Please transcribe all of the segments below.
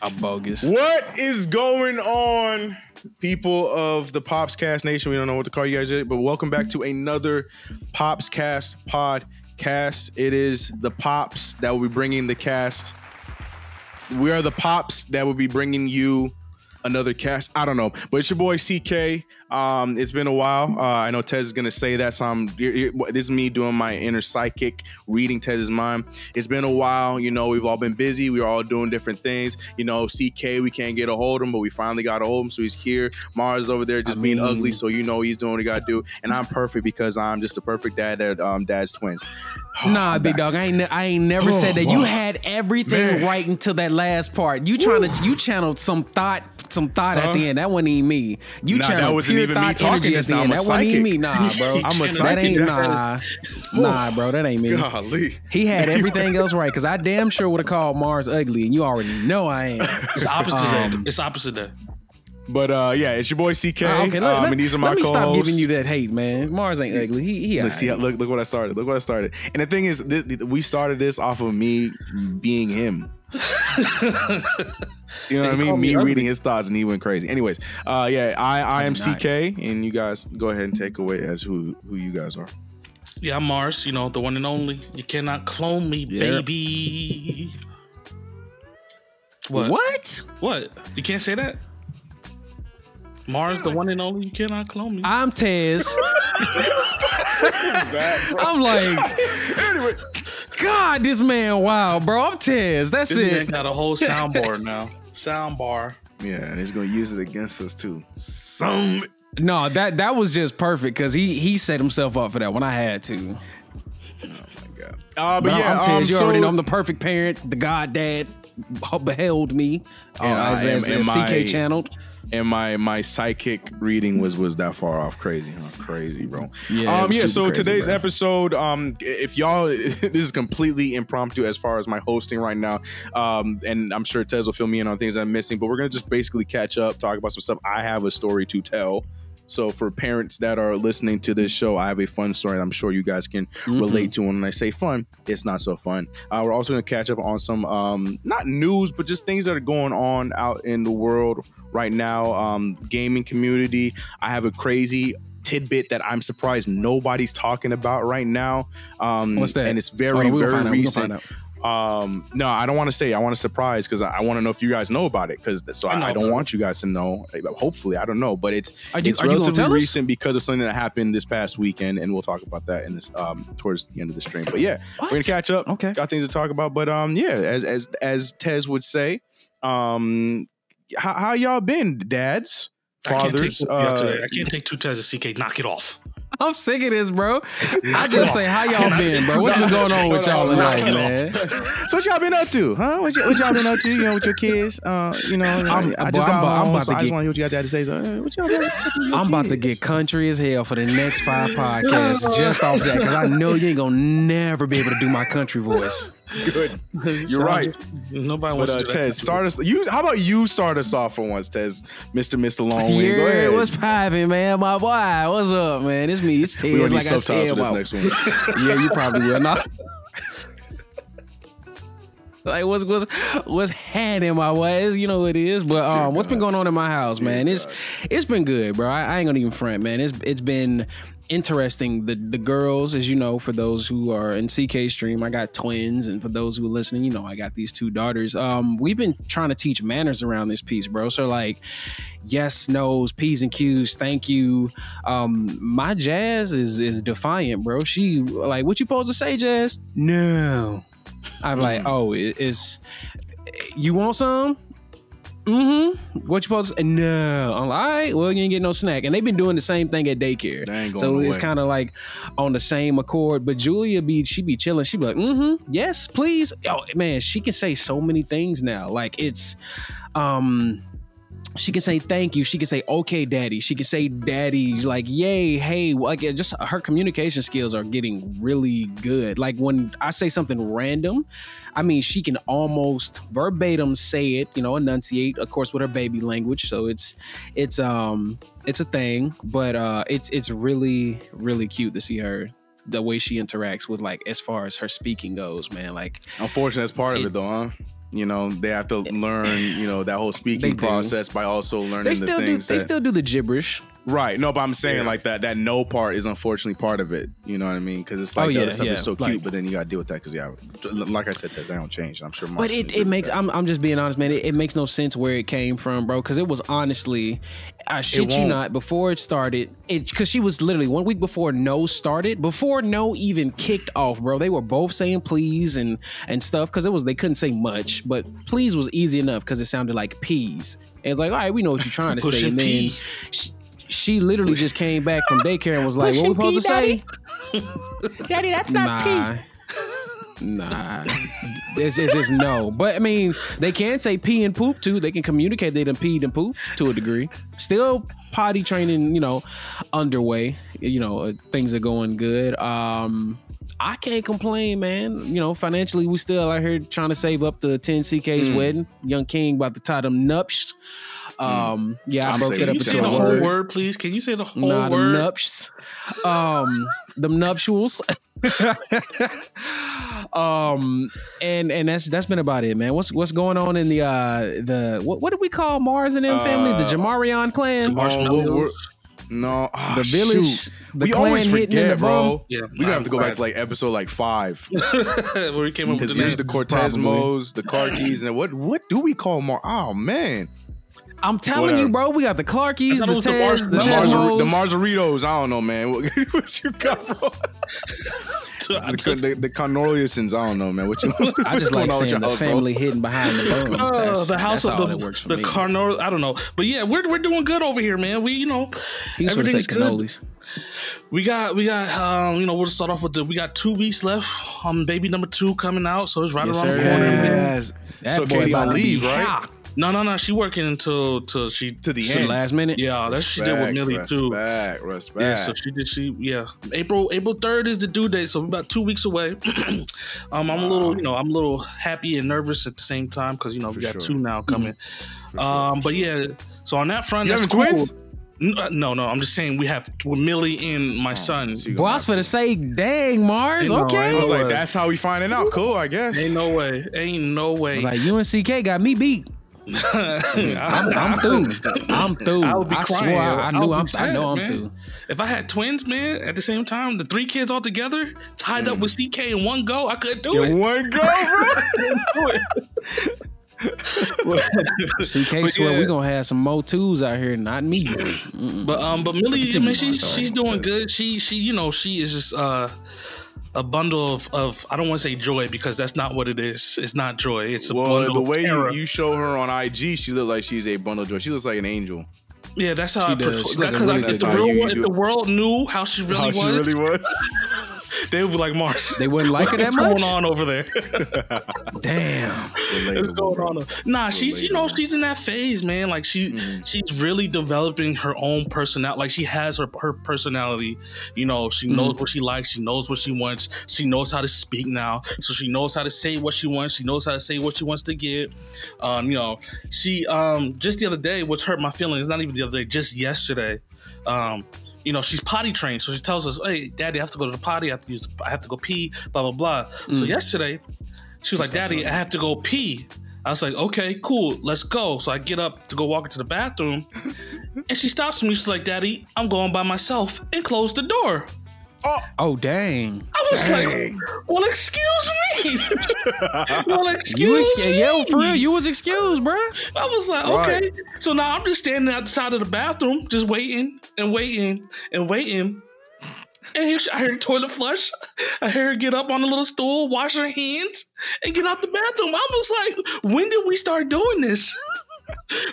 I'm bogus. What is going on, people of the Popscast Nation? We don't know what to call you guys yet, but welcome back to another Popscast podcast. It is the Pops that will be bringing the cast. We are the Pops that will be bringing you another cast. I don't know, but it's your boy CK. It's been a while. I know Tez is gonna say that, so this is me doing my inner psychic, reading Tez's mind. It's been a while. You know, we've all been busy. We're all doing different things. You know, CK, we can't get a hold of him, but we finally got a hold of him, so he's here. Marz over there just being ugly, so you know he's doing what he gotta do. And I'm perfect because I'm just a perfect dad that dad's twins. Nah, big dog. I ain't never said that. You had everything right until that last part. You channeled some thought at the end. That wasn't even me. You channeled that wasn't even me talking just now. I'm a that psychic. wasn't even me. Nah, bro. I'm a psychic. That ain't nah, bro. That ain't me. Golly. He had everything else right because I damn sure would have called Marz ugly, and you already know I ain't. It's opposite. It's opposite there. But yeah, it's your boy CK. Okay, and these are my let me co-hosts. stop giving you that hate, man. Marz ain't ugly. He look what I started. Look what I started. And the thing is, we started this off of me being him. You know what I mean? Me reading his thoughts, and he went crazy. Anyways, yeah, I am CK, and you guys go ahead and take away as who you guys are. Yeah, I'm Marz. You know, the one and only. You cannot clone me, baby. What? You can't say that? Marz, the one and only. You cannot clone me. I'm Tez. I'm like, Anyway, God, this man, wow, bro. I'm Tez. That's This it. man got a whole soundboard now. Soundbar. yeah, and he's gonna use it against us too. No, that was just perfect because he set himself up for that when I had to. Oh my god. But yeah, I'm Tez. You already know I'm the perfect parent. The God dad beheld me as CK channeled. And my psychic reading was that far off. Crazy, huh? Crazy, bro. Yeah. So crazy, today's bro. episode, if y'all, this is completely impromptu as far as my hosting right now. And I'm sure Tez will fill me in on things I'm missing, but we're gonna just basically catch up, talk about some stuff. I have a story to tell. So for parents that are listening to this show, I have a fun story that I'm sure you guys can relate to. And when I say fun, it's not so fun. We're also going to catch up on some, not news, but just things that are going on out in the world right now. Gaming community. I have a crazy tidbit that I'm surprised nobody's talking about right now. What's that? And it's very recent. No, I don't want to say. I want to surprise because I want to know if you guys know about it. I don't want you guys to know. Hopefully, I don't know, but it's relatively recent because of something that happened this past weekend, and we'll talk about that in this towards the end of the stream. But yeah, we're gonna catch up. Okay, got things to talk about. But yeah, as Tez would say, how y'all been, dads, fathers? I can't take two tests of CK. Knock it off. I'm sick of this, bro. I just say, how y'all been, bro? What's been going on with y'all in life, man? So what y'all been up to, huh? What y'all been up to? You know, with your kids? You know, I just want to hear what you guys had to say. So, what y'all been up to? I'm about to get country as hell for the next 5 podcasts just off that because I know you ain't gonna never be able to do my country voice. Good. You're right. Nobody wants to do Tez, start us. How about you start us off for once, Tez? Mr. Longwing. Yeah, go ahead. what's poppin', man? My boy, what's up, man? It's me. It's Tez. We don't need like subtitles for this next one. Yeah, you probably will. Not. Like what's happening, my boys? You know what it is. But what's been going on in my house, man? It's been good, bro. I ain't gonna even front, man. It's been interesting. The girls, as you know, for those who are in CK stream, I got twins, and for those who are listening, you know, I got these 2 daughters. We've been trying to teach manners around this piece, bro. So like, yes, no's, P's and Q's, thank you. My Jazz is defiant, bro. She like, what you supposed to say, Jazz? No. I'm like, oh, it's you want some? What you supposed to say? No. I'm like, all right, well, you ain't get no snack. And they've been doing the same thing at daycare. So it's kind of like on the same accord. But Julia she be chilling. She be like, yes, please. Oh man, she can say so many things now. Like it's she can say thank you. She can say okay, daddy. She can say daddy, like yay, hey. Like just her communication skills are getting really good. Like when I say something random, I mean she can almost verbatim say it. You know, enunciate, of course, with her baby language. So it's a thing. But it's really really cute to see her. The way she interacts with, like, as far as her speaking goes, man. Like, unfortunately, that's part of it, though, huh? You know, they have to learn, you know, that whole speaking process by also learning they still the things. They still do the gibberish. Right. No, but I'm saying like that no part is unfortunately part of it. You know what I mean? Because it's like the other stuff is so cute, but then you got to deal with that because, like I said, Tess, they don't change. I'm sure. But it makes, I'm just being honest, man. It makes no sense where it came from, bro. Because it was honestly, I shit you not, before it started, because she was literally 1 week before No started, before No even kicked off, bro. They were both saying please and stuff because they couldn't say much, but please was easy enough because it sounded like peas. And it's like, all right, we know what you're trying to say. And then she literally just came back from daycare and was like, what we supposed to say? Daddy, that's not pee. Nah. It's just no. But I mean, they can say pee and poop too. They can communicate they done peed and pooped to a degree. Still potty training, you know, underway. You know, things are going good. I can't complain, man. You know, financially, we still out here trying to save up to 10 CK's wedding. Young King about to tie them nups. Yeah, I broke it up into a word. Can you say the whole word, please? Can you say the whole word? Nups. Them nuptials. And that's been about it, man. What's going on in the what do we call Marz and them family? The Jamarion clan? No, the village. The we always forget, bro. Yeah, we gonna have to go back to like episode like 5. Where we came up with here's the Cortezmos, the Clarkies, and what do we call more? Oh man. I'm telling you, bro, we got the Clarkies, the Tez, the Marzaritos. I don't know, man. What you got, bro? the Corneliusons. I don't know, man. I just like saying the family hidden behind the bone. The house of the Cornel. I don't know, but yeah, we're doing good over here, man. We everything's good. We got we'll start off with we got 2 weeks left. Baby number 2 coming out, so it's right around the corner. Yes. So Katie will leave, right? No. She working until the end, last minute. Yeah, she did with Millie too. Respect. Yeah, so she did. April 3rd is the due date, so we're about 2 weeks away. I'm a little happy and nervous at the same time because we got 2 now coming. But yeah, so on that front, you that's cool. Twins? No. I'm just saying we have with Millie and my son. Boy, I was finna say, dang, Marz. Okay. I was like, that's how we finding out. Cool, I guess. Ain't no way. Like you and CK got me beat. I'm through. I would be crying. I know I'm through. If I had twins, man, at the same time, the 3 kids all together, tied up with CK in one go, I couldn't do it. One go, bro. CK swear we gonna have some more twos out here, not me. But Millie, I mean, she's doing good. She is just a bundle of I don't want to say joy because that's not what it is. It's not joy. It's a bundle. The way of you show her on IG, she looks like she's a bundle of joy. She looks like an angel. Yeah, that's how she I does. Because if the world knew how she really was. They would be like, Marz. They wouldn't like her that much? What's going on over there? Damn. What's going on? Nah, she's in that phase, man. Like she's really developing her own personality. Like she has her personality. She knows what she likes. She knows what she wants. She knows how to speak now. So she knows how to say what she wants. She knows how to say what she wants to get. She just the other day, which hurt my feelings, not even the other day, just yesterday. She's potty trained, so she tells us, "Hey, Daddy, I have to go to the potty. I have to go pee. Blah blah blah." So yesterday, she was like, "Daddy, I have to go pee." I was like, "Okay, cool, let's go." So I get up to go walk into the bathroom, and she stops me. She's like, "Daddy, I'm going by myself," and closed the door. Oh, dang. I was like, well, excuse me. Yo, for real, you was excused, bro. I was like, okay. Right. So now I'm just standing outside of the bathroom, just waiting and waiting and waiting. And I hear the toilet flush. I hear her get up on the little stool, wash her hands, and get out the bathroom. I was like, when did we start doing this?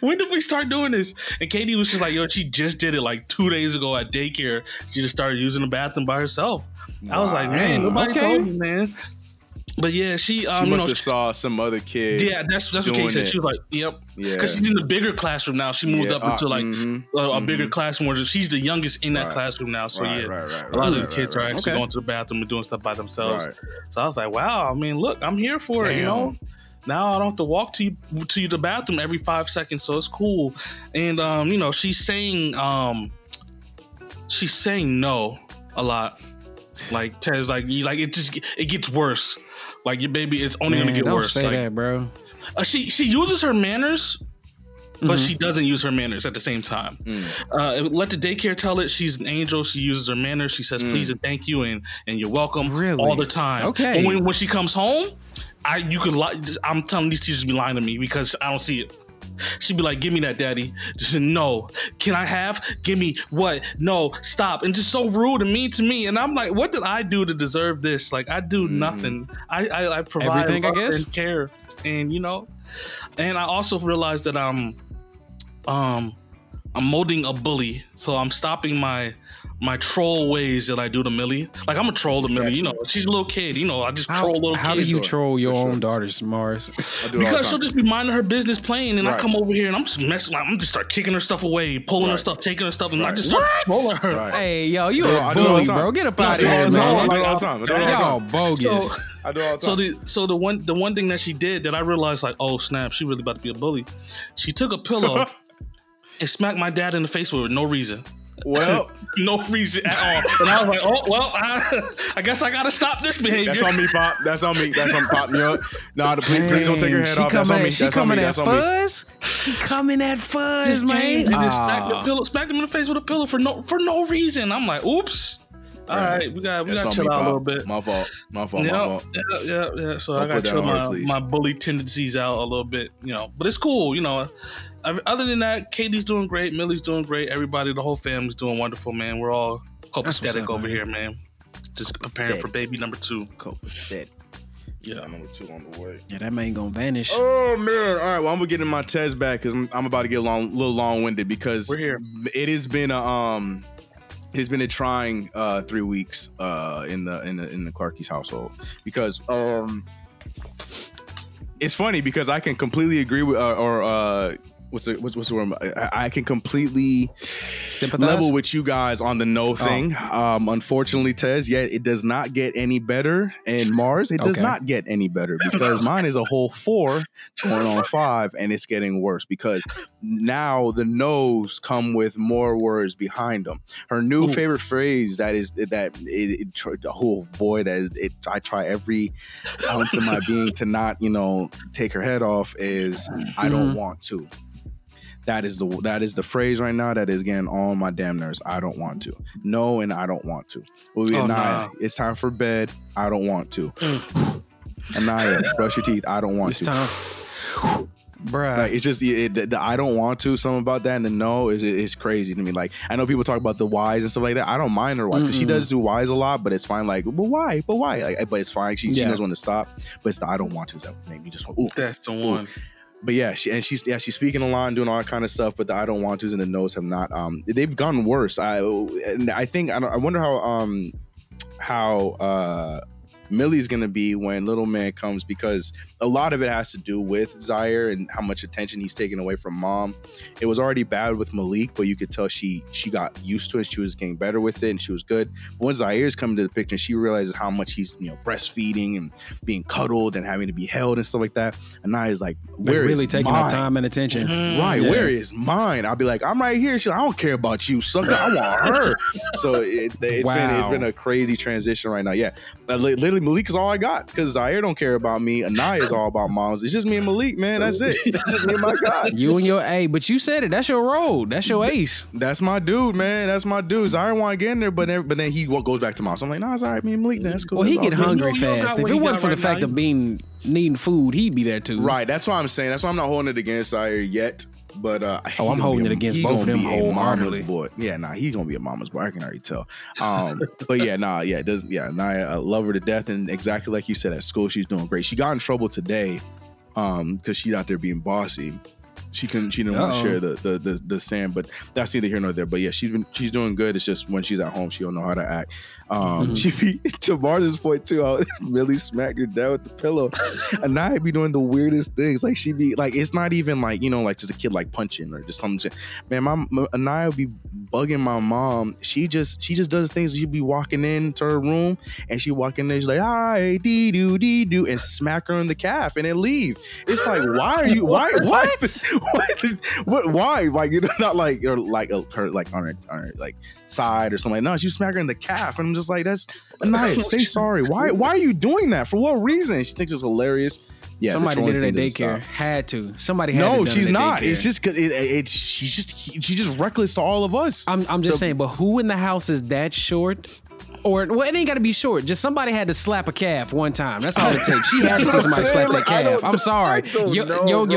When did we start doing this? And Katie was just like, yo, she just did it like 2 days ago at daycare. She just started using the bathroom by herself. Wow. I was like, man, nobody told me, man. But yeah, she must have saw some other kid. Yeah, that's what Katie said. She was like, yep. Yeah. Because she's in the bigger classroom now. She moved up into a bigger classroom where she's the youngest in that classroom now. So a lot of the kids are actually going to the bathroom and doing stuff by themselves. Right. So I was like, wow, I mean, look, I'm here for it, Now I don't have to walk to the bathroom every 5 seconds, so it's cool. And she's saying no a lot. Like Tez, like it gets worse. Like your baby, it's only gonna get worse. Don't say like, that, bro. She uses her manners, but she doesn't use her manners at the same time. Let the daycare tell it. She's an angel. She uses her manners. She says please and thank you and you're welcome all the time. Okay. But when she comes home, I'm telling these teachers be lying to me because I don't see it. She'd be like, give me that, daddy. No. Can I have? Give me what? No, stop. And just so rude and mean to me. And I'm like, what did I do to deserve this? Like, I do nothing. I provide everything, I guess, and care. And, you know, and I also realized that I'm molding a bully. So I'm stopping my troll ways that I do to Millie. Like, I'm a troll to Millie, you know. She's a little kid, you know. I just troll little kids. How do you troll your own daughters, Mars? Because she'll just be minding her business playing, and I come over here and I'm just messing. I'm just start kicking her stuff away, pulling her stuff, taking her stuff, and I just start trolling her. Hey, yo, you a bully, bro. Get up out of here, man. Y'all bogus. I do all the time. So the one thing that she did that I realized, like, oh snap, she really about to be a bully. She took a pillow and smacked my dad in the face with no reason. Well, no reason at all. And I was like, oh, well, I guess I got to stop this behavior. That's on me, Pop. That's on me. That's on Pop. You know, no, please don't take her head off. That's on me. She coming at Fuzz. She coming at Fuzz, man. And smacked him in the face with a pillow for no reason. I'm like, oops. All right, we got to chill out a little bit. My fault. Yeah. So I got to chill my bully tendencies out a little bit, you know. But it's cool, you know. Other than that, Katie's doing great. Millie's doing great. Everybody, the whole family's doing wonderful, man. We're all copacetic over here, man. Just preparing for baby number 2. Copacetic. Yeah, number 2 on the way. Yeah, that man gonna vanish. Oh man! All right, well I'm gonna get in my test back because I'm about to get a little long-winded because we're here. It has been a trying 3 weeks in the Clarkey's household because it's funny because I can completely agree with what's the word? I can completely sympathize, level with you guys on the no thing. Unfortunately, Tez, it does not get any better, and Mars, it does not get any better because mine is a whole 4 going on 5, and it's getting worse because now the no's come with more words behind them. Her new favorite phrase I try every ounce of my being to not, take her head off is I don't want to. That is the phrase right now that is getting on my damn nerves. I don't want to. No, and I don't want to. Anaya, it's time for bed. I don't want to. Anaya, brush your teeth. I don't want to. Bruh. Like, it's just the I don't want to. Something about that and the no is crazy to me. Like, I know people talk about the whys and stuff like that. I don't mind her whys because she does do whys a lot, but it's fine. Like, but why? Like, but it's fine. She knows when to stop. But it's the I don't want to that make me just ooh. That's the one. But she's speaking a lot and doing all that kind of stuff. But the I don't want tos and the no's have not. They've gotten worse. I wonder how Millie's gonna be when little man comes, because a lot of it has to do with Zaire and how much attention he's taken away from mom. It was already bad with Malik, but you could tell she got used to it. She was getting better with it and she was good. But when Zaire's coming to the picture, she realizes how much he's breastfeeding and being cuddled and having to be held and stuff like that. And now he's like, where really is taking her time and attention. Right, where is mine? I'll be like, I'm right here. She's like, I don't care about you, sucker. I want her. So it's been a crazy transition right now. Yeah, literally Malik is all I got because Zaire don't care about me. Anaya is all about moms. It's just me and Malik, man. That's it. That's just me and my guy. You and your A, but you said it. That's your role. That's your ace. That's my dude, man. That's my dude. Zaire want to get in there, but then he goes back to mom. So I'm like, nah, it's all right. Me and Malik, that's cool. Well, he get hungry fast. If it wasn't for the fact of needing food, he'd be there too. Right. That's what I'm saying. That's why I'm not holding it against Zaire yet. But I'm holding it against both of them wholeheartedly. Boy. Yeah, he's gonna be a mama's boy. I can already tell. But it does. Yeah, I love her to death, and exactly like you said, at school she's doing great. She got in trouble today, because she's out there being bossy. She didn't want to share the sand, but that's neither here nor there. But yeah, she's doing good. It's just when she's at home, she don't know how to act. She be, to Marz's point too, how Millie smacked her dad with the pillow, and now I be doing the weirdest things. Like she be like, it's not even like like just a kid like punching or just something. Man, Anaya be bugging my mom. She just does things. She'd be walking into her room and she walk in there, she's like, hi, dee doo, and smack her in the calf and then leave. It's like, why are you? Why? Why? Like, not like or like her like on her like side or something. Like, no, she smack her in the calf, and I'm just like, that's Anaya. Say sorry. Why are you doing that? For what reason? She thinks it's hilarious. Yeah, somebody did it at didn't daycare. stop. Had to. Somebody had. No, to she's done it at not. daycare. It's just because she's just reckless to all of us. I'm just saying. But who in the house is that short? Or well, it ain't got to be short. Just somebody had to slap a calf one time. That's all it takes. She had to see somebody slap that calf. I'm sorry. Your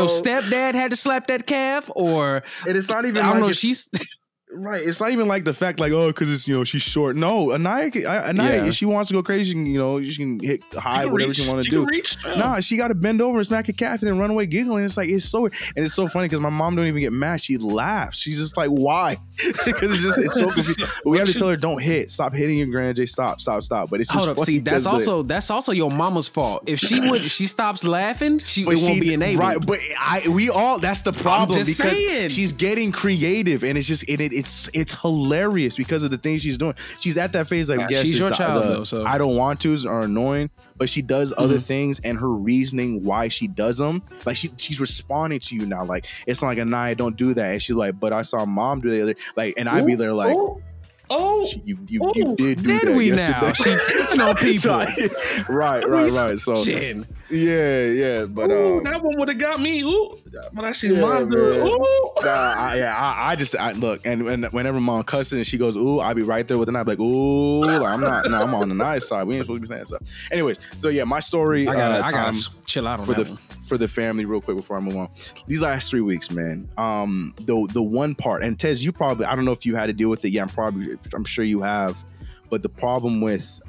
stepdad had to slap that calf, or and it's not even. I don't like know. She's right. It's not even like the fact, like, oh, because it's she's short. No, Anaya, if she wants to go crazy, she can hit high, whatever she want to do. Nah, she got to bend over and smack a calf and then run away giggling. It's like it's so funny because my mom don't even get mad. She laughs. She's just like, why? Because it's so confusing. We have to tell her, don't hit. Stop hitting your Grand J. Stop. But it's just funny. See, that's also your mama's fault. If she stops laughing, it won't be enabled. Right, but that's the problem. I'm just because saying. She's getting creative, and it's just it's hilarious because of the things she's doing. She's at that phase like, yes, she's your child though. So I don't want to's are annoying, but she does other things, and her reasoning why she does them, like she's responding to you now. Like it's not like Anaya, don't do that, and she's like, but I saw mom do the other, like, and I'd be there like. You did do that we yesterday. now? She tipping on people. right. So yeah, but that one would have got me. Ooh, but I see mom do it. Ooh. I just look, and whenever mom cusses and she goes, ooh, I'll be right there with the knife, like, ooh, like, I'm on the nice side. We ain't supposed to be saying stuff. Anyways, so yeah, my story. I gotta chill out on for that the one. For the family, real quick before I move on. These last 3 weeks, man. The one part, and Tez, you probably, I don't know if you had to deal with it. Yeah, I'm sure you have. But the problem with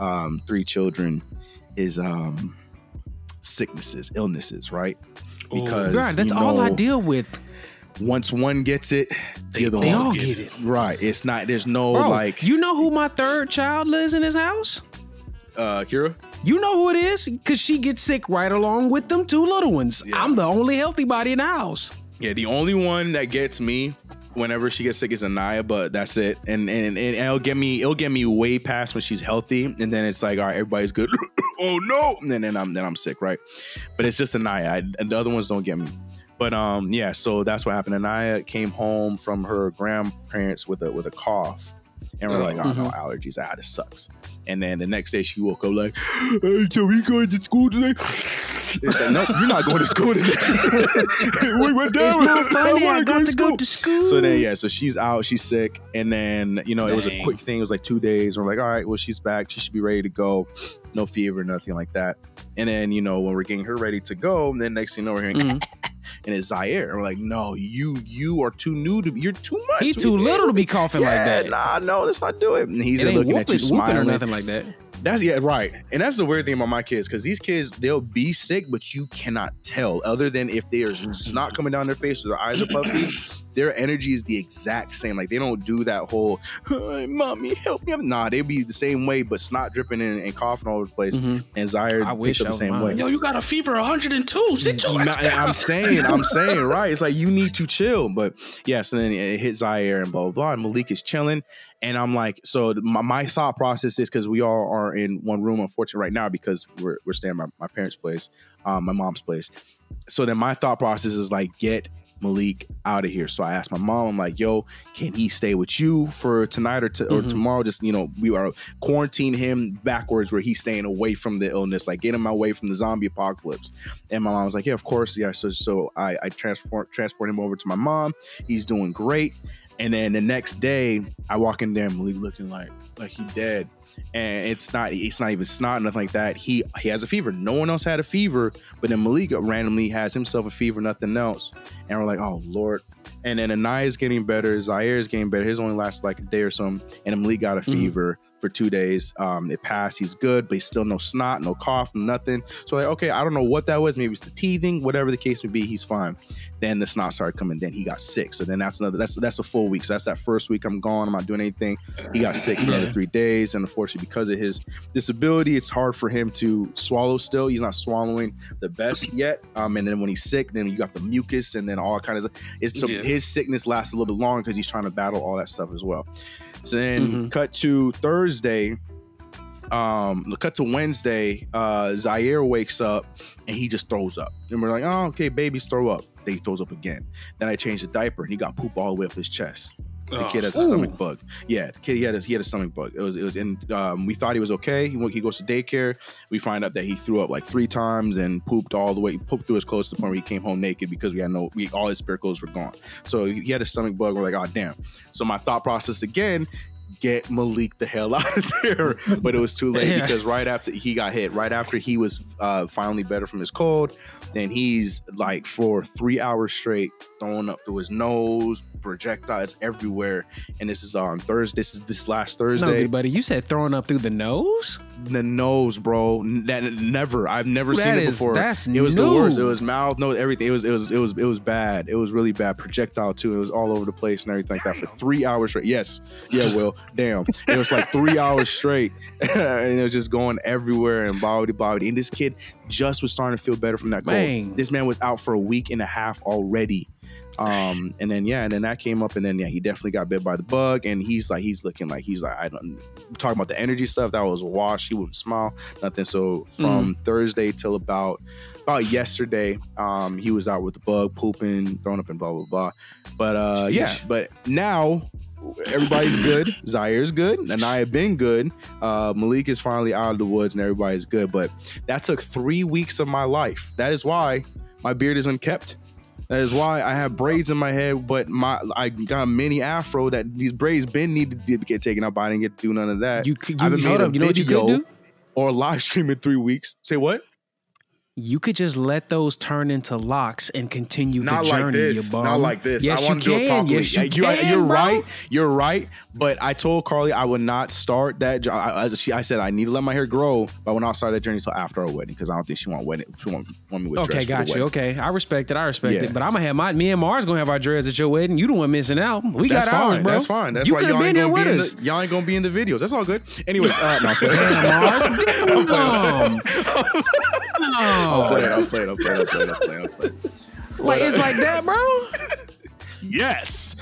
3 children is sicknesses, illnesses, right? Because God, that's all I deal with. Once one gets it, they all get it. Right. It's not. There's no Bro, like. You know who my third child lives in his house? Kira. You know who it is? Because she gets sick right along with them 2 little ones. Yeah. I'm the only healthy body in the house. Yeah, the only one that gets me whenever she gets sick is Anaya, but that's it. And it'll get me way past when she's healthy, and then it's like, all right, everybody's good. Oh no, and then I'm sick, right? But it's just Anaya, and the other ones don't get me. But yeah, so that's what happened. Anaya came home from her grandparents with a cough. And we're like, oh no, allergies. This sucks. And then the next day she woke up like, hey, so we going to school today? It's like, no, you're not going to school today. We went down. It's not funny. I got to go to school. So then, yeah, so she's out. She's sick. And then, it was a quick thing. It was like 2 days. We're like, all right, well, she's back. She should be ready to go. No fever, nothing like that. And then, when we're getting her ready to go, then next thing you know, we're hearing, and it's Zaire. And we're like, no, you are too new to be. You're too much. He's too little to be coughing like that. Nah, no, let's not do it. And he's looking at you smiling or nothing like that. That's right. And that's the weird thing about my kids, because these kids, they'll be sick, but you cannot tell. Other than if there's snot coming down their face or their eyes are puffy, their energy is the exact same. Like they don't do that whole, hey, mommy, help me. Nah, they be the same way, but snot dripping and coughing all over the place. And Zaire picks up the same way. Yo, you got a fever 102. Sit your ass down. I'm saying, right. It's like you need to chill. But yeah, so then it hits Zaire and blah, blah, blah. And Malik is chilling. And I'm like, so my thought process is, because we all are in one room, unfortunately, right now, because we're staying at my parents' place, my mom's place. So then my thought process is like, get Malik out of here. So I asked my mom, I'm like, yo, can he stay with you for tonight or tomorrow? Just, we are quarantine him backwards where he's staying away from the illness, like get him away from the zombie apocalypse. And my mom was like, yeah, of course. Yeah. So I transport him over to my mom. He's doing great. And then the next day, I walk in there and Malik looking like he dead. And it's not even snot, nothing like that. He has a fever. No one else had a fever, but then Malik randomly has himself a fever, nothing else. And we're like, oh Lord. And then Anaya's getting better. Zaire is getting better. His only lasted like a day or something. And Malik got a fever for 2 days. It passed. He's good, but he's still no snot, no cough, nothing. So like, okay, I don't know what that was. Maybe it's the teething, whatever the case may be. He's fine. Then the snot started coming. Then he got sick. So then that's a full week. So that's that first week I'm gone. I'm not doing anything. He got sick for another 3 days. And unfortunately, because of his disability, it's hard for him to swallow still. He's not swallowing the best yet. And then when he's sick, then you got the mucus and then all kinds of his sickness lasts a little bit longer because he's trying to battle all that stuff as well. So then cut to Thursday, cut to Wednesday, Zaire wakes up and he just throws up. And we're like, oh, okay, babies throw up. Then he throws up again. Then I changed the diaper and he got poop all the way up his chest. The kid has a stomach bug. Yeah, the kid he had a stomach bug. It was in. We thought he was okay. He goes to daycare. We find out that he threw up like 3 times and pooped all the way. He pooped through his clothes to the point where he came home naked because all his spare clothes were gone. So he had a stomach bug. We're like, oh damn. So my thought process again. Get Malik the hell out of there. But it was too late because right after he got hit, right after he was finally better from his cold, then he's like for 3 hours straight throwing up through his nose, projectiles everywhere. And this is on Thursday. This last Thursday. No, buddy, you said throwing up through the nose? The nose, bro. I've never seen it before. It was the worst. It was mouth, nose, everything. It was bad. It was really bad. Projectile too. It was all over the place and everything like that for 3 hours straight. Yes. Yeah, Will. Damn. It was like 3 hours straight. And it was just going everywhere and blah. And this kid just was starting to feel better from that cold. This man was out for a week and a half already. And then that came up, and then he definitely got bit by the bug, and he's looking like I don't talking about the energy stuff. That was a wash. He wouldn't smile, nothing. So from Thursday till about yesterday, he was out with the bug, pooping, throwing up, and blah blah blah. But but now everybody's good. Zaire's good, and I have been good. Malik is finally out of the woods, and everybody's good. But that took 3 weeks of my life. That is why my beard is unkept. That is why I have braids in my head, but I got a mini afro that these braids needed to get taken out, but I didn't get to do none of that. I haven't made a video or live stream in 3 weeks. Say what? You could just let those turn into locks and continue the journey. Not like this. Yes, I want to do it properly. Yes, you can, you're bro. right. You're right. But I told Carly I would not start that. I said I need to let my hair grow, but I will not start that journey until after our wedding because I don't think she want me with dress. Okay, got you. Okay, I respect it. But I'm gonna have me and Marz gonna have our dreads at your wedding. You the one missing out. We got ours, bro. That's fine. That's you why could have been here with us. Y'all ain't gonna be in the videos. That's all good. Anyways, no, I'm playing. I'm playing. Like it's like that, bro. Yes.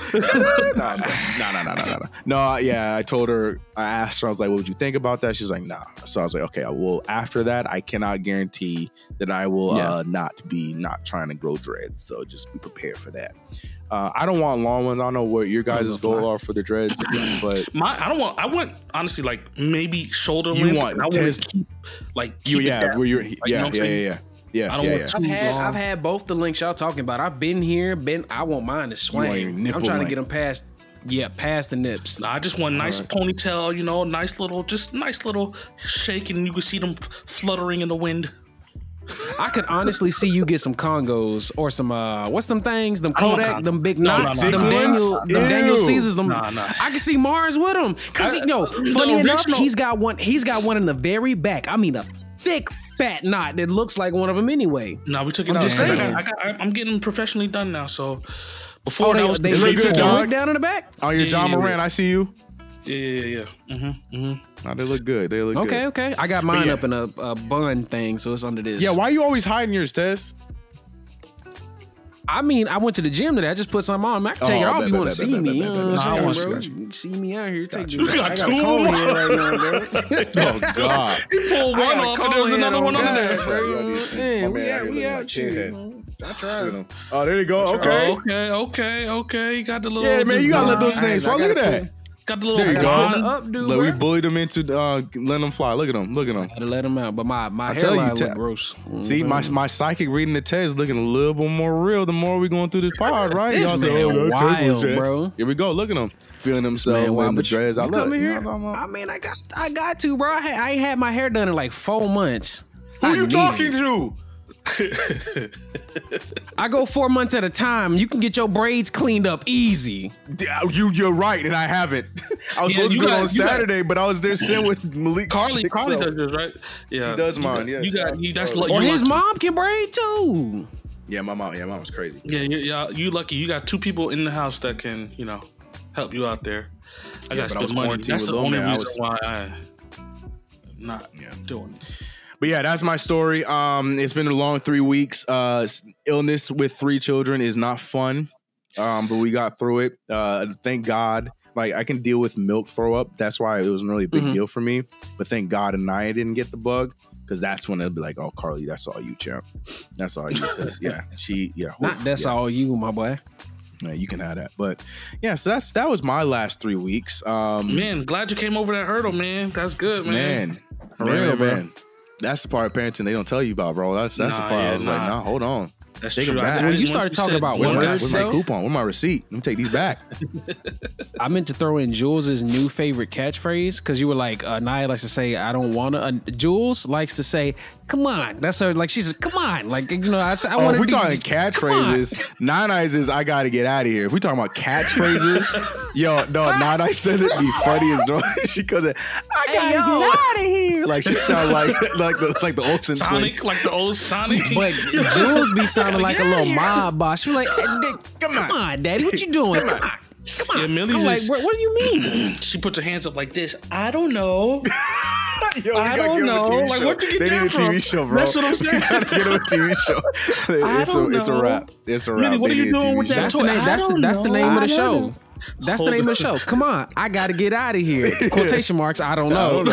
No. Yeah, I told her. I asked her. I was like, "What would you think about that?" She's like, "Nah." So I was like, "Okay, well, after that, I cannot guarantee that I will not trying to grow dreads. So just be prepared for that." I don't want long ones. I don't know what your guys' goal are for the dreads, but I want honestly like maybe shoulder length. You want? I want to keep it down. Where you're, you know what I'm saying? Yeah. I don't want too long. I've had both the lengths y'all talking about. I've been here. I want mine to swing. I'm trying to get them past the nips. I just want nice ponytail. Nice little shake, and you can see them fluttering in the wind. I could honestly see you get some Congos or some what's them things? Them Kodak, them big knots, them Daniel Caesars. I can see Marz with them. Cause funny enough, he's got one in the very back. I mean a thick fat knot that looks like one of them anyway. No, we took it out. Just saying. I'm getting professionally done now. So before they look good, dog. Down in the back. Oh, your John Moran, I see you. Yeah. No, they look good. Good. Okay. I got mine up in a bun thing, so it's under this. Yeah, why are you always hiding yours, Tess? I mean, I went to the gym today. I just put something on. I can take it off if you want to see me. You know what I'm saying, bro? You can see me out here. I got a comb here right now, bro. Oh, God. You pulled one off and there's another one on there. Man, we out here. I tried. Oh, there you go. Okay. You got the little... Yeah, man, you got to let those things fly. Look at that. Got the little... There you go. Look, we bullied them into letting them fly. Look at them. I had to let them out, but my hairline look gross. See, my psychic reading the test looking a little bit more real the more we going through this pod, right? Y'all say, wild, bro. Here we go. Look at them. Feeling themselves in the dreads. I love it. I mean, I got to, bro. I ain't had my hair done in like 4 months. Who you talking to? I go 4 months at a time. You can get your braids cleaned up easy. You're right, and I haven't. I was supposed to do it on Saturday, but I was there sitting with Malik. Carly does this, right? Yeah, she does mine. Yeah, or his mom can braid too. Yeah, my mom was crazy. Yeah, you lucky. You got 2 people in the house that can, help you out there. I got to spend money. That's the only reason why I'm not doing it. But yeah, that's my story. It's been a long 3 weeks. Illness with 3 children is not fun, but we got through it. Thank God. Like, I can deal with milk throw up. That's why it wasn't really a big deal for me. But thank God Anaya didn't get the bug, because that's when it'll be like, oh, Carly, that's all you, champ. That's all you. That's all you, my boy. Yeah, you can have that. But yeah, so that was my last 3 weeks. Man, glad you came over that hurdle, man. That's good, man. For real, man. That's the part of parenting they don't tell you about, bro. That's the part I was like, nah, hold on. That's Take true. them back. When you started talking about where's my coupon? Where's my receipt? Let me take these back. I meant to throw in Jules' new favorite catchphrase because you were like, Nia likes to say, I don't want to. Jules likes to say, come on. That's her. Like, she says, come on. Like, you know, I want if we're talking catchphrases, Nine-Eyes is, I got to get out of here. If we're talking about catchphrases, yo, no, Nine-Eyes says it be funny as though she goes, I got to get out of here. Like, she sounds like the Olsen Sonic, twins. like the old Sonic. But Jules be sounding like a little mob boss. She be like, hey, come on, Daddy, what you doing? Come on. Yeah, Millie's I'm like, what do you mean? She puts her hands up like this. I don't know. Yo, I don't know. Like, where'd you get that from? They need a TV show, bro. That's what I'm saying. You gotta get them a TV show. It's a wrap. It's a wrap. Millie, what are you doing with that? That's the name of the show. That's the name of the show. Come on, I gotta get out of here. Quotation marks. I don't know.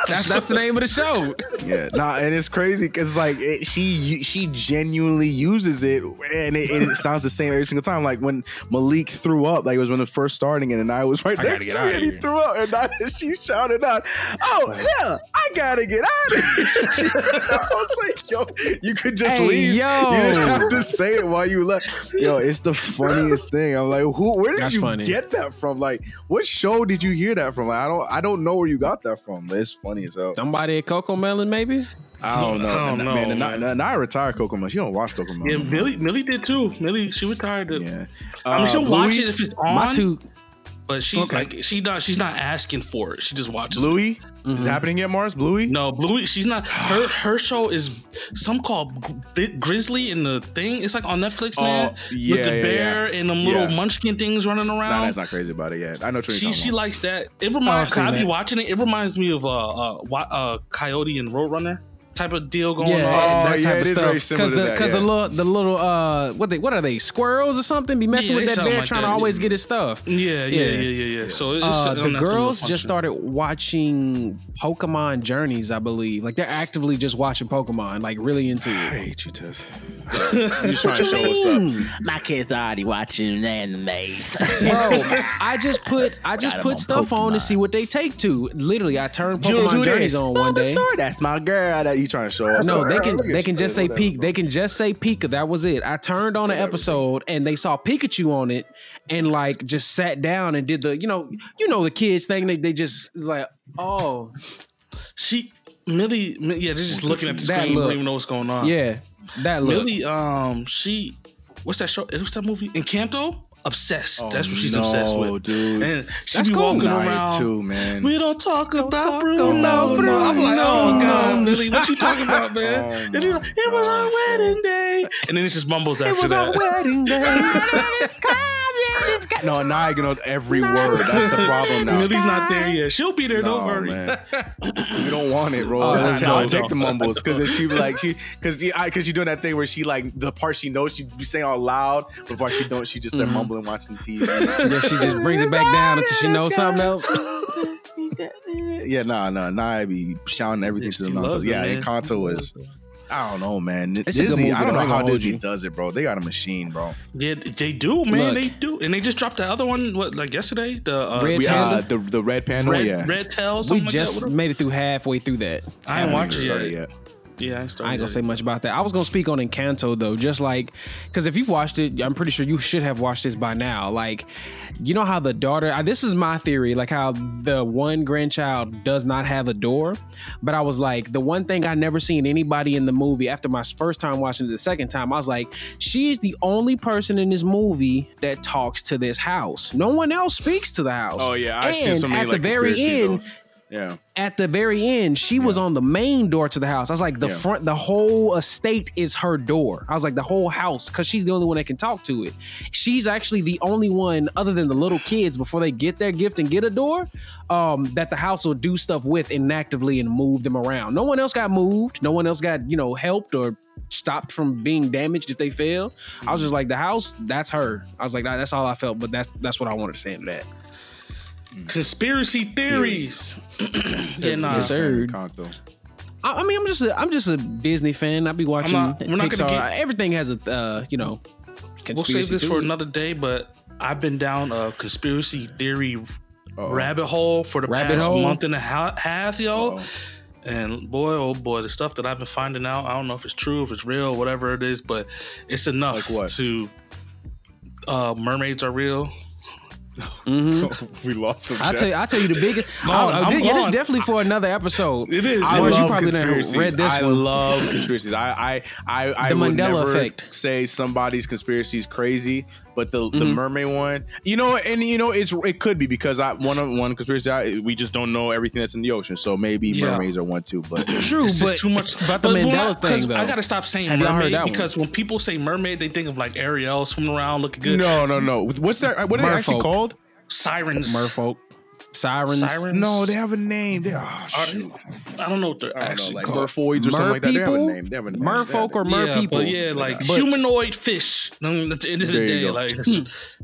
That's the name of the show. Yeah, and it's crazy because like she genuinely uses it, and it sounds the same every single time. Like when Malik threw up, like it was when it first starting, and I was right next to me, and he threw up, and she shouted out, "Oh yeah, I gotta get out of here!" I was like, "Yo, you could just leave. Yo. You didn't have to say it while you left." Yo, it's the funniest thing. I'm like, where did you get that from? Like, what show did you hear that from? Like, I don't know where you got that from, but it's funny as hell. Somebody at Coco Melon, maybe? I don't know. Man, now I retired Coco Melon. She don't watch Coco Melon. Yeah, Millie did too. Millie, she retired. Yeah. I mean, she'll watch it if it's on. My two. But she's not asking for it. She just watches Bluey? Is it happening yet, Marz? Bluey? No, Bluey, she's not. Her show is some called Grizzly in the Thing. It's like on Netflix, man. With the bear and them little munchkin things running around. Nah, that's not crazy about it yet. I know what you're talking about. She likes that. It reminds I be watching it. It reminds me of Coyote and Roadrunner type of deal going on. That type of stuff. Because the little what are they, squirrels or something? Be messing with that bear like trying to always get his stuff. Yeah. So the girls just started watching Pokemon Journeys, I believe. Like they're actively just watching Pokemon, like really into it. I hate you, Tess. I'm just trying to show what's up. My kids are already watching animes. Bro, I just put stuff on to see what they take to. Literally, I turned Pokemon Journeys on one day. That's my girl that you trying to show us. No, they can just say Pika. They can just say Pika. That was it. I turned on an episode and they saw Pikachu on it and like just sat down and did the you know the kids thing. They just like Millie, they're just looking at the screen, don't even know what's going on. Yeah, that look. Millie, what's that show? What's that movie? Encanto? Obsessed. That's what she's obsessed with. Dude. And she be walking around too, man. We don't talk about Bruno. I'm like, oh God, Millie, what you talking about, man? And he's like, it was our wedding day. And then it just mumbles after that. It was our wedding day. No, now I know every word. That's the problem now. Millie's not there yet. She'll be there. Don't worry. Man. You don't want it, bro. I'll take the mumbles because she like because she's doing that thing where she like the part she knows she be saying out loud, but the part she don't, she just there mumbling watching TV. Yeah, she just brings it back down until she knows something else. Yeah, nah. I be shouting everything to the mountains. Yeah, Encanto is. I don't know, man. Disney, I don't know how Disney does it, bro. They got a machine, bro. Yeah, they do, man. Look, they do, and they just dropped the other one. What, like yesterday? The Red Panda, the Red Panda, Red Tail. We just made it through halfway through that. I ain't watched it yet. Yeah, I ain't gonna say much about that. I was gonna speak on Encanto though, just like because if you've watched it, I'm pretty sure you should have watched this by now. Like, you know how the daughter, this is my theory, like how the one grandchild does not have a door. But I was like, the one thing I never seen anybody in the movie after my first time watching it the second time, I was like, she is the only person in this movie that talks to this house. No one else speaks to the house. Oh yeah, I see so many at like the very end. Yeah. At the very end, she was on the main door to the house. I was like, the whole estate is her door. I was like, the whole house, because she's the only one that can talk to it. She's actually the only one, other than the little kids, before they get their gift and get a door, that the house will do stuff with inactively and move them around. No one else got moved. No one else got, helped or stopped from being damaged if they fail. I was just like, the house, that's her. I was like, that's all I felt, but that's what I wanted to say into that. Conspiracy theories. Yes, sir. I mean, I'm just a Disney fan. I be watching Pixar. Everything has a We'll save this for another day, but I've been down a conspiracy theory rabbit hole for the past month and a half, yo. And boy, oh boy, the stuff that I've been finding out, I don't know if it's true, if it's real, whatever it is, but it's enough to mermaids are real. We lost some. I tell you the biggest. It's definitely for another episode. It is. I love you probably conspiracies. read this one. I love conspiracies. I The would Mandela never effect. say somebody's conspiracy is crazy, but the mermaid one, it could be because one conspiracy we just don't know everything that's in the ocean, so maybe mermaids are one too. But True, it's just too much. About the Mandela thing, though. I gotta stop saying Have y'all heard mermaid that because when people say mermaid, they think of like Ariel swimming around looking good. No. What's that? What are they actually called? Sirens. Merfolk. Sirens. No, they have a name. I don't know what they're actually like called. merfolds or something like that. They have a name. They have a name. Merfolk or mer people. But humanoid fish. At the end of the day, like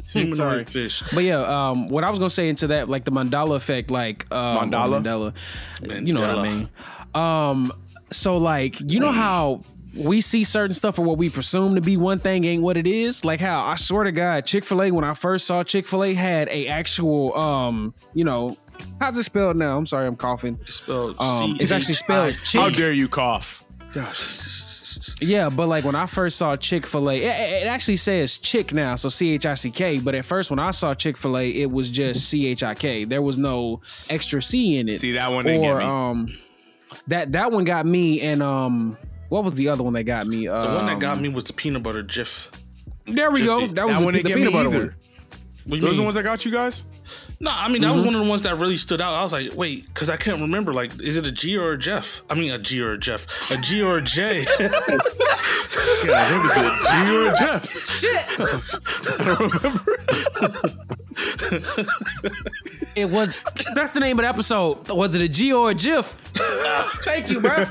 humanoid fish. But yeah, what I was gonna say into that, like the Mandela effect, like Mandela. You know what I mean. So like, you know how we see certain stuff or what we presume to be one thing ain't what it is. Like how I swear to God, Chick-fil-A, when I first saw Chick-fil-A, had a actual how's it spelled now? I'm sorry, I'm coughing. It's spelled it's actually spelled chick. How dare you cough? Gosh. Yeah, but like when I first saw Chick-fil-A, it actually says chick now, so CHICK. But at first when I saw Chick-fil-A, it was just CHIK. There was no extra C in it. See, that one didn't get me. That one got me, and what was the other one that got me? The one that got me was the peanut butter Jif. There we go. That was the peanut butter one. Those are the ones that got you guys? No, I mean, that was one of the ones that really stood out. I was like, wait, because I can't remember. Like, is it a G or a Jeff? I mean, a G or a Jeff. A G or a J. Yeah, I think it's a G or a Jeff. Shit. I don't remember. It was, that's the name of the episode. Was it a G or a GIF? Thank you, bro.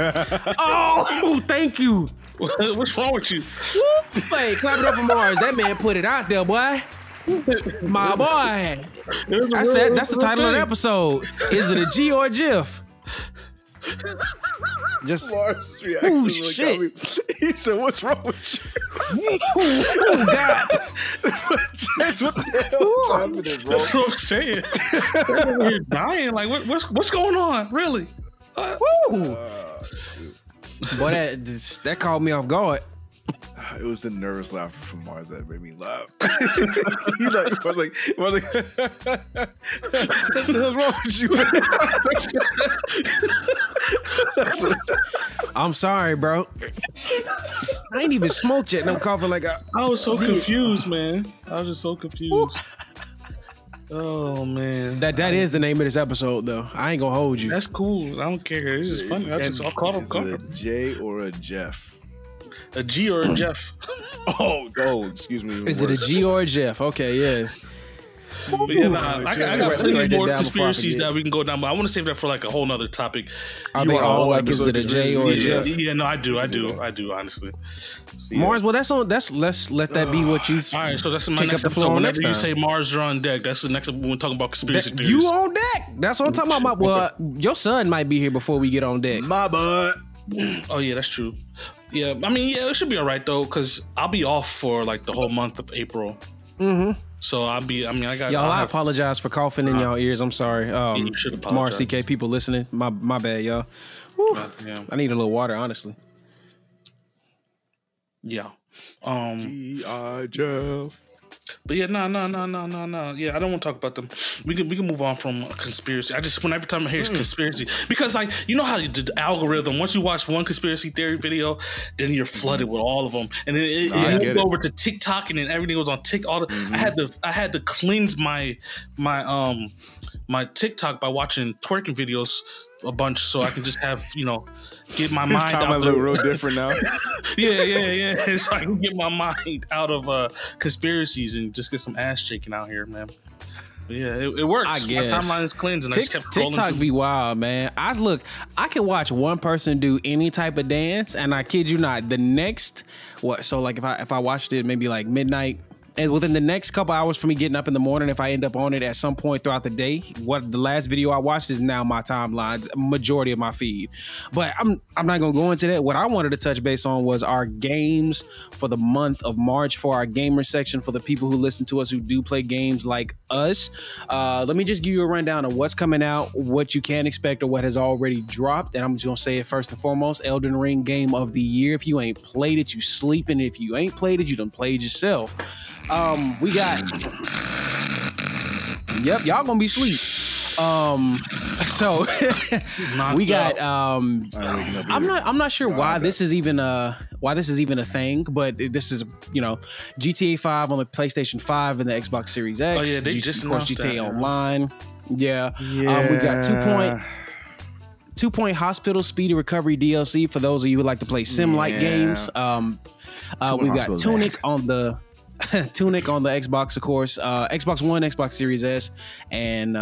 Oh, thank you. What's wrong with you? Hey, clap it up for Mars. That man put it out there, boy. My boy. I said that's the title of the episode. Is it a G or a GIF? Just Mars' reaction like shit. He said, "What's wrong with you?" Oh God! That's what the hell is happening, bro. That's what I'm saying. You're dying. Like, what's going on? Really? Woo! Boy, that caught me off guard. It was the nervous laughter from Mars that made me laugh. I was like, what the hell's wrong with you? I'm sorry, bro. I ain't even smoked yet, and I'm coughing like I was so confused, man. I was just so confused. Oh man, that is the name of this episode, though. I ain't gonna hold you. That's cool. I don't care. This is funny. I just caught him. Is it a J or a Jeff? A G or a Jeff? Oh, excuse me. Is it a G or a Jeff? Okay, yeah. But yeah, I got plenty more conspiracies that we can go down, but I want to save that for like a whole nother topic. Are they all like, is it a J or a Jeff? Yeah, no, I do, honestly. So, yeah. Mars, well, let's let that be what you. All right, so that's my next episode. Whenever you say Mars, you're on deck. That's the next episode when we're talking about conspiracy theories. You on deck? That's what I'm talking about. Well, your son might be here before we get on deck. My butt. Oh yeah, that's true. Yeah, I mean, yeah, it should be all right though, because I'll be off for like the whole month of April. Mm-hmm. So I got. Y'all, I apologize for coughing in y'all ears. I'm sorry. You should apologize. Mars, CK, people listening. My bad, y'all. Yeah. I need a little water, honestly. Yeah. G.I. Jeff. But yeah, no. Yeah, I don't want to talk about them. We can move on from conspiracy. Every time I hear conspiracy, because like, you know how the algorithm, once you watch one conspiracy theory video, then you're flooded with all of them, and then it moved over to TikTok, and then everything was on TikTok. I had to cleanse my TikTok by watching twerking videos a bunch, so I can just have, get my mind out. Look real different now. Yeah. So I can get my mind out of conspiracies and just get some ass shaking out here, man. But yeah, it works. I guess. My timeline is cleansed, and I just kept TikTok be wild, man. I can watch one person do any type of dance, and I kid you not, the next so like if I watched it maybe like midnight And within the next couple hours for me getting up in the morning, if I end up on it at some point throughout the day, what the last video I watched is now my timelines, majority of my feed. But I'm not gonna go into that. What I wanted to touch base on was our games for the month of March for our gamer section for the people who listen to us who do play games like us. Let me just give you a rundown of what's coming out, what you can expect, or what has already dropped. And I'm just gonna say it first and foremost: Elden Ring Game of the Year. If you ain't played it, you sleeping. If you ain't played it, you done played yourself. We got, yep, y'all gonna be asleep. So we got, I'm not sure why this is even a thing, but this is, you know, GTA 5 on the PlayStation 5 and the Xbox Series X. Oh yeah, they just of course GTA that, Online. Yeah. We got 2 Point Hospital Speedy Recovery DLC for those of you who like to play sim-like games. We've got Tunic on the Xbox, of course, Xbox One, Xbox Series S, and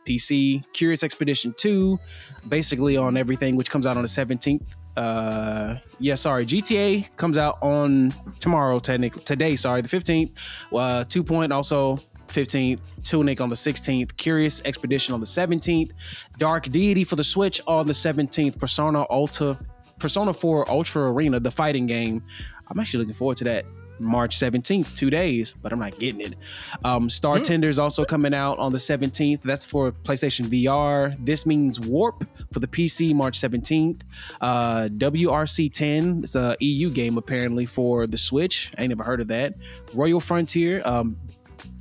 PC. Curious Expedition 2, basically on everything, which comes out on the 17th. GTA comes out on tomorrow, today, the 15th. 2 Point also 15th, Tunic on the 16th, Curious Expedition on the 17th, Dark Deity for the Switch on the 17th, Persona 4 Ultra Arena, the fighting game. I'm actually looking forward to that. March 17th, 2 days, but I'm not getting it. Star Tender is also coming out on the 17th. That's for PlayStation VR. This Means Warp for the PC, March 17th. WRC 10, it's a EU game apparently for the Switch. I ain't never heard of that. Royal Frontier,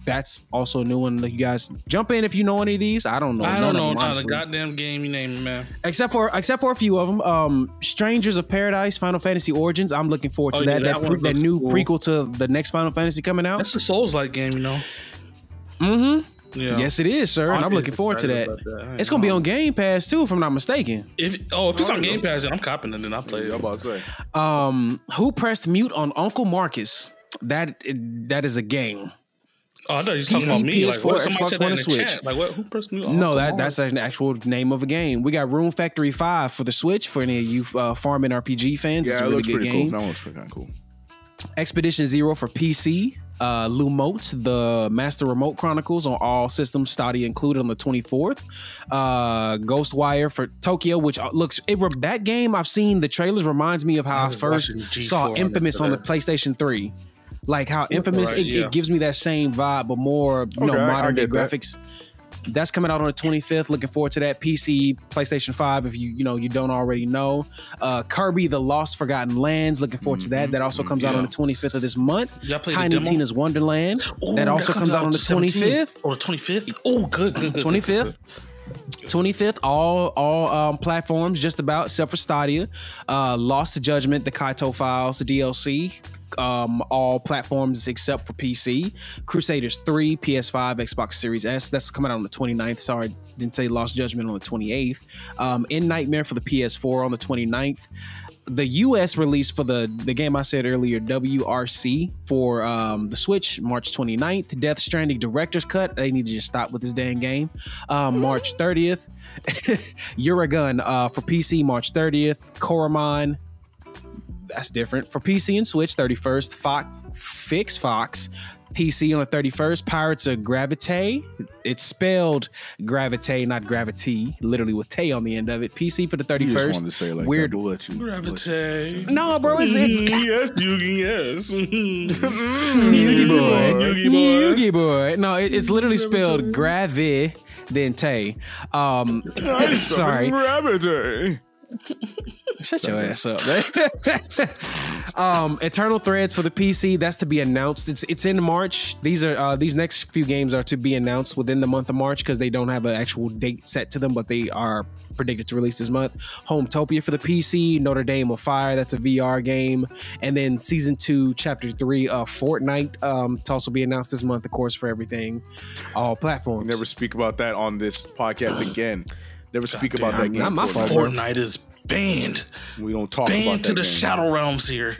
that's also a new one. You guys jump in if you know any of these. I don't know. I don't know the goddamn game you name, man. Except for a few of them. Strangers of Paradise, Final Fantasy Origins. I'm looking forward to that. That new prequel to the next Final Fantasy coming out. That's a Souls-like game, you know. Mm-hmm. Yeah. Yes, it is, sir. And I'm looking forward to that. It's gonna be on Game Pass too, if I'm not mistaken. If it's on Game Pass, then I'm copping it. Then I'll play it. I'm about to say. Who pressed mute on Uncle Marcus? That is a game. Oh, I thought you were talking about me. PS4, like, somebody Xbox said One, that and in the Switch. chat. Like, what? Who pressed me? No, that's an actual name of a game. We got Room Factory 5 for the Switch for any of you farming RPG fans. Yeah, it's a it really looks good pretty game. cool. That looks pretty cool. Expedition Zero for PC. Lumote, the Master Remote Chronicles on all systems, Stadia included on the 24th. Ghostwire for Tokyo, which looks that game. I've seen the trailers. Reminds me of how I first saw Infamous on the PlayStation 3. Like how Infamous, it gives me that same vibe, but more modern day graphics. That's coming out on the 25th. Looking forward to that. PC, PlayStation 5, if you don't already know. Kirby: The Lost Forgotten Lands. Looking forward to that. That also comes out on the 25th of this month. Tiny Tina's Wonderland. That also comes out on the 25th. Or the 25th. Oh, good. 25th. 25th, all platforms, just about, except for Stadia. Lost to Judgment, the Kaito Files, the DLC. All platforms except for PC. Crusaders 3, PS5, Xbox Series S. That's coming out on the 29th. Sorry, didn't say Lost Judgment on the 28th. In Nightmare for the PS4 on the 29th. The US release for the game I said earlier, WRC for the Switch, March 29th. Death Stranding Director's Cut. They need to just stop with this dang game. March 30th. Uragun for PC, March 30th. Koromon, that's different. For PC and Switch, 31st. Fix Fox, PC on the 31st. Pirates of Gravite. It's spelled Gravite, not Gravity, literally with Tay on the end of it. PC for the 31st. You just wanted to say it like weird. That, but Gravite. No, bro, it's yes, Yugi, yes. Yugi boy. No, it's literally spelled Gravi, then Tay. Sorry. Gravity. Shut your ass up, man. Eternal Threads for the PC, that's to be announced. It's in March. These next few games are to be announced within the month of March because they don't have an actual date set to them, but they are predicted to release this month. Hometopia for the PC, Notre Dame of Fire, that's a VR game, and then Season 2, Chapter 3 of Fortnite to also be announced this month, of course, for everything, all platforms. We never speak about that on this podcast again. Never speak about that game. Not my fault. Fortnite is banned. We don't talk banned about to that the game. Shadow Realms here.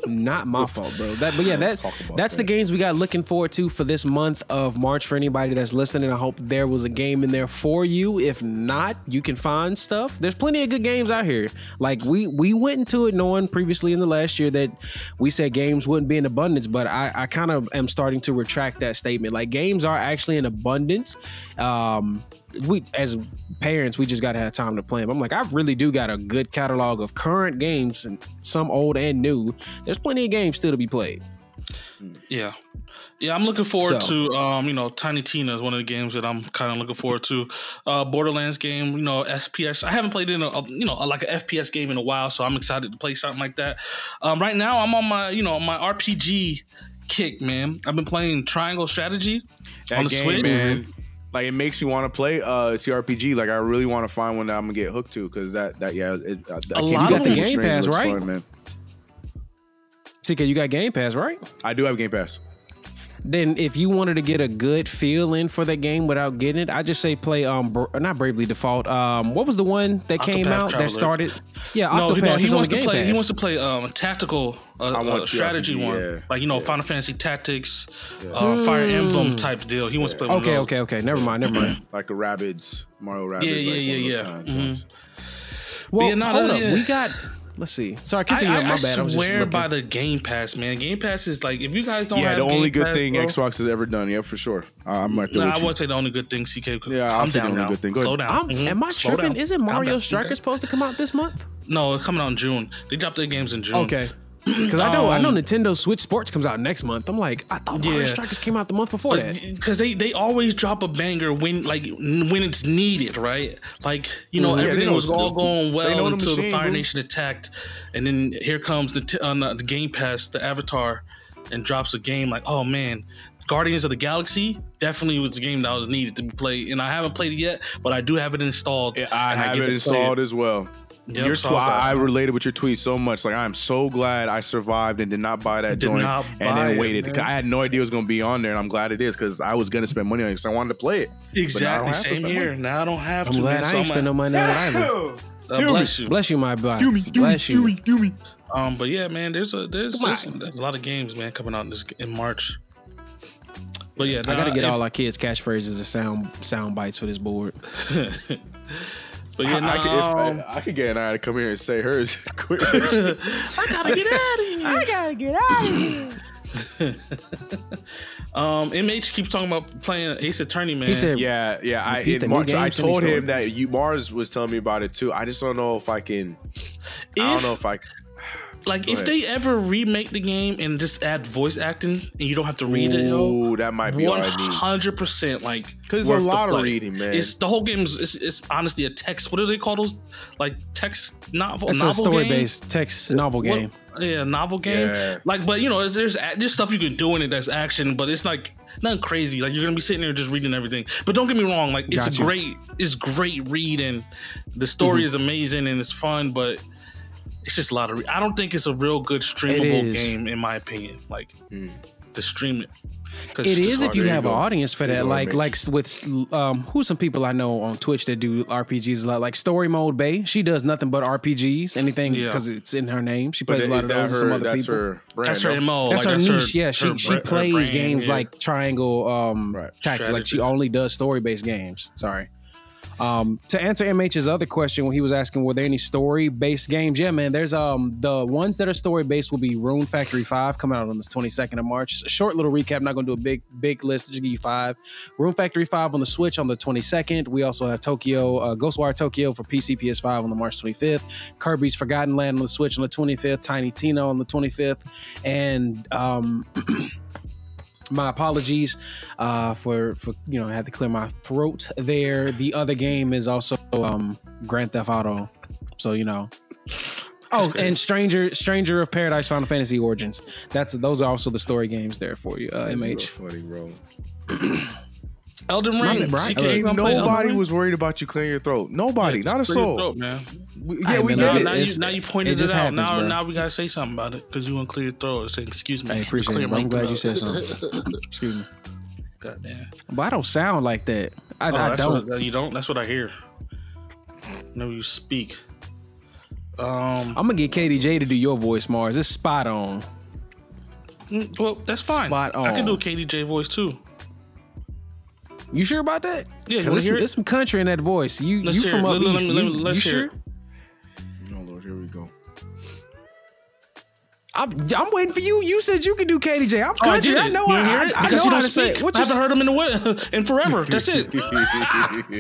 Not my fault, bro. That's the games we got looking forward to for this month of March. For anybody that's listening, I hope there was a game in there for you. If not, you can find stuff. There's plenty of good games out here. Like we went into it knowing previously in the last year that we said games wouldn't be in abundance, but I kind of am starting to retract that statement. Like games are actually in abundance. We as parents, we just gotta have time to play them. I'm like, I really do got a good catalog of current games, and some old and new. There's plenty of games still to be played. Yeah, I'm looking forward to Tiny Tina is one of the games that I'm kind of looking forward to. Borderlands game, SPS. I haven't played in like an FPS game in a while, so I'm excited to play something like that. Right now, I'm on my my RPG kick, man. I've been playing Triangle Strategy on the Switch, man. Like, it makes me want to play CRPG. Like, I really want to find one that I'm gonna get hooked to, because you got the Game Pass, right? Fun, man. CK, you got Game Pass, right? I do have Game Pass. Then if you wanted to get a good feel in for that game without getting it, I just say play not Bravely Default. What was the one that came out Traveler. that started? Yeah, Octopath. He wants to play. He wants to play a tactical strategy RPG, one, like Final Fantasy Tactics, Fire Emblem type deal. He wants to play. Okay. Never mind. Like a Rabbids, Mario Rabbids. Yeah. Well, hold up. We got. Let's see. Sorry, continue. My bad. I swear by the Game Pass, man. Game Pass is like, if you guys don't have the only Game good Pass, thing bro, Xbox has ever done. Yeah, for sure. I'm right there with I you. wouldn't say the only good thing, CK. Yeah, I'll say the only good thing. Go Slow ahead. down. Am I Slow tripping? down. Isn't Calm Mario down. Strikers supposed to come out this month? No, it's coming out in June. They dropped their games in June. Okay. Because I know Nintendo Switch Sports comes out next month. I'm like, I thought Mario Strikers came out the month before that. Because they always drop a banger when it's needed, right? Like, everything was all going well until the Fire Nation attacked, and then here comes the Game Pass, the Avatar, and drops a game like, oh man, Guardians of the Galaxy definitely was a game that was needed to be played, and I haven't played it yet, but I do have it installed. Yeah, I have it installed as well. Yep, I related with your tweet so much. Like, I'm so glad I survived and did not buy that joint and then waited. Because I had no idea it was going to be on there, and I'm glad it is, because I was going to spend money on it because I wanted to play it. Exactly, same here. Now I don't have to. I'm glad I ain't spend no money on it either. Bless you. Bless you, my boy. Bless you. But yeah, man, there's a lot of games, man, coming out in March. But yeah, I got to get all our kids' catchphrases and sound bites for this board. But yeah, I could get an eye to come here and say hers. Quick. I gotta get out of here. MH keeps talking about playing Ace Attorney, man. He said, in March, I told him that Marz was telling me about it too. I just don't know if I can. Like, if they ever remake the game and just add voice acting and you don't have to read it, that might be 100%. Like, because there's a lot of reading, man. It's the whole game is honestly a text. What do they call those? Like text novel. It's a story-based text novel game. Novel game. Yeah. Like, but there's stuff you can do in it that's action, but it's like nothing crazy. Like, you're gonna be sitting there just reading everything. But don't get me wrong. Like, it's great read, and the story is amazing and it's fun, but it's just a lot of. I don't think it's a real good streamable game, in my opinion. Like, to stream it. It is if you have an audience for that. Like with who's some people I know on Twitch that do RPGs a lot. Like Story Mode Bay, she does nothing but RPGs. Anything because it's in her name. She plays a lot of those. Some other people. That's her MO. That's her niche. Yeah, she plays games like Triangle Tactics. Like, she only does story based games. Sorry. To answer MH's other question when he was asking were there any story-based games, yeah, man, there's the ones that are story-based will be Rune Factory 5 coming out on the 22nd of March. A short little recap, not going to do a big list, just give you 5. Rune Factory 5 on the Switch on the 22nd. We also have Ghostwire Tokyo for PC, PS5 on the March 25th. Kirby's Forgotten Land on the Switch on the 25th. Tiny Tina on the 25th. And my apologies for I had to clear my throat there. The other game is also Grand Theft Auto. So and Stranger of Paradise Final Fantasy Origins. Those are also the story games there for you, MH. Funny, bro. Elden Ring. Nobody was worried about you clearing your throat. Nobody, not a soul. Throat, man. We get it. Now you pointed it out. Happens, now we gotta say something about it because you want to clear your throat. Say, excuse me. I appreciate it. I'm glad you said something. Excuse me. Goddamn. But I don't sound like that. I don't. You don't? That's what I hear. whenever you speak. I'm gonna get KDJ to do your voice, Marz. It's spot on. Well, that's fine. Spot on. I can do a KDJ voice too. You sure about that? Yeah, you 'Cause wanna hear it? there's some country in that voice. You Let's hear from it. up east? Let's you hear sure? it. Oh Lord, here we go. I'm waiting for you. You said you could do KDJ. I'm Oh, I country. did I it. know. You hear it? I Because know he how don't to say speak. it. What I you haven't heard him in forever. That's it.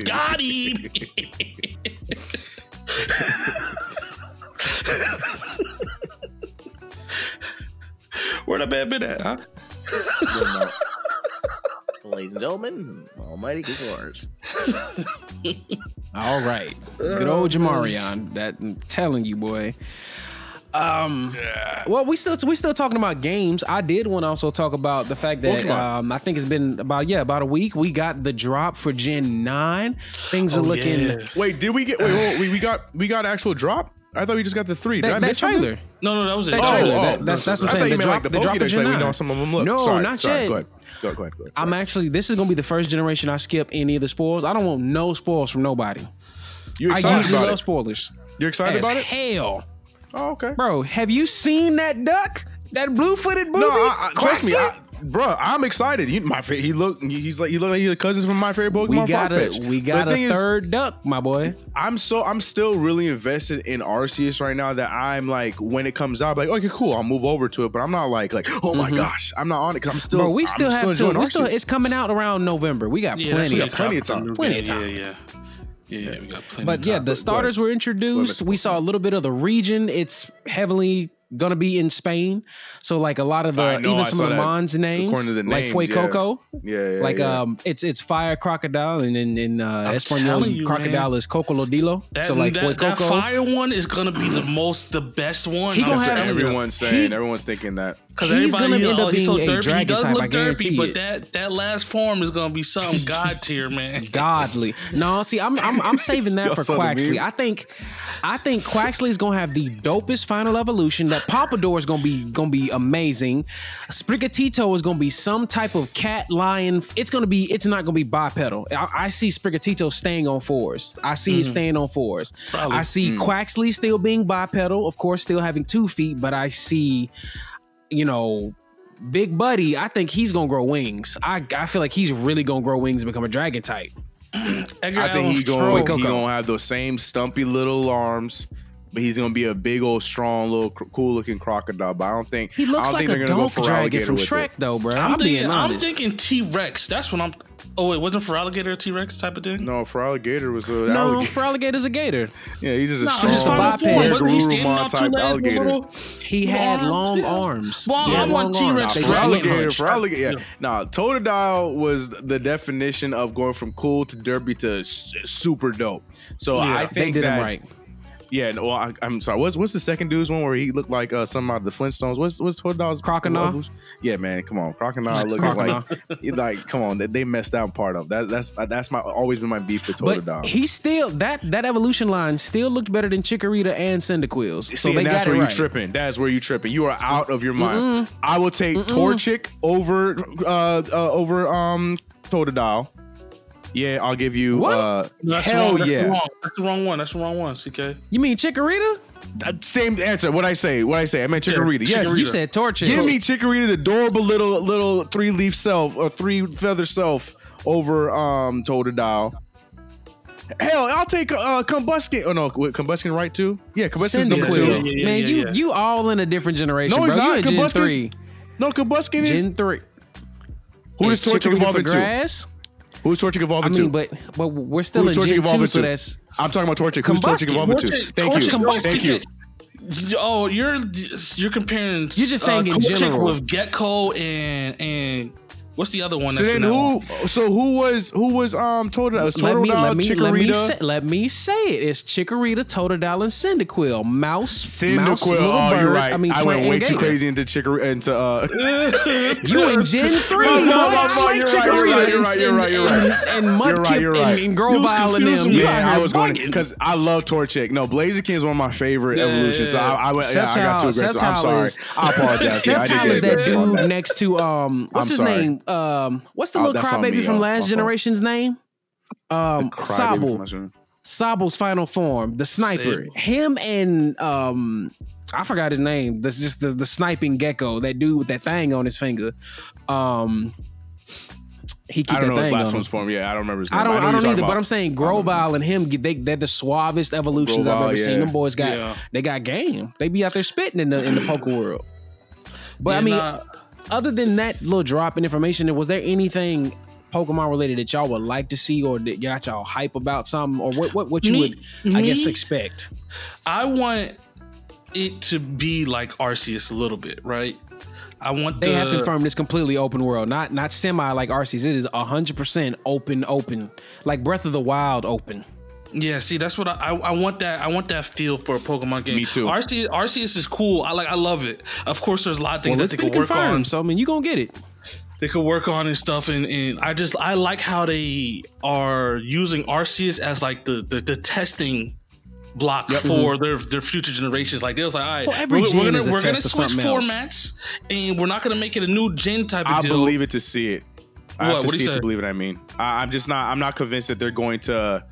Got him. Where the man been at, huh? Ladies and gentlemen, almighty good words. All right. Good old Jamarion. That I'm telling you, boy. Well, we still talking about games. I did want to also talk about the fact that I think it's been about a week. We got the drop for Gen 9. Things are looking. Yeah. Wait, did we get? Wait, we got actual drop? I thought we just got the 3. Did I That miss trailer. something? No, that was it. That trailer. That's what I'm I saying. thought you The meant like the drop of Pokédex. Gen Like we 9. know some of them look. No, sorry, not sorry, yet. Go ahead. I'm actually. This is gonna be the first generation I skip any of the spoils. I don't want no spoils from nobody. You I excited usually about love it? spoilers. You're excited As about it? hell, Oh, okay. bro. Have you seen that duck? That blue-footed booby? No, trust me, Quaxley? bro. I'm excited. He look like he's the cousins from my favorite Pokemon. We got a third duck, my boy. I'm still really invested in Arceus right now that I'm like, when it comes out, I'm like, okay, cool, I'll move over to it. But I'm not like, oh my gosh, I'm not on it because I'm still. Bro, we still I'm have enjoying to. Arceus. It's coming out around November. We got plenty of time. Plenty of time. Yeah, we got plenty. But of yeah, time. the starters were introduced. We saw a little bit of the region. It's heavily gonna be in Spain. So like a lot of the even some of the Mons names, according to the names, like Fuecoco. Yeah. Like it's fire crocodile, and in Espanol telling you, crocodile man. is Cocodilo. That, So like that Fuecoco. fire one is gonna be the best one. He gonna I'm have- telling you. Everyone's saying, everyone's thinking that. Because He's everybody, gonna end up he's so being a derpy. He dragon does type, look I guarantee derpy, it. but that last form is gonna be something god tier, man. Godly. No, see, I'm saving that Y'all for saw the Quaxley. meme? I think Quaxley is gonna have the dopest final evolution. That Pompadour is gonna be amazing. Sprigatito is gonna be some type of cat lion. It's not gonna be bipedal. I see Sprigatito staying on 4s. I see it staying on 4s. Probably. I see Quaxley still being bipedal, of course, still having 2 feet, but I see, Big Buddy, I think he's gonna grow wings. I feel like he's really gonna grow wings and become a dragon type. I think he's Fuecoco. gonna have those same stumpy little arms, but he's gonna be a big old strong little cool looking crocodile. But I don't think He looks I don't like think a they're gonna go donk for dragon alligator from with Shrek, it. though, bro. I'm being honest. thinking T-Rex. That's what I'm. Oh, it wasn't for alligator T-Rex type of thing. No, for alligator was a No, alligator. for alligator's a gator. Yeah, he's just a No, strong, just final form. weird Wasn't he standing Garurumon on 2 type legs? alligator. He had arms, long yeah. arms. Well, He I had want long T-Rex arms. They for For just look alligator, hunched. for alligator, yeah. Nah, Totodile was the definition of going from cool to derpy to super dope. So Yeah, I They think did that, him right. yeah. No, I'm sorry. What's the second dude's one where he looked like some out of the Flintstones? What's Totodile's Crocodile? Yeah, man, come on, Crocodile looking like come on, they messed that part up. That's my always been my beef with But Totodile. he still that evolution line still looked better than Chikorita and Cyndaquils. So See, they and that's got where it you right. tripping. That's where you tripping. You are out of your mind. I will take Torchic over Totodile. Yeah, I'll give you What? That's hell wrong. yeah. That's the wrong one. That's the wrong one. CK. You mean Chikorita? Same answer. What I say? I meant Chikorita. Yeah, Yes. Chikorita. You said Torchic. Give me Chikorita's adorable little 3-leaf self or 3-feather self over Totodile. Hell, I'll take Combuskin. Oh no, Combuskin right too? Yeah, Combuskin's number 2. Cyndaquil. Man, you all in a different generation, No, he's bro. not. You in Gen Combuskin's- 3. No, Combuskin is Gen 3. who does Torchic Chikorita evolve for into? grass? Who's Torchic I evolve mean, into? but we're still Who's in Torchic Gen evolve 2, so into? that's I'm talking about Torchic. Who's Torchic Combuskin. evolve into? Thank you. Thank you. Oh, you're comparing. You're just saying in Torchic general. with Gecko and what's the other one? So That's then in that one? who was Totodile? It was Totodile, Chikorita. let me say it. It's Chikorita, Totodile, and Cyndaquil. Mouse, Cyndaquil. little Oh, bird. you're right. I mean, I went plant way and too gator. crazy into Chikorita. You in Gen 3, No, boy. I like you're Chikorita you're right. and Mudkip You're right. and Grovyle and them. You Man, out I here was going bugging. because I love Torchic. No, Blaziken is one of my favorite evolutions. So I went. Yeah, I got too aggressive. I'm Sceptile sorry. is- I apologize. Yeah, I did Sceptile get is that aggressive on dude that. next to what's his sorry. name? What's the little that's on crybaby me, from y'all. last My fault. generation's name? Crybaby Sable. from last gen- Sabo's final form, the sniper. Sable. Him and I forgot his name. That's just the sniping gecko, that dude with that thing on his finger. He keep I don't that know his thing last on one's him. form. Yeah, I don't remember his name. I know don't who you're either, talking but I'm about. saying Grovile and him, they're the suavest evolutions I've Grovile, ever seen. yeah. Them boys they got game. They be out there spitting in the poker world. But Yeah, I mean, nah. other than that little drop in information, was there anything Pokemon related that y'all would like to see, or that got y'all hype about something, or what you would I guess expect? I want it to be like Arceus a little bit, right? I want They have confirmed it's completely open world, not semi like Arceus. It is 100% open, like Breath of the Wild open. Yeah, see, that's what I want. I want that feel for a Pokemon game. Me too. Arceus is cool. I love it. Of course, there's a lot of things that they could work on. So I mean, you gonna get it. They could work on and stuff, and I like how they are using Arceus as like the testing block for their future generations. Like they was like, all right, every we're gen gonna is a switch test of something else. formats, and we're not gonna make it a new gen type of I deal. believe it to see it. I have What to do you see it say? to believe it. I mean, I'm not convinced that they're going to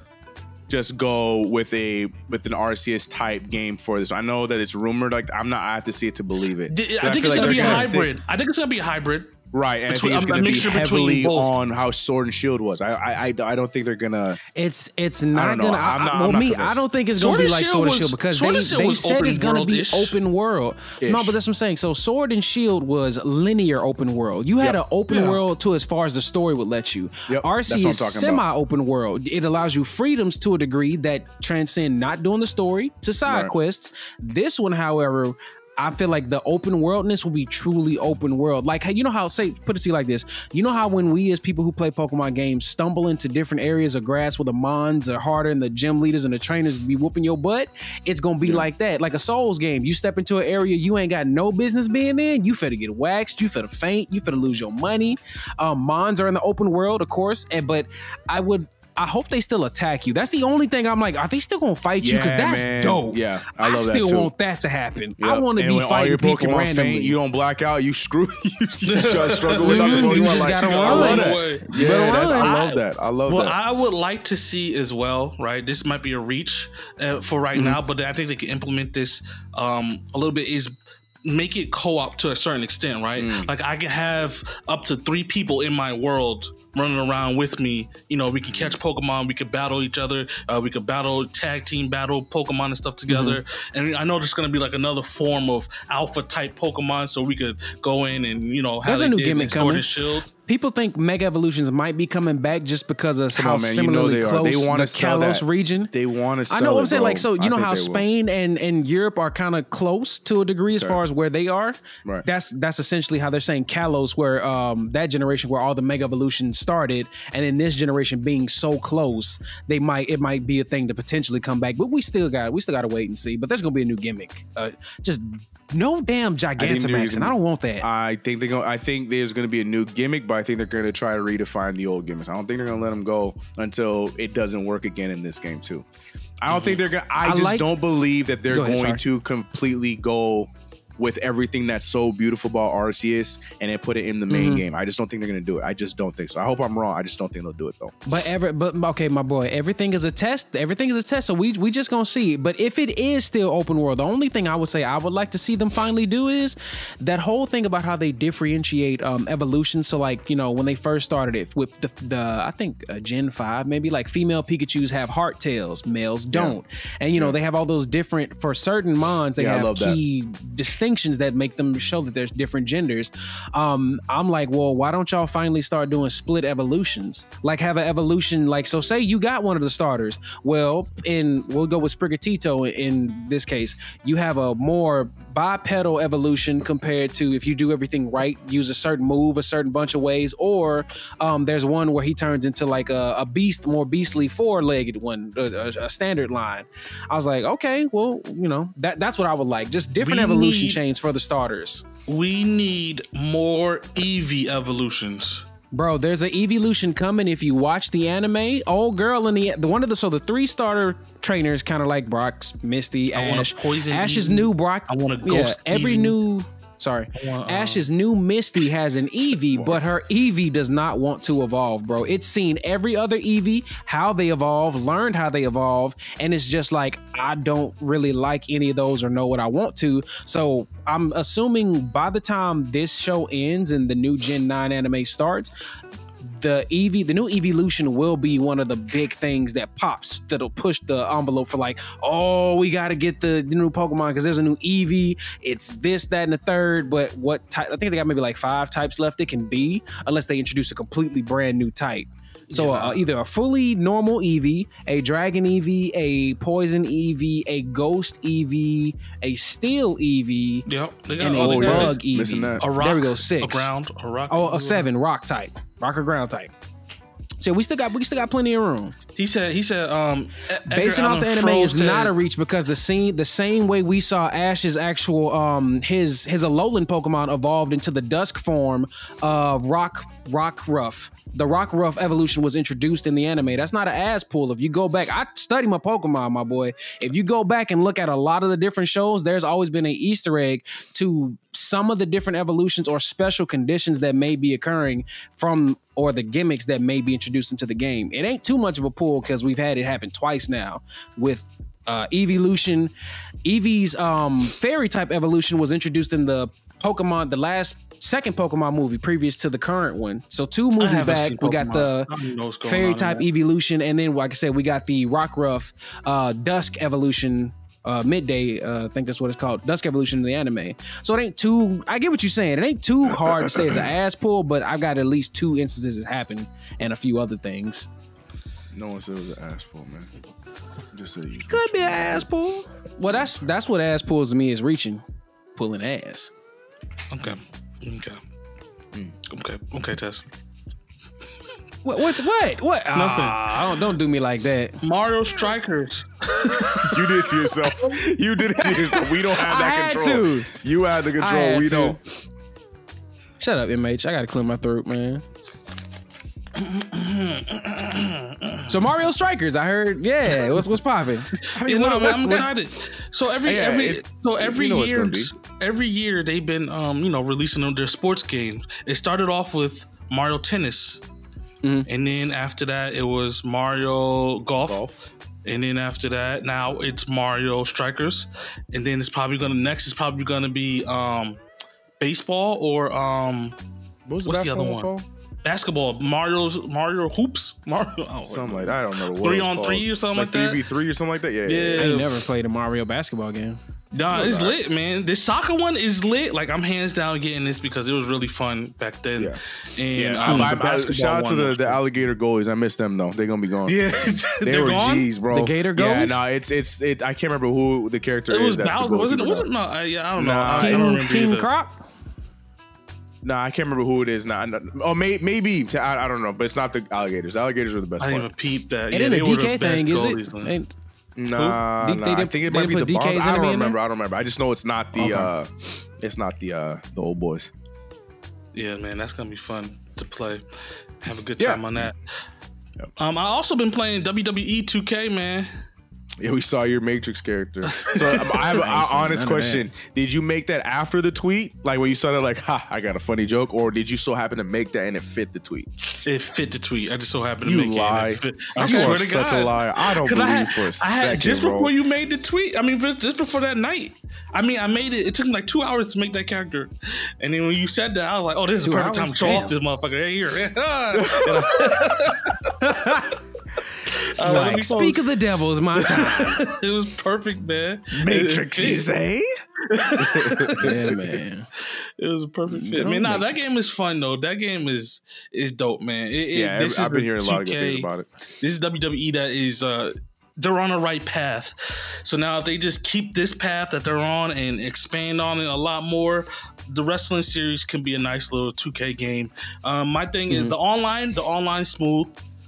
just go with an Arceus type game for this. I know that it's rumored. Like I have to see it to believe it. I think it's gonna be a hybrid. I think it's gonna be a hybrid. Right, and Between- I think it's a going to be mixture heavily between both. on how Sword and Shield was. I don't think they're gonna. It's I not don't know. gonna. I'm not I convinced. don't think it's Sword gonna be and like Shield Sword and was- Shield, because Sword and they Shield was said it's gonna be open-world-ish. open world. No, but that's what I'm saying. So Sword and Shield was linear open world. You had Yep. an open world to as far as the story would let you. Yep, that's what I'm Arceus talking semi-open world. It allows you freedoms to a degree that transcend not doing the story to side Right. quests. This one, however, I feel like the open worldness will be truly open world. Like, you know how, put it to you like this. You know how when we as people who play Pokemon games stumble into different areas of grass where the mons are harder and the gym leaders and the trainers be whooping your butt? It's going to be like that. Like a Souls game. You step into an area you ain't got no business being in. You finna get waxed. You finna faint. You finna lose your money. Mons are in the open world, of course. But I hope they still attack you. That's the only thing I'm like, are they still gonna fight you? Because that's man. dope. Yeah, I love that still too. want that to happen. Yep. I want to And be when all fighting your people Pokemon randomly. faint, you don't black out. You screw. you try to struggle with other Mhm. Pokemon. You just like, gotta I run. love that. away. Yeah, better I run. love that. I love Well, that. I would like to see as well, right? This might be a reach for right now, but I think they can implement this a little bit. Is make it co-op to a certain extent, right? Like I can have up to 3 people in my world running around with me. You know, we can catch Pokemon, we could battle each other, we could battle, tag team battle Pokemon and stuff together. And I know there's going to be like another form of alpha type Pokemon, so we could go in and, you know, have There's a new gimmick Sword coming. and Shield. People think Mega Evolutions might be coming back just because of Come how on, man. You know similarly they are. close They wanna the sell Kalos that. region. They want to. I know what I'm saying. bro. Like, so you I know think how they will. Spain and Europe are kind of close to a degree as far as where they are. Right. That's essentially how they're saying Kalos, where that generation where all the Mega Evolutions started, and in this generation being so close, it might be a thing to potentially come back. But we still got to wait and see. But there's gonna be a new gimmick. Just no damn Gigantamax, and I don't want that. I think there's going to be a new gimmick, but I think they're going to try to redefine the old gimmicks. I don't think they're going to let them go until it doesn't work again in this game too. I don't think they're going. I just don't believe that they're Go ahead, going sorry. to completely go with everything that's so beautiful about Arceus and then put it in the main game. I just don't think they're going to do it. I just don't think so. I hope I'm wrong. I just don't think they'll do it though. But okay, my boy, everything is a test. Everything is a test. So we just gonna see. But if it is still open world, the only thing I would say I would like to see them finally do is that whole thing about how they differentiate evolution. So like, you know, when they first started it with the I think Gen 5, maybe like female Pikachus have heart tails, males don't. And you know, they have all those different, for certain mons, they Yeah, I have love that. key distinctions that make them show that there's different genders. I'm like, well, why don't y'all finally start doing split evolutions? Like have an evolution, like, so say you got one of the starters. Well, we'll go with Sprigatito in this case. You have a more bipedal evolution compared to if you do everything right, use a certain move a certain bunch of ways, or there's one where he turns into like a beast, more beastly 4-legged one, a standard line. I was like, okay, well, you know, that's what I would like. Just different evolution chains for the starters. We need more Eevee evolutions. Bro, there's an evolution coming. If you watch the anime, old girl in the 3 starter trainers, kind of like Brock's, Misty, I want Ash. a poison Ash is Eevee. new. Brock. I want a ghost every Eevee. new Sorry. Ash's new Misty has an Eevee, but her Eevee does not want to evolve, bro. It's seen every other Eevee, how they evolve, learned how they evolve, and it's just like, I don't really like any of those or know what I want to. So I'm assuming by the time this show ends and the new Gen 9 anime starts, the new evolution will be one of the big things that pops, that'll push the envelope for like, oh, we got to get the new Pokemon because there's a new Eevee. It's this, that, and the third. But what type? I think they got maybe like 5 types left it can be, unless they introduce a completely brand new type. So either a fully normal Eevee, a Dragon Eevee, a Poison Eevee, a Ghost Eevee, a Steel Eevee, and a Bug Eevee. A rock, there we go, 6. A ground, a rock. Oh, a 7, rock type, rock or ground type. So we still got plenty of room. He said basing off the anime is not a reach because the same way we saw Ash's actual his Alolan Pokemon evolved into the Dusk form of Rockruff. The Rockruff evolution was introduced in the anime. That's not an ass pull. If you go back, I study my Pokemon, my boy. If you go back and look at a lot of the different shows, there's always been an Easter egg to some of the different evolutions or special conditions that may be occurring from, or the gimmicks that may be introduced into the game. It ain't too much of a pull because we've had it happen twice now with evolution. Eevee's fairy type evolution was introduced in the second Pokemon movie previous to the current one. So 2 movies back, we got the fairy type evolution, and then like I said, we got the Rockruff Dusk evolution, midday, I think that's what it's called, Dusk evolution in the anime. So it ain't too, I get what you're saying, it ain't too hard to say it's an ass pull, but I've got at least 2 instances it's happened and a few other things. No one said it was an ass pull, man. Just say it could be an ass pull. Well, that's what ass pulls to me is reaching, pulling ass. Okay, Tess. What? Nothing. Don't do me like that. Mario Strikers. You did it to yourself. We don't have that control. You had the control. We don't. Shut up, MH. I gotta clear my throat, man. So Mario Strikers, I heard. Yeah, what's popping? I'm excited. So every year they've been releasing their sports games. It started off with Mario Tennis, and then after that it was Mario Golf. And then after that, now it's Mario Strikers, and then it's probably gonna be baseball or what's the other one? Called? Basketball, Mario Hoops, something like that. I don't know. 3-on-3 or something like that. 3v3 or something like that. Yeah. I ain't never played a Mario basketball game. Nah, it's lit, man. This soccer one is lit. Like, I'm hands down getting this because it was really fun back then. Yeah. And shout out to the alligator goalies. I miss them though. They're gonna be gone. Yeah, they were gone? G's, bro. The gator goalies. Yeah, no, it's. I can't remember who the character is. It was Bowser, wasn't it? No, I don't know. I don't remember King Croc. Nah, I can't remember who it is now. Oh, maybe. I don't know, but it's not the alligators. The alligators are the best. I didn't even peep that. It ain't a DK thing, is it? Nah, I think it might be the Bonds. I don't remember. I just know it's not the old boys. Yeah, man, that's gonna be fun to play. Have a good time on that. Yep. I also been playing WWE 2K, man. Yeah, we saw your Matrix character. So I have an honest question. Did you make that after the tweet? Like when you started like, ha, I got a funny joke? Or did you so happen to make that and it fit the tweet? It fit the tweet. I just so happened to make it. You lie. I swear to God. Such a liar. I don't believe for a second, just bro. before you made the tweet, just before that night. I made it. It took me like 2 hours to make that character. And then when you said that, I was like, oh, this is a perfect time to show off this motherfucker. Hey, here. Like, speak of the devil is my time. It was perfect, man. Matrix, you say? Yeah, man. It was a perfect fit, man. Nah, that game is fun though. That game is dope, man. I've been hearing a lot of good things about it. This is WWE that is they're on the right path. So now if they just keep this path that they're on and expand on it a lot more, the wrestling series can be a nice little 2K game. My thing is the online smooth.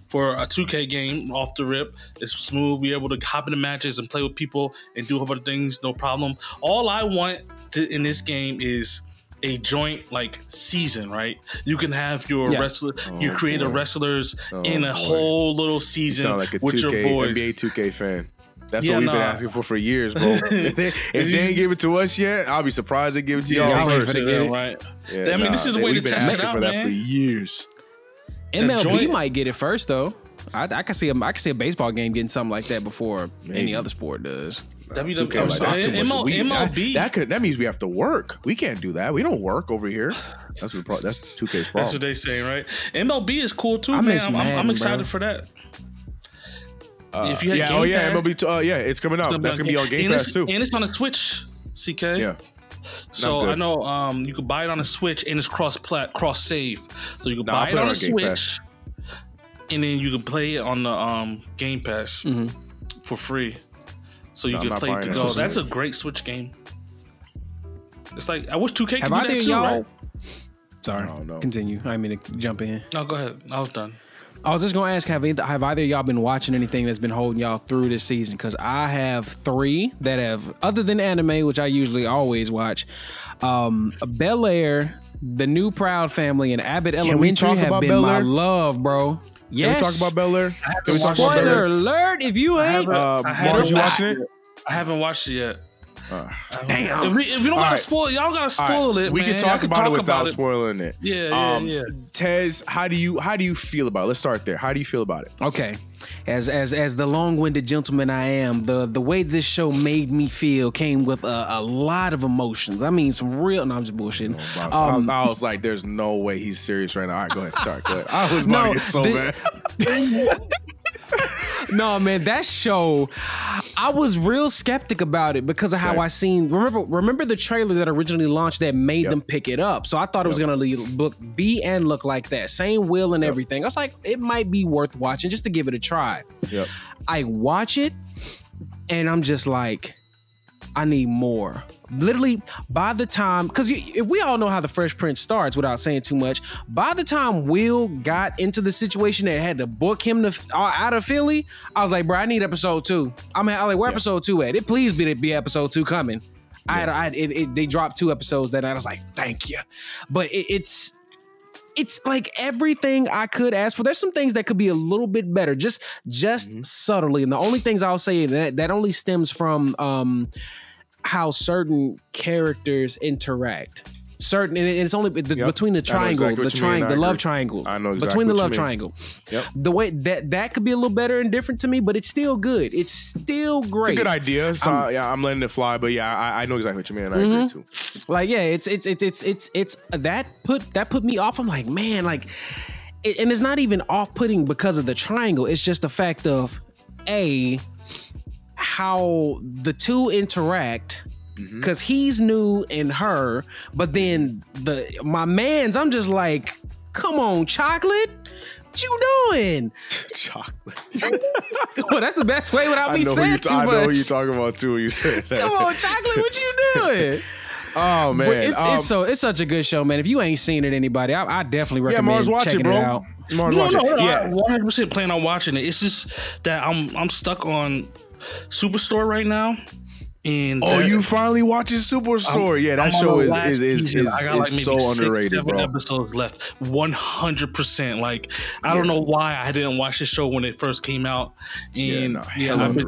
For a 2K game off the rip, it's smooth. We're able to hop into matches and play with people and do a whole bunch of things, no problem. All I want in this game is a joint like season, right? You can have your wrestler, you create a wrestlers in a whole little season you sound like a with 2K, your boys. NBA 2K fan. That's what we've been asking for years, bro. if they ain't give it to us yet, I'll be surprised they give it to y'all first. Right. Yeah, I mean, this is the way to test it out, for that for years. MLB might get it first, though. I can see a baseball game getting something like that before any other sport does. MLB. That means we have to work. We can't do that. We don't work over here. That's 2K's problem. That's what they say, right? MLB is cool too, man. I'm excited for that. If you had Game Pass, MLB, it's coming out. That's gonna be on Game Pass too, and it's on the Switch. CK. Yeah. So I know you could buy it on a Switch and it's cross save. So you can buy it on a Switch, and then you can play it on the Game Pass for free. So you can play it to go. That's a great Switch game. It's like I wish 2K could do that too, right? Sorry, continue. I didn't mean to jump in. No, go ahead. I was done. I was just gonna ask, have either of y'all been watching anything that's been holding y'all through this season? Because I have 3 that have, other than anime, which I usually always watch. Bel Air, The New Proud Family, and Abbott Elementary have been my love, bro. Yes. Can we talk about Bel Air? Spoiler alert! If you ain't, Marz, you watching it? I haven't watched it yet. Damn. If you don't gotta spoil, y'all don't gotta spoil it. We can talk about it without spoiling it. Yeah. Tez, how do you feel about it? Let's start there. How do you feel about it? Okay. As the long-winded gentleman I am, the way this show made me feel came with a lot of emotions. I mean, some real. No, I'm just bullshitting. I was like, "There's no way he's serious right now." All right, go ahead. Sorry, go ahead. I was about to get so bad. No, man, that show, I was real skeptic about it because of how I seen. Remember the trailer that originally launched that made them pick it up. So I thought it was gonna look like that, same will and everything. I was like, it might be worth watching just to give it a try. Yep. I watch it, and I'm just like, I need more. Literally, by the time, because we all know how the Fresh Prince starts without saying too much. By the time Will got into the situation that had to book him out of Philly, I was like, bro, I need episode 2. I'm like, where episode 2 at? It please be episode 2 coming. They dropped 2 episodes that night. I was like, thank you. But it's like everything I could ask for. There's some things that could be a little bit better, just subtly. And the only things I'll say that only stems from how certain characters interact. And it's only between the triangle, the love triangle. I know exactly between the love triangle. Yep. The way that could be a little better and different to me, but it's still good. It's still great. It's a good idea. So I'm letting it fly, but I know exactly what you mean. I agree too. Like it's that put me off. I'm like, man, like, and it's not even off-putting because of the triangle. It's just the fact of how the two interact. Because he's new in her, but then my man's, I'm just like, come on, Chocolate, what you doing? Chocolate. Well, that's the best way without me saying too much. I know who you're talking about too when you said that. Come on, Chocolate, what you doing? Oh man, it's such a good show, man. If you ain't seen it, anybody, I definitely recommend checking it out. Marz, watch it. I 100% plan on watching it. It's just that I'm stuck on Superstore right now. And you finally watching Superstore? Yeah, that show is so underrated, 7 bro. episodes left, 100%. Like I don't know why I didn't watch this show when it first came out. And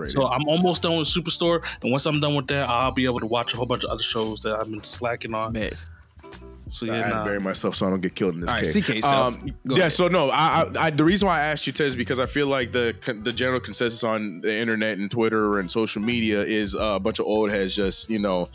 so I'm almost done with Superstore, and once I'm done with that, I'll be able to watch a whole bunch of other shows that I've been slacking on. Man. So I had to bury myself so I don't get killed in this case. CK, so no, I the reason why I asked you, Ted, is because I feel like the general consensus on the internet and Twitter and social media is a bunch of old heads just, not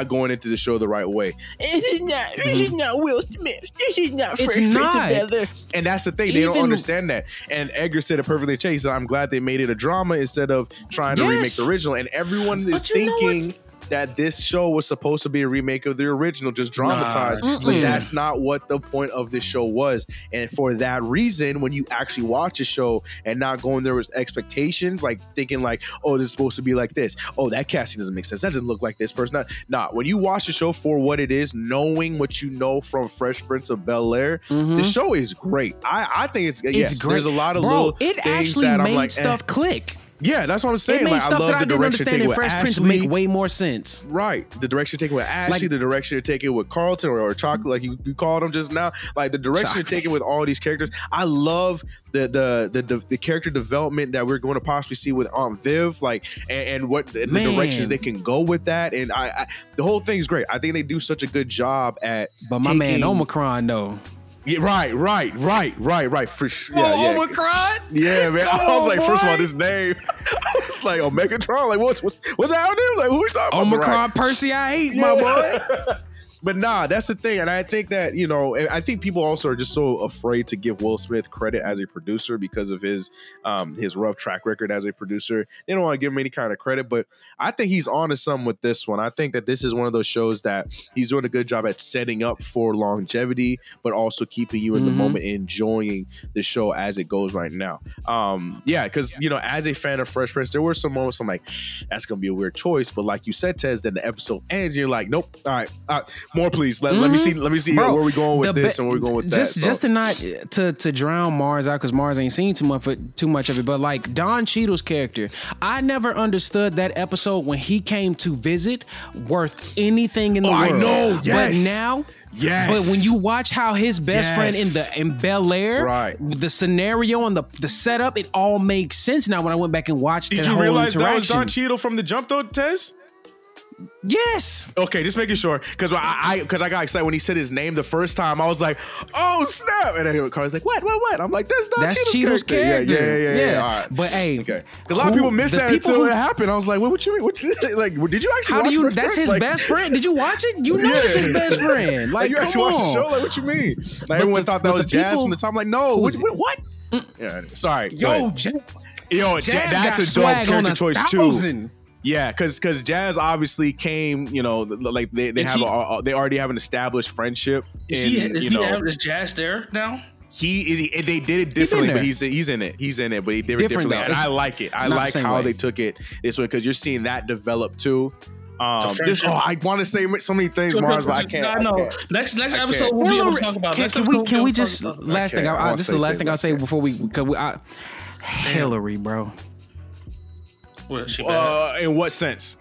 going into the show the right way. This is not Will Smith. This is not Fresh Prince of Bel-Air. And that's the thing. They don't understand that. And Edgar said it perfectly. Chase, I'm glad they made it a drama instead of trying to remake the original. And everyone is thinking that this show was supposed to be a remake of the original, just dramatized. But that's not what the point of this show was. And for that reason, when you actually watch a show and not going there with expectations, like thinking like, oh, this is supposed to be like this. Oh, that casting doesn't make sense. That doesn't look like this person. Nah, when you watch the show for what it is, knowing what you know from Fresh Prince of Bel-Air, the show is great. I think it's great. There's a lot of little it things actually that made I'm like, stuff click. Yeah, that's what I'm It saying. made Like, I stuff love that I the didn't direction understand taken in with Fresh Prince Ashley. make way more sense. Right, the direction taken with Ashley, the direction taken with Carlton or Chocolate, like you called him just now. Like the direction taken with all these characters. I love the character development that we're going to possibly see with Aunt Viv, like and what the directions they can go with that. And I the whole thing's great. I think they do such a good job at. But my man Omicron though. Yeah, right. For sure. Yeah, Omicron? Yeah, man. Come I was like, on, first of all, boy. this name. I was like, Megatron. Like, what's happening? Like, who we talking about? Omicron Right. Percy, I hate my boy. But nah, that's the thing. And I think that, I think people also are just so afraid to give Will Smith credit as a producer because of his rough track record as a producer. They don't want to give him any kind of credit, but I think he's on to something with this one. I think that this is one of those shows that he's doing a good job at setting up for longevity, but also keeping you in the moment, enjoying the show as it goes right now. Because, as a fan of Fresh Prince, there were some moments I'm like, that's going to be a weird choice. But like you said, Tez, then the episode ends, you're like, nope. All right. More, please. Let me see. Bro, where we going with this and where we going with that. Just to not to drown Marz out because Marz ain't seen too much of it. But like Don Cheadle's character, I never understood that episode when he came to visit worth anything in the world. I know. Yes. But now. Yes. But when you watch how his best friend in Bel Air, right, the scenario and the setup, it all makes sense now when I went back and watched the whole interaction. Did you realize that was Don Cheadle from the jump though, Tez? Yes. Okay, just making sure because I got excited when he said his name the first time. I was like, "Oh snap!" And then Carl's like, "What? I'm like, "That's Cheadle's character." Yeah. All right. But hey, okay. A lot of people missed that until it happened. I was like, "What you mean? Like, did you actually? How watch do you? Fresh That's Prince? his best friend. Did you watch it? You know it's his best friend. Like, you come actually watched the on. show? Like, what you mean? Like, everyone thought that was Jazz from the time. Like, no. What? Yeah. Sorry. That's a dope character choice too. Yeah, because Jazz obviously came, like they already have an established friendship. Is Jazz there now? They did it differently, but he's in it. He's in it, but he did it differently. And I like it. I like how they took it this way because you're seeing that develop too. I want to say so many things, Marz, but I can't. I know. Next episode we'll be able to talk about. Can we just last thing? This is the last thing I'll say before we Hillary, bro. What, she bad? In what sense?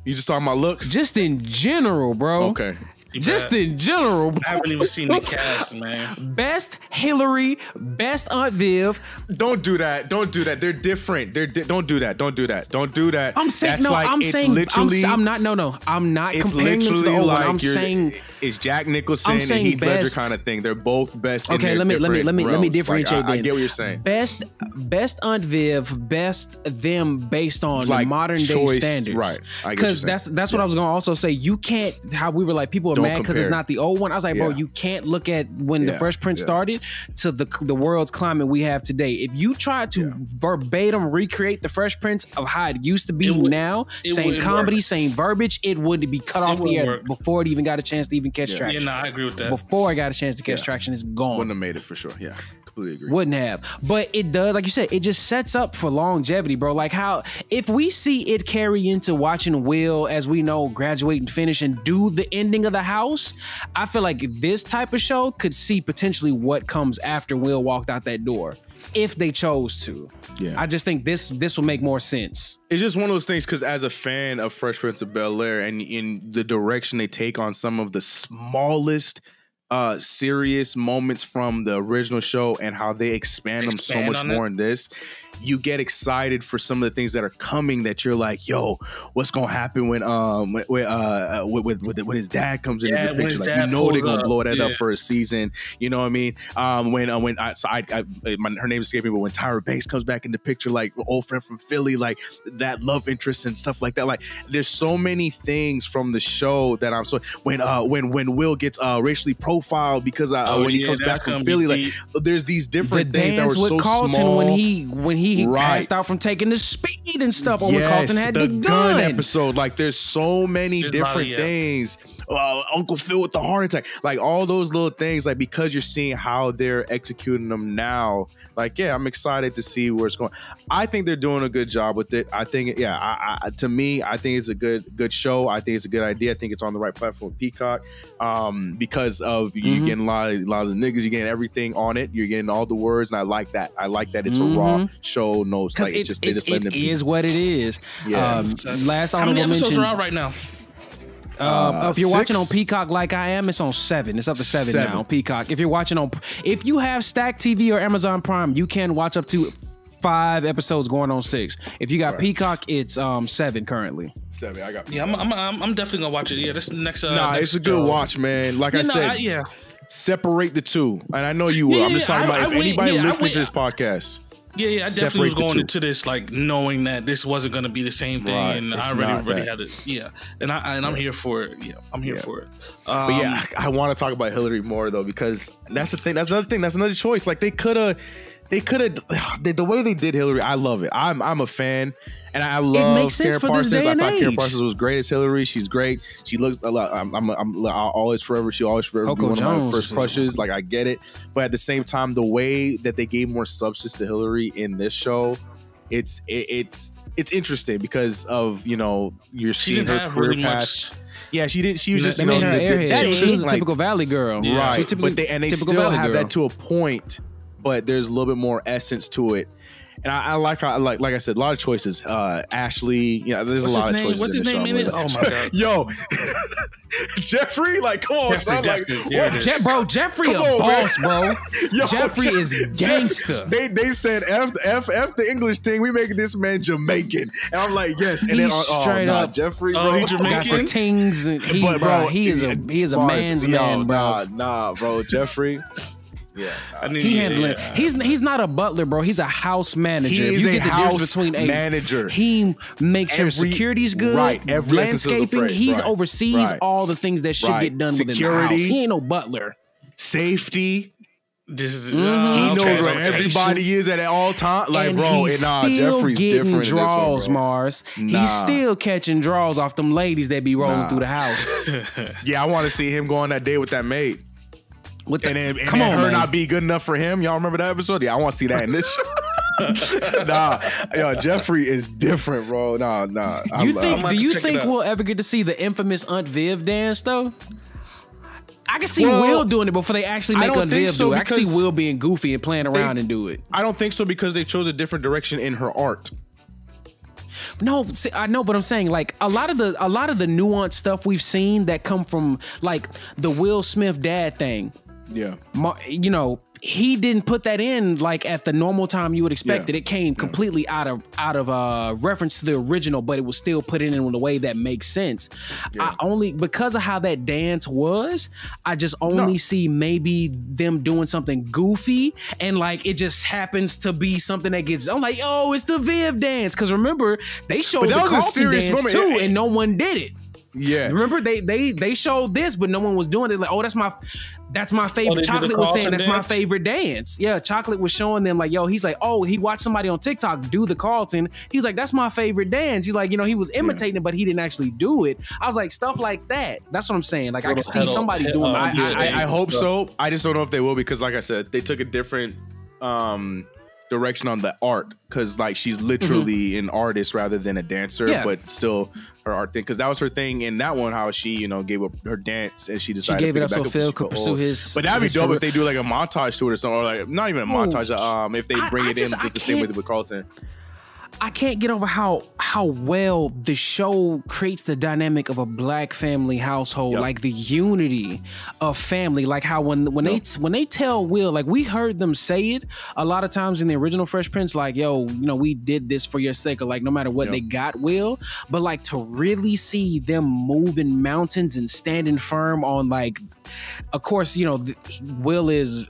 You just talking about looks? Just in general, bro. Okay. In general, bro. I haven't even seen the cast, man. Best Hillary, best Aunt Viv. Don't do that. They're different. Don't do that. I'm saying That's no. like, I'm it's saying literally. I'm not. No. I'm not It's comparing them to the old like one. I'm saying it's Jack Nicholson and saying Heath Ledger best. kind of thing. They're both best. Okay, in let me differentiate. I get what you're saying. Best Aunt Viv, best them based on like modern day standards, right? Because that's what I was gonna also say. You can't. How we were like people are mad because it's not the old one. I was like, bro, you can't look at when the Fresh Prince started to the world's climate we have today. If you try to verbatim recreate the Fresh Prince of how it used to be now, same comedy, same verbiage, it would be cut off the air before it even got a chance to even catch traction. Yeah, no, I agree with that. Before I got a chance to catch traction, it's gone. Wouldn't have made it for sure. Yeah. Completely agree. Wouldn't have. But it does, like you said, it just sets up for longevity, bro. Like how, if we see it carry into watching Will, as we know, graduate and finish and do the ending of the house, I feel like this type of show could see potentially what comes after Will walked out that door, if they chose to. Yeah. I just think this will make more sense. It's just one of those things because as a fan of Fresh Prince of Bel Air and in the direction they take on some of the smallest serious moments from the original show and how they expand them so much more in this, you get excited for some of the things that are coming that you're like, yo, what's gonna happen when his dad comes into the picture? Like, they're gonna blow that up for a season. You know what I mean? Her name escaped me, but when Tyra Banks comes back in the picture, like old friend from Philly, like that love interest and stuff like that. Like there's so many things from the show that I'm so when Will gets racially profiled because when he comes back from Philly, like there's these different things that were so Carlton small. when he passed out from taking the speed and stuff. When Carlton had the gun episode. Like there's so many different things Uncle Phil with the heart attack. Like all those little things, like because you're seeing how they're executing them now. Like, yeah, I'm excited to see where it's going. I think they're doing a good job with it. I think, to me, I think it's a good show. I think it's a good idea. I think it's on the right platform with Peacock, because of you getting a lot of the niggas, you're getting everything on it. You're getting all the words, and I like that. I like that it's a raw show. No, like it's just it is what it is. Yeah. Last How many episodes are out right now? If you're 6? watching on Peacock like I am, it's on 7. It's up to 7 now on Peacock. If you have Stack TV or Amazon Prime, you can watch up to 5 episodes going on 6. If you got Peacock, it's 7 currently. 7. I got. Yeah, I'm definitely gonna watch it. Yeah, this next. It's a good watch, man. Like I said, separate the two, and I know you will. I'm just talking about if anybody listening to this podcast. Yeah, I definitely was going into this like knowing that this wasn't going to be the same thing, and I already had it. Yeah, and I'm here for it. Yeah, I'm here for it. But yeah, I want to talk about Hillary more though, because that's the thing. That's another thing. That's another choice. Like they could have. The way they did Hillary, I love it. I'm a fan, and I love Karen Parsons. I thought Karen Parsons was great as Hillary. She's great. She looks a lot. I'll always forever. She'll always forever be one of my first crushes. Like I get it, but at the same time, the way that they gave more substance to Hillary in this show, it's interesting because of you're seeing her career path. Yeah, she did. She was just she was a typical Valley girl, right? But they still have that to a point. But there's a little bit more essence to it, and I like I said, a lot of choices. Ashley, there's a lot of choices. What's his name in it? Oh my god, yo, Jeffrey, like come on, son, like Jeffrey a boss, bro. Yo, Jeffrey is gangster. They said F the English thing. We making this man Jamaican, and I'm like yes, and he's then straight up Jeffrey, bro, he Jamaican. Got the tings, and he is a man's man, bro. Nah, bro, Jeffrey. Yeah, he handling it. He's not a butler, bro. He's a house manager. He's a house between manager. He makes sure security's good. Right, every landscaping. He oversees all the things that should get done within the house. He ain't no butler. Safety. He knows where everybody is at all times. Like, and bro, Jeffrey's different. Draws, in this one, Marz. He's still catching draws off them ladies that be rolling through the house. Yeah, I want to see him go on that date with that maid. Come on, her not be good enough for him. Y'all remember that episode? Yeah, I want to see that in this show. Jeffrey is different, bro. Do you think we'll ever get to see the infamous Aunt Viv dance though? I can see Will doing it before they actually make Aunt Viv do it. I can see Will being goofy and playing around and do it. I don't think so because they chose a different direction in her art. No, see, I know, but I'm saying like a lot of the nuanced stuff we've seen that come from like the Will Smith dad thing. Yeah, he didn't put that in like at the normal time you would expect it. It came completely out of reference to the original, but it was still put in a way that makes sense. I only because of how that dance was, I just only see maybe them doing something goofy and like it just happens to be something that gets. I'm like, oh, it's the Viv dance because remember they showed the Carlton dance too, and no one did it. Yeah, remember they showed this, but no one was doing it. Like, oh, that's my favorite. Chocolate was saying that's my favorite dance. Yeah, Chocolate was showing them like, yo, he's like, oh, he watched somebody on TikTok do the Carlton. He's like, that's my favorite dance. He's like, he was imitating it, but he didn't actually do it. I was like, stuff like that. That's what I'm saying. Like, I can see somebody doing. I hope so. I just don't know if they will because, like I said, they took a different direction on the art because like she's literally an artist rather than a dancer, but still her art thing because that was her thing in that one, how she gave up her dance and she decided she gave to it up so Phil could pursue his. But that'd be dope if they do like a montage to it or something, or like not even a montage. If they bring it in just the same way with Carlton. I can't get over how well the show creates the dynamic of a black family household, like the unity of family, like how when they tell Will, like we heard them say it a lot of times in the original Fresh Prince, like, yo, we did this for your sake, or like no matter what they got Will, but like to really see them moving mountains and standing firm on like of course, you know, Will is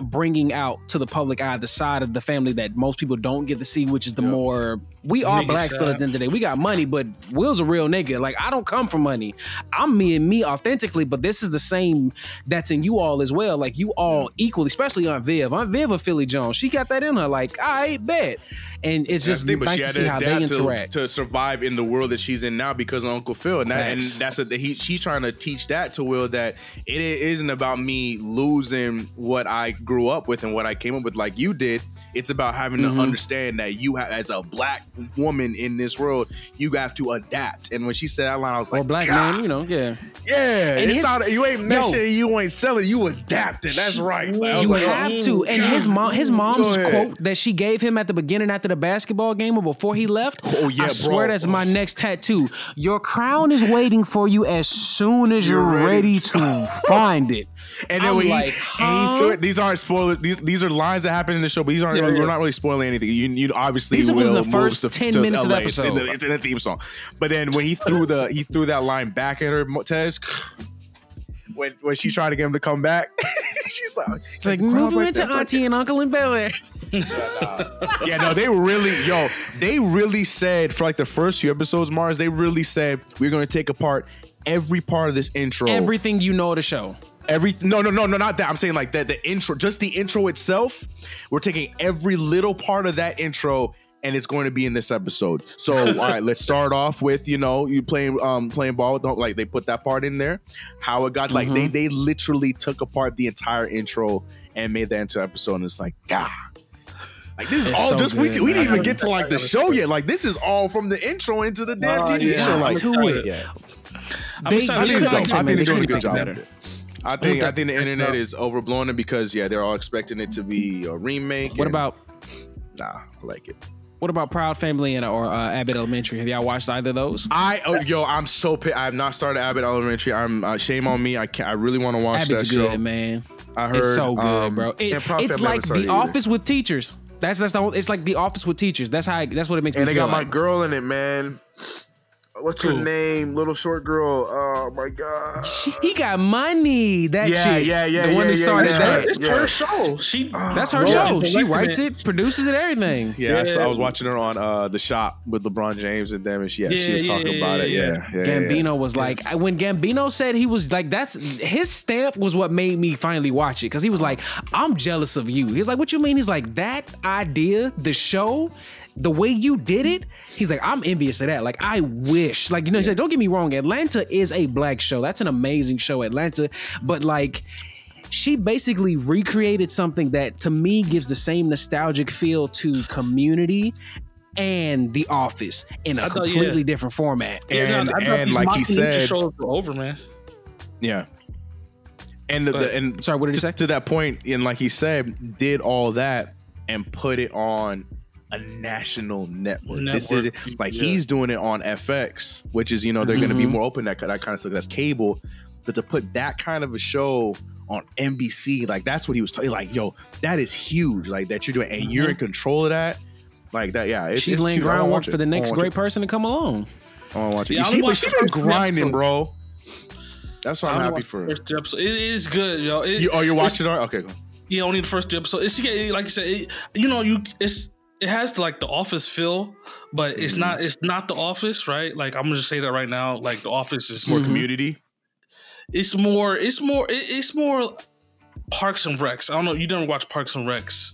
bringing out to the public eye the side of the family that most people don't get to see, which is the more, we are Nigga black still at the end of the day. We got money, but Will's a real nigga. Like, I don't come from money. I'm me and me authentically, but this is the same that's in you all as well. Like, you all equally, especially Aunt Viv. Aunt Viv a Philly Jones. She got that in her. Like, I bet. And it's just nice to see how they interact. To survive in the world that she's in now because of Uncle Phil. And she's trying to teach that to Will, that it isn't about me losing what I grew up with and what I came up with like you did. It's about having to understand that you have, as a black woman in this world, you have to adapt. And when she said that line, I was like, or black man, you know, yeah. And it's not, you ain't meshing, you ain't selling, you adapting. That's right. You have to. And his mom's quote that she gave him at the beginning after the basketball game or before he left, I swear that's my next tattoo. Your crown is waiting for you as soon as you're ready to find it. And then these aren't spoilers. These are lines that happen in the show, but these aren't. We're not really spoiling anything. You obviously these are will the first 10 minutes of the episode. It's in the theme song. But then when he threw that line back at her, Tez, when she tried to get him to come back, she's like move him into Auntie and Uncle and Bel-Air. They really said for like the first few episodes, Marz, they really said we're going to take apart every part of this intro, everything you know of the show. No, not that. I'm saying like that the intro, just the intro itself. We're taking every little part of that intro, and it's going to be in this episode. So, all right, let's start off with, you know, you playing ball with, like, they put that part in there. How it got like they literally took apart the entire intro and made that into an episode, and it's like, God. Like, this is all so just good, we didn't even get to like the show yet. Like, this is all from the intro into the damn TV show. Like, I think they're doing a good job. I think the internet is overblowing it because they're all expecting it to be a remake. What about? Nah, I like it. What about Proud Family or Abbott Elementary? Have y'all watched either of those? I'm so pissed. I have not started Abbott Elementary. I'm shame on me. I really want to watch Abbott's that show. Good, man. I heard it's so good, bro. It's like The Office with teachers. That's the whole. It's like The Office with teachers. That's what it makes me feel. And they got like. my girl in it, man. What's her name? Little short girl. Oh my god. He got money. That chick. Yeah. The one that started that. It's her show. That's her show. She writes it, produces it, everything. Yeah. I was watching her on The Shop with LeBron James and them, and she was talking about it. Yeah. Gambino was like, when Gambino said he was like, that's his stamp was what made me finally watch it, because he was like, I'm jealous of you. He's like, what you mean? He's like, that idea, the show. The way you did it, he's like, I'm envious of that. Like, I wish, like, you know, he said, don't get me wrong, Atlanta is a black show. That's an amazing show, Atlanta. But like, she basically recreated something that to me gives the same nostalgic feel to Community and The Office in a completely different format. And like he said, shows were over, man. Yeah. And sorry, what did he say? To that point, and like he said, did all that and put it on a national network. This is like he's doing it on FX, which is, you know, they're going to be more open that kind of stuff. That's cable, but to put that kind of a show on NBC, like that's what he was talking. Like, yo, that is huge. Like that you're doing, and you're in control of that. Like that, yeah. She's laying groundwork for the next great person to come along. I want to watch it. Yeah, she's been grinding, bro. That's why I'm happy for her. First episode. It is good, yo. You're watching it? Okay, go. Yeah, only the first 2 episodes. It's like you said, it has like the Office feel, but it's not The Office, right? Like, I'm gonna just say that right now. Like, The Office is more Community. It's more Parks and Recs. I don't know. You never watch Parks and Recs?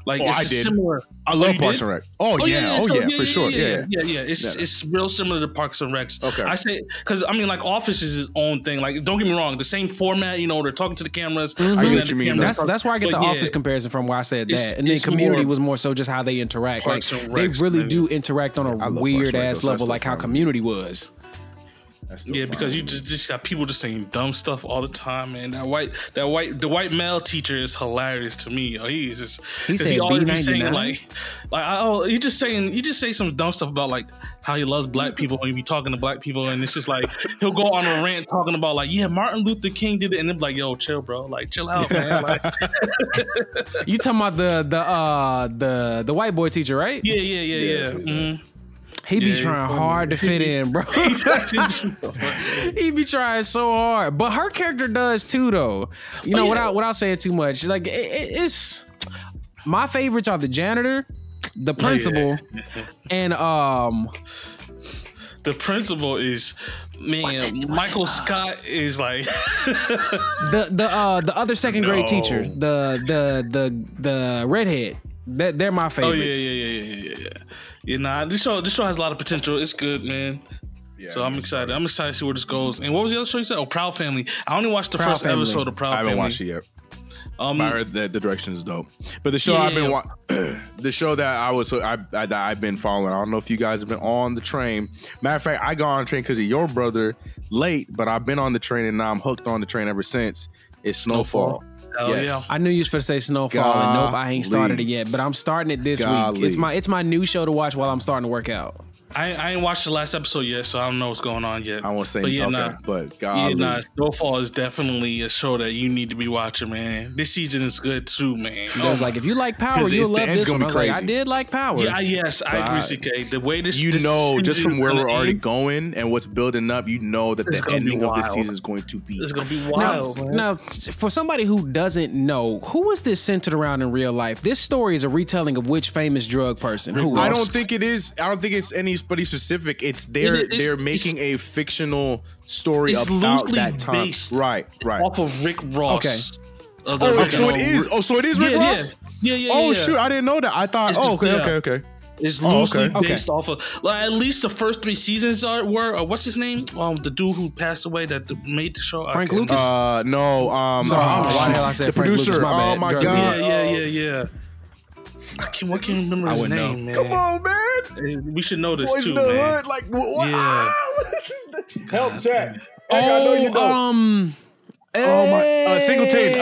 Like, I did. Similar. I love Parks and Rec. Oh yeah, for sure. Yeah. It's real similar to Parks and Recs. Okay. I say because I mean, like, Office is its own thing. Like, don't get me wrong, the same format. You know, they're talking to the cameras. I get what you mean. That's where I get the Office comparison from. Why I said that, and then Community was more so just how they interact. Like, they really do interact on a weird ass level, like how Community was. Because you just got people just saying dumb stuff all the time, man. The white male teacher is hilarious to me. He always be saying you just say some dumb stuff about like how he loves black people when you be talking to black people, and it's just like he'll go on a rant talking about like, yeah, Martin Luther King did it, and they're like, yo, chill, bro, like chill out, man. Like, you talking about the white boy teacher, right? Yeah. Mm-hmm. He be trying hard to fit in, bro. He be trying so hard, but her character does too, though. You know, without saying too much. Like it's my favorites are the janitor, the principal, and the principal is Michael Scott is like the other second grade teacher, the redhead. They're my favorites. Oh yeah. Yeah, nah, this show has a lot of potential. It's good, man. Yeah, so I'm excited. I'm excited to see where this goes. And what was the other show you said? Oh, Proud Family. I only watched the first episode of Proud Family. I haven't watched it yet. I heard that the direction is dope. But the show I've been the show that I've been following. I don't know if you guys have been on the train. Matter of fact, I got on the train because of your brother late, but I've been on the train and now I'm hooked on the train ever since. It's Snowfall. Yes. Yeah. I knew you was finna say Snowfall, and nope, I ain't started it yet. But I'm starting it this week. It's my new show to watch while I'm starting to work out. I ain't watched the last episode yet, so I don't know what's going on yet. I won't say, but Snowfall is definitely a show that you need to be watching, man. This season is good too, man. I was like, if you like Power, you'll love this one. I did like Power. Yeah, yes, I agree, CK. The way this, just from where we're already going and what's building up, you know that the ending of this season is going to be. It's gonna be wild. Now, for somebody who doesn't know, who is this centered around in real life? This story is a retelling of which famous drug person? I don't think it is. I don't think it's anybody specific. It's they're making a fictional story about that time. Based right off of Rick Ross. Okay. So it is Rick Ross? Yeah. Oh shoot, I didn't know that. I thought okay. It's loosely based off of at least the first 3 seasons were what's his name? The dude who passed away that made the show. Frank Lucas? No. Why the hell I said the Frank producer. Lucas, my bad. Oh my god. Yeah. I can't remember his name, man. Come on, man. We should know this Boys too, in the man. Hood, like what? Yeah. Help chat. I know you know. Singleton.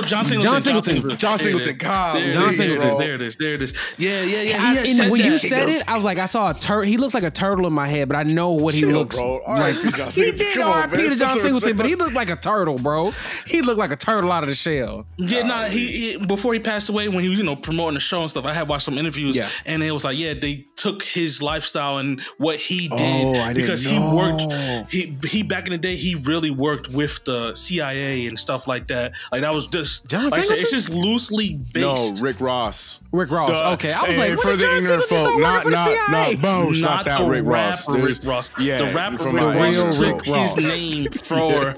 John Singleton. John Singleton. God, John Singleton. There it is. Yeah. And when you said it, I was like, I saw a turtle. He looks like a turtle in my head, but I know what he looks like. He did R.I.P. to John Singleton, but he looked like a turtle, bro. He looked like a turtle out of the shell. Yeah, he before he passed away, when he was promoting the show and stuff, I had watched some interviews, and it was like, they took his lifestyle and what he did because he worked. He back in the day, he really worked with the CIA and stuff like that. Like that was just John Singleton? I said, it's just loosely based. No, Rick Ross. Okay, I was like, for the ignorant folk, not that Rick Ross. Rick Ross. Yeah, the rapper from Rick Ross real took Rick Ross. his name for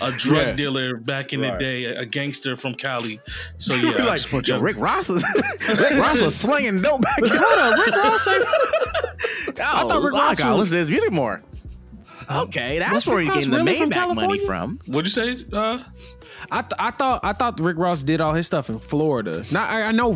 a drug dealer back in the day, a gangster from Cali. So yeah, like, Rick Ross was slinging dope back then. Hold up, Rick Ross. I thought Rick Ross was this beauty more. Okay, that's where he getting the Maybach money from. What'd you say? I thought Rick Ross did all his stuff in Florida. Now I know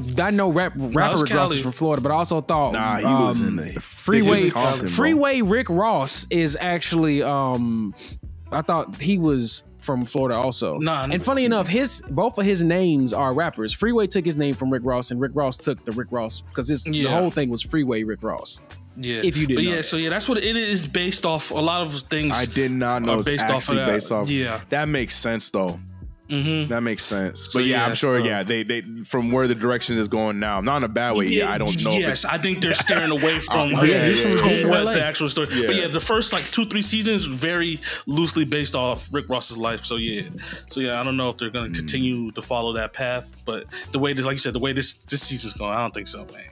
rapper Rick Ross is from Florida, but I also thought he was in the Freeway Rick Ross is actually I thought he was from Florida also. And funny enough, both of his names are rappers. Freeway took his name from Rick Ross, and Rick Ross took the Rick Ross because the whole thing was Freeway Rick Ross. Yeah, if you didn't know that. So that's what it is based off. A lot of things I did not know it's based actually off of based off. Yeah, that makes sense though. Mm-hmm. That makes sense. But I'm sure. They from where the direction is going now, not in a bad way. I don't know. Yes, I think they're steering away from what the actual story. Yeah. But the first 2-3 seasons very loosely based off Rick Ross's life. So I don't know if they're going to continue to follow that path. But the way this, like you said, the way this season's going, I don't think so, man.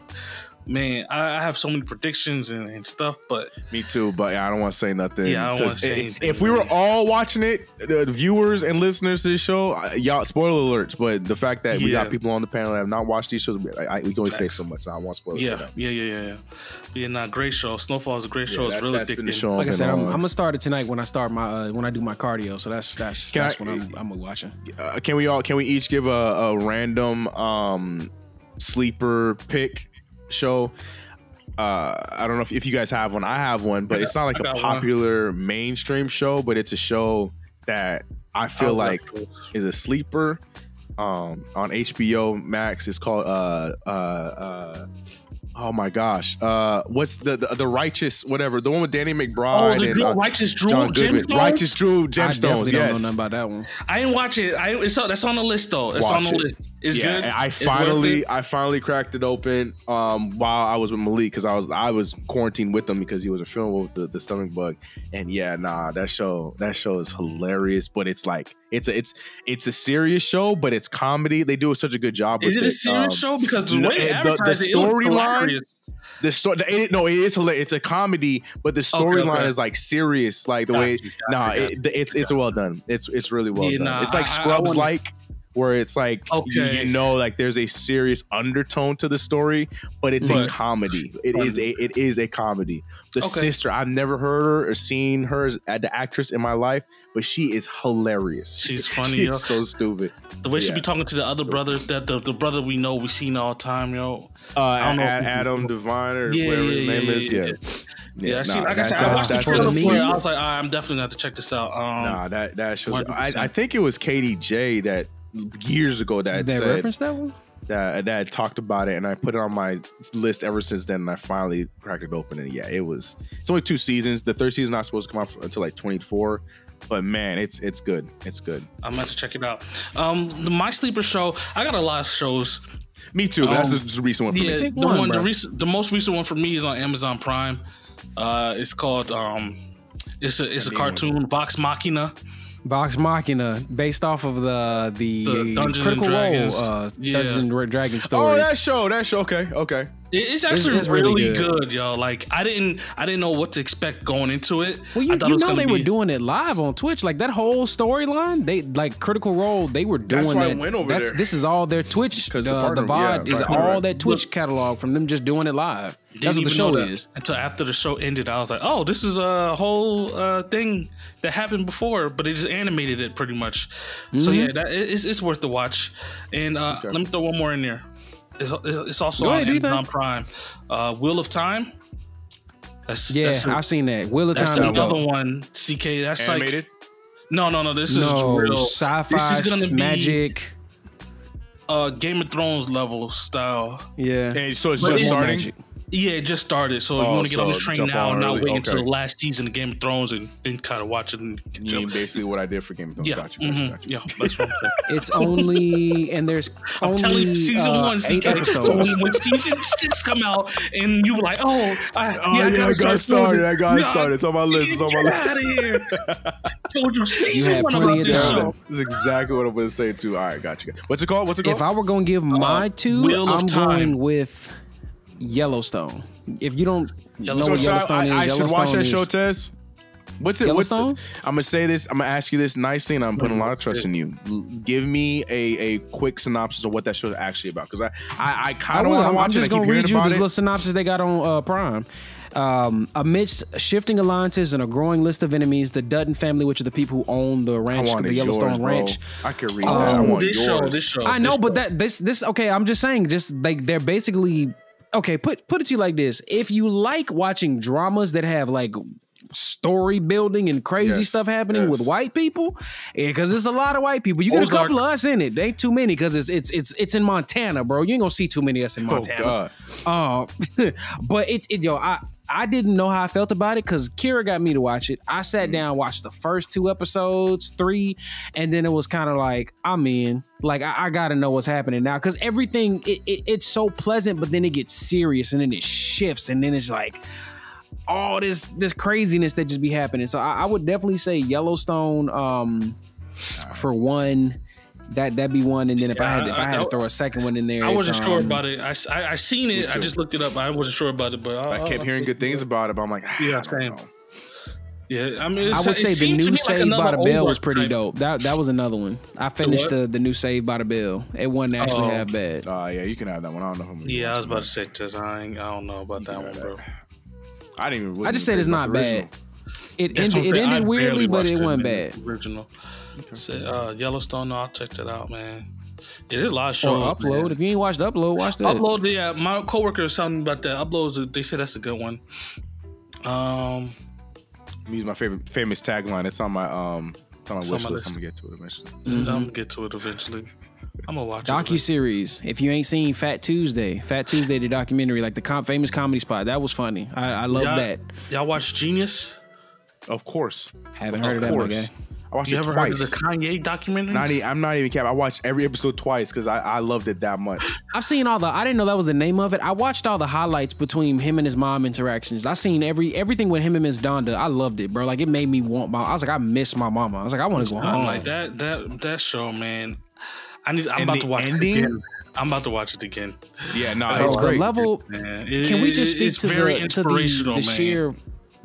Man, I have so many predictions and stuff, but me too. But I don't want to say nothing. Yeah, I don't want to say anything. If we were all watching it, the viewers and listeners to this show, y'all spoiler alerts. But the fact that we got people on the panel that have not watched these shows, we can only say so much. I want spoilers. Yeah, great show. Snowfall is a great show. It's really addicting. Like I said, I'm gonna start it tonight when I start my when I do my cardio. So that's when I'm watching. Can we each give a random sleeper pick show? I don't know if you guys have one. I have one, but it's not like a popular mainstream show, but it's a show that I feel like is a sleeper on HBO Max. It's called oh my gosh, what's the Righteous whatever, the one with Danny McBride and Righteous Drew John Goodman. Gemstones? Righteous Drew Gemstones. I definitely don't know nothing about that one. I didn't watch it. That's on the list though. It's on the list. It's good. I finally cracked it open while I was with Malik because I was quarantined with him because he was feeling with the stomach bug. And that show is hilarious. But it's like it's a serious show, but it's comedy. They do such a good job. Is it a serious show? Because the way the storyline. It is hilarious. It's a comedy, but the storyline is like serious, like the way. It's well done. It's really well done. It's like Scrubs, where it's like like there's a serious undertone to the story, but it's a comedy. It is a comedy. The sister, I've never heard her or seen her as the actress in my life, but she is hilarious. She's funny. She's so stupid. The way she be talking to the other brother, that the brother we seen all the time, yo. I don't know Adam Devine or whatever his name is. Yeah. Like I said, I watched the trailer before. I was like, I'm definitely gonna have to check this out. That shows. I think it was KDJ that years ago that said, referenced that one. That talked about it, and I put it on my list ever since then. And I finally cracked it open, and it's only 2 seasons. The 3rd season not supposed to come out until like 24. But man, it's good. It's good. I'm about to check it out. My sleeper show. I got a lot of shows. Me too. But that's just a recent one for me. The most recent one for me is on Amazon Prime. It's called it's a cartoon, Vox Machina. Vox Machina, based off of the Dungeons Critical and Dragons. Role, Dungeons and Dragons stories. Oh, that show. Okay. It's actually it's really good, yo. Like I didn't know what to expect going into it. Well, you know they were doing it live on Twitch, like that whole storyline. They like Critical Role. They were doing That's why that. I went over there. This is all their Twitch. The VOD is all that Twitch catalog from them just doing it live. That's what the show is. Until after the show ended, I was like, oh, this is a whole thing that happened before, but they just animated it pretty much. Mm-hmm. So it's worth the watch. And let me throw one more in there. It's also on Amazon Prime. Wheel of Time. That's I've seen that. Wheel of Time. That's another one. CK. That's animated? Like no. This is real sci-fi. This is gonna magic. Game of Thrones level style. Yeah. And so it's just starting. Magic. Yeah, it just started. So you want to get on this train now and not wait until the last season of Game of Thrones and then kind of watch it. And you mean basically what I did for Game of Thrones. Yeah. Gotcha. Yeah, that's what I'm saying. It's only, and there's I'm only telling you, season 1, 8 episodes. So when season 6 come out and you were like, I got started. It's on my list. Get out of here. Told you season 1 about this show. This is exactly what I'm going to say too. All right, gotcha. What's it called? If I were going to give my 2, I'm going with Yellowstone. If you don't know what Yellowstone is, I should watch that show, Tez. What's it? Yellowstone? I'm gonna say this. I'm gonna ask you this nicely, and I'm putting a lot of trust in you. Give me a quick synopsis of what that show is actually about, because I kind of want to watch it. I'm just gonna read you this little little synopsis they got on Prime. Amidst shifting alliances and a growing list of enemies, the Dutton family, which are the people who own the ranch, the Yellowstone Ranch. I could read that. I want this yours. show. I know, but this. Okay, I'm just saying. Just like they're basically. Okay, put it to you like this. If you like watching dramas that have like story building and crazy stuff happening with white people, because there's a lot of white people. You get a couple of us in it. They ain't too many because it's in Montana, bro. You ain't gonna see too many of us in Montana. But I didn't know how I felt about it because Kira got me to watch it. I sat down, watched the first 2 episodes, 3, and then it was kind of like, I'm in. Like, I got to know what's happening now because everything, it's so pleasant, but then it gets serious and then it shifts and then it's like all this craziness that just be happening. So I would definitely say Yellowstone for one. That'd be one, and then if I had to throw a second one in there, I wasn't sure about it. I seen it. I just looked it up. I wasn't sure about it, but I kept hearing good things about it. But I'm like, same. Yeah, I mean, I would say the new Saved by the Bell was pretty dope. That was another one. I finished the new Saved by the Bell. It wasn't actually half bad. Yeah, you can have that one. I don't know how many. Yeah, I was about to say Tess. I don't know about that one, bro. I didn't even. I just said it's not bad. It ended weirdly, but it wasn't bad. Original. Okay. Yellowstone, I'll check that out, man. Yeah, there's a lot of shows. Upload. Man. If you ain't watched Upload, watch that. Upload, yeah. My coworker was telling me about that. Upload, they said that's a good one. Use my famous tagline. It's on my wish list. I'm gonna get to it eventually. I'm gonna get to it eventually. I'm gonna watch docu-series. If you ain't seen Fat Tuesday, the documentary, like the famous comedy spot, that was funny. I love that. Y'all watch Genius? Of course. Haven't heard of that, my guy. I watched You it ever twice. heard of the Kanye documentary? I'm not even capping. I watched every episode twice because I loved it that much. I've seen I didn't know that was the name of it. I watched all the highlights between him and his mom interactions. I seen everything with him and Miss Donda. I loved it, bro. Like it made me want I was like, I miss my mama. I was like, I want to go home. Like that show, man. I'm about to watch it again. I'm about to watch it again. Yeah, no, it's the great. level. Can we just speak to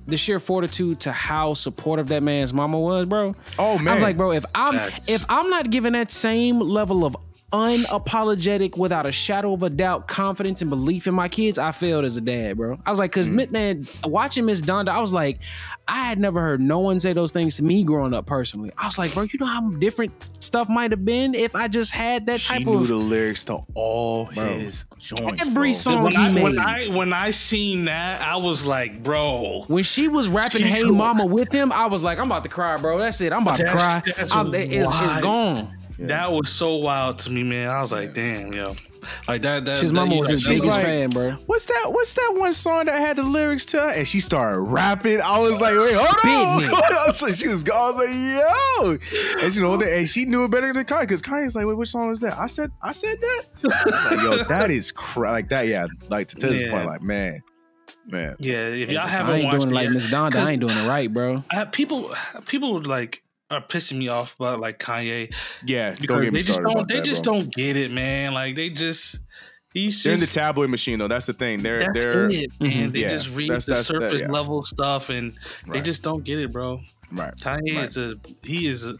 the sheer fortitude to how supportive that man's mama was, bro? Oh man, I was like, bro, if I'm not giving that same level of unapologetic, without a shadow of a doubt, confidence and belief in my kids, I failed as a dad, bro. I was like, because man, watching Miss Donda, I was like, I had never heard no one say those things to me growing up personally. I was like, bro, you know how different stuff might have been if I just had that type of. She knew the lyrics to all his joints. Every song he made. When I seen that, I was like, bro. When she was rapping "Hey Mama" with him, I was like, I'm about to cry, bro. That's it. I'm about to cry. It's gone. Yeah. That was so wild to me, man. I was like, damn, yo. Like that his mama was his biggest fan, bro. What's that one song that had the lyrics to it? And she started rapping. I was like, wait, hold on. So she was gone. I was like, yo. And you know, and she knew it better than Kanye, because Kanye's like, wait, which song was that? I said that? I was like, yo, that is like that, yeah. Like to this point, like, man. Yeah, if y'all haven't I ain't watched doing it like Miss Donda, I ain't doing it right, bro. People like are pissing me off about like Kanye. Yeah, because they just don't get it, man. Like they're in the tabloid machine though. That's the thing. They're it, man. They just read the surface level stuff and they just don't get it, bro. Right. Kanye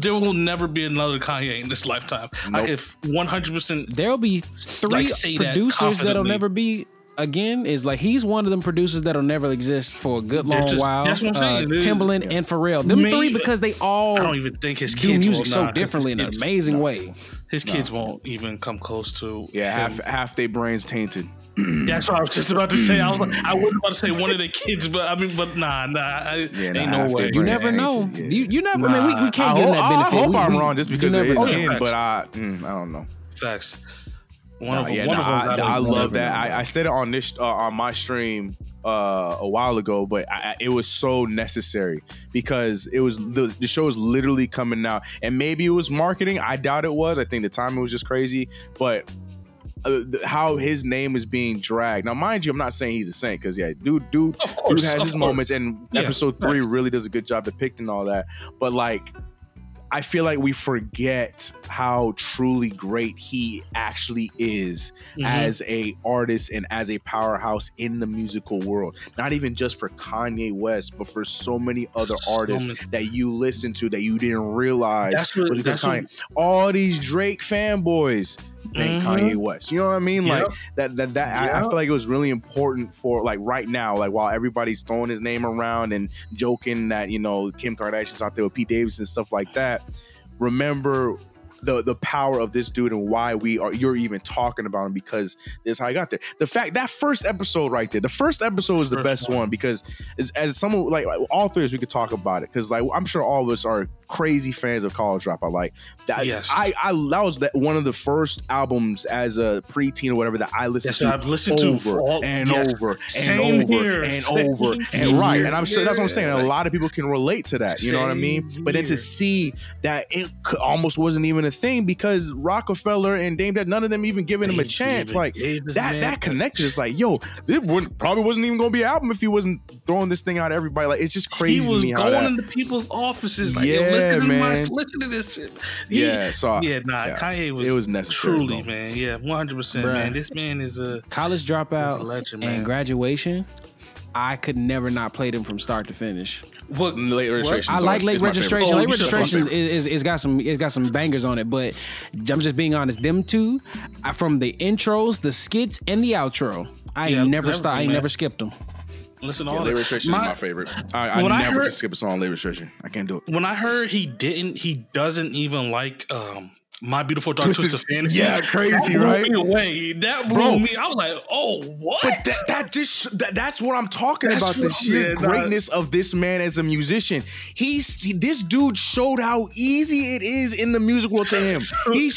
there will never be another Kanye in this lifetime. Nope. I could 100%. There'll be three producers that'll never be. Again, is like he's one of them producers that'll never exist for a good long while. That's what I'm saying. Timbaland and Pharrell, them three, because they all I don't even think his do kids music so differently in an amazing way. His kids won't even come close to. Yeah, half their brains tainted. That's what I was just about to say. I wasn't about to say one of their kids, but ain't no way. You never know. You never. I mean, we can't get that benefit. I hope I'm wrong just because of his kid, but I don't know. Facts. I love that. I said it on this on my stream a while ago, but it was so necessary because it was the show is literally coming out, and maybe it was marketing. I doubt it was. I think the timing was just crazy, but how his name is being dragged. Now, mind you, I'm not saying he's a saint because dude has his moments, and episode 3 really does a good job depicting all that. But like, I feel like we forget how truly great he actually is as a artist and as a powerhouse in the musical world. Not even just for Kanye West, but for so many other artists that you listen to that you didn't realize. Kanye. All these Drake fanboys thank Kanye West. You know what I mean? Like that I feel like it was really important for like right now, like while everybody's throwing his name around and joking that, you know, Kim Kardashian's out there with Pete Davidson and stuff like that. Remember the power of this dude and why you're even talking about him, because this is how I got there. The fact that first episode right there, the first episode is the best one because as someone like all three of us, we could talk about it because like I'm sure all of us are crazy fans of College Dropout. Like that, that was one of the first albums as a preteen or whatever that I listened to. I've listened over and over and right. And I'm sure that's what I'm saying. A lot of people can relate to that. You know what I mean? But then to see that it almost wasn't even a thing because Rockefeller and Dame Dash, none of them even giving him a chance. Like that connected. It's like, yo, this probably wasn't even going to be an album if he wasn't throwing this thing out to everybody. Like it's just crazy. He was to me going into people's offices. Like, listen to this shit. Kanye was. It was necessary. Truly, man. Yeah, 100%. Man, this man is a College Dropout legend, and Graduation. I could never not play them from start to finish. What Late Registration? I like Late Registration. Late Registration is got some bangers on it, but I'm just being honest. Them two, from the intros, the skits, and the outro, I ain't never skipped them. Listen to all Late Registration is my favorite. I never can skip a song on Late Registration. I can't do it. When I heard he doesn't even like My Beautiful Dark Twisted Fantasy. Yeah, crazy, right? That blew me. I was like, oh, what? But that's what I'm talking about. The sheer greatness of this man as a musician. This dude showed how easy it is in the music world to him. He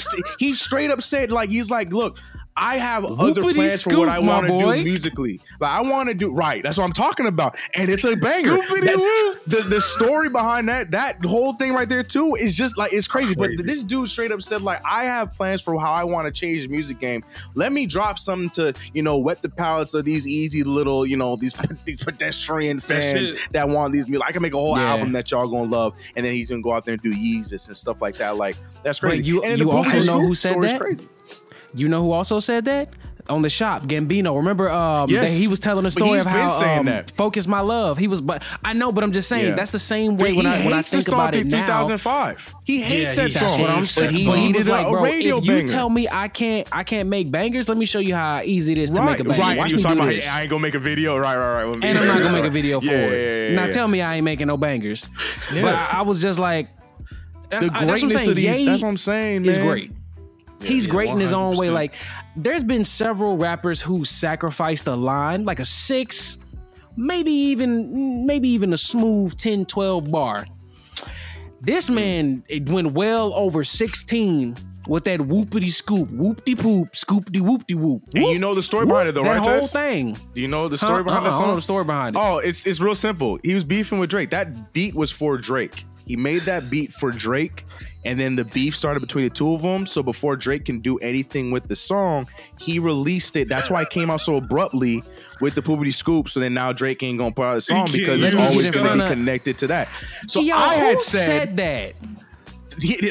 straight up said, like, he's like, look, I have other plans for what I want to do musically. Like I want to do right. That's what I'm talking about, and it's a banger. The story behind that whole thing right there too is just like it's crazy. But this dude straight up said like I have plans for how I want to change the music game. Let me drop something to wet the palates of these easy little these pedestrian fans that want these music. I can make a whole album that y'all gonna love, and then he's gonna go out there and do Yeezus and stuff like that. Like that's crazy. Wait, you also know who said that? Crazy. You know who also said that? On the shop, Gambino. Remember that he was telling a story of how Focus My Love. He was, but I know, but I'm just saying that's the same way when I think about it now. 2005. He hates that song. That's what I'm saying. He was like, bro, if you banger. tell me I can't make bangers, let me show you how easy it is to make a banger. Right, Watch me do this. I ain't gonna make a video. Right. And I'm not gonna make a video for it. Now tell me I ain't making no bangers. But I was just like, the greatness of these. That's what I'm saying, man. Is great. He's great in his own way. Like, there's been several rappers who sacrificed a line, like a 6, maybe even a smooth 10, 12 bar. This man, it went well over 16 with that whoopity scoop, whoopty poop, scoopty whoopty whoop. And you know the story behind it, though, right? That whole thing. Do you know the story behind that song? I know the story behind it. Oh, it's real simple. He was beefing with Drake. That beat was for Drake. He made that beat for Drake, and then the beef started between the two of them. So before Drake can do anything with the song, he released it. That's why it came out so abruptly with the poopity scoop. So then now Drake ain't gonna put out the song because it's always gonna be connected to that. So I had said that.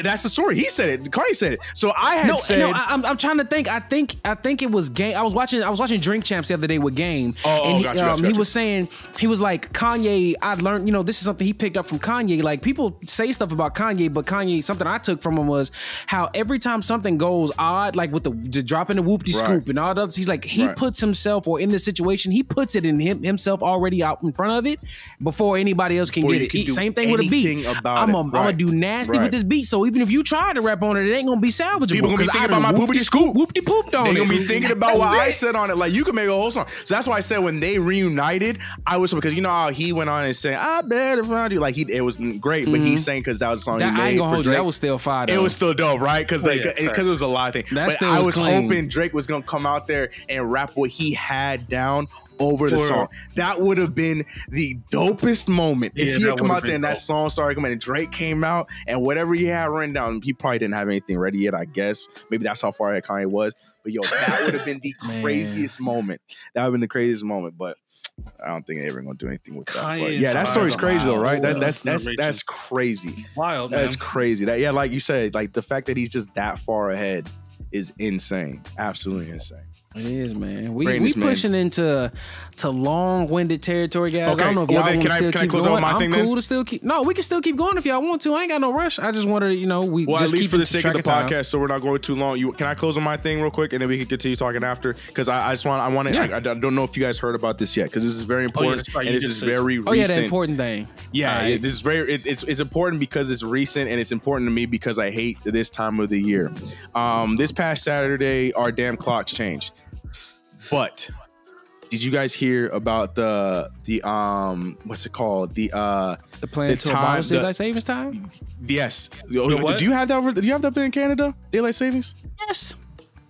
That's the story. He said it. Cardi said it. So I had said. No, I'm trying to think. I think it was Game. I was watching Drink Champs the other day with Game, and he was saying, he was like, Kanye. I learned, this is something he picked up from Kanye. Like, people say stuff about Kanye, but Kanye, something I took from him was how every time something goes odd, like with the dropping the whoopty scoop and all that, he's like, he puts himself, or in this situation, he puts it in himself already out in front of it before anybody else can get it. Same thing with a beat. I'm gonna do nasty with this beat. So even if you try to rap on it, it ain't gonna be salvageable. People gonna be thinking about my poopity scoop. Whoopty pooped on it. They gonna be thinking about what I said on it. Like, you can make a whole song. So that's why I said when they reunited, I was, because you know how he went on and saying, I better find you. Like, it was great, but he's saying because that was a song he made. I ain't gonna for hold Drake. you. That was still fire. It was still dope, right? Because it was a lot of things. But I was hoping Drake was gonna come out there and rap what he had down over the song. That would have been the dopest moment if he had come out there and that song started coming and Drake came out and whatever he had written down, he probably didn't have anything ready yet, I guess. Maybe that's how far ahead Kanye was. But that would have been the craziest moment. That would have been the craziest moment. But I don't think they're ever gonna do anything with that. But that story's crazy though, right? That's crazy. Wild, that's crazy. That like you said, like the fact that he's just that far ahead is insane. Absolutely insane. It is, man. We pushing into long-winded territory, guys. Okay. I don't know if y'all want to still keep going. I'm cool to still keep. No, we can still keep going if y'all want to. I ain't got no rush. I just wanted to, we just at least keep for the sake of the podcast, so we're not going too long. Can I close on my thing real quick, and then we can continue talking after? Because I don't know if you guys heard about this yet, because this is very important and this is very recent. Oh yeah, the important thing. Yeah, this is very. It's important because it's recent, and it's important to me because I hate this time of the year. This past Saturday, our damn clocks changed. But did you guys hear about the what's it called? The plan to abolish daylight savings time? Yes. Did you have that over? Did you have that up there in Canada? Daylight savings? Yes.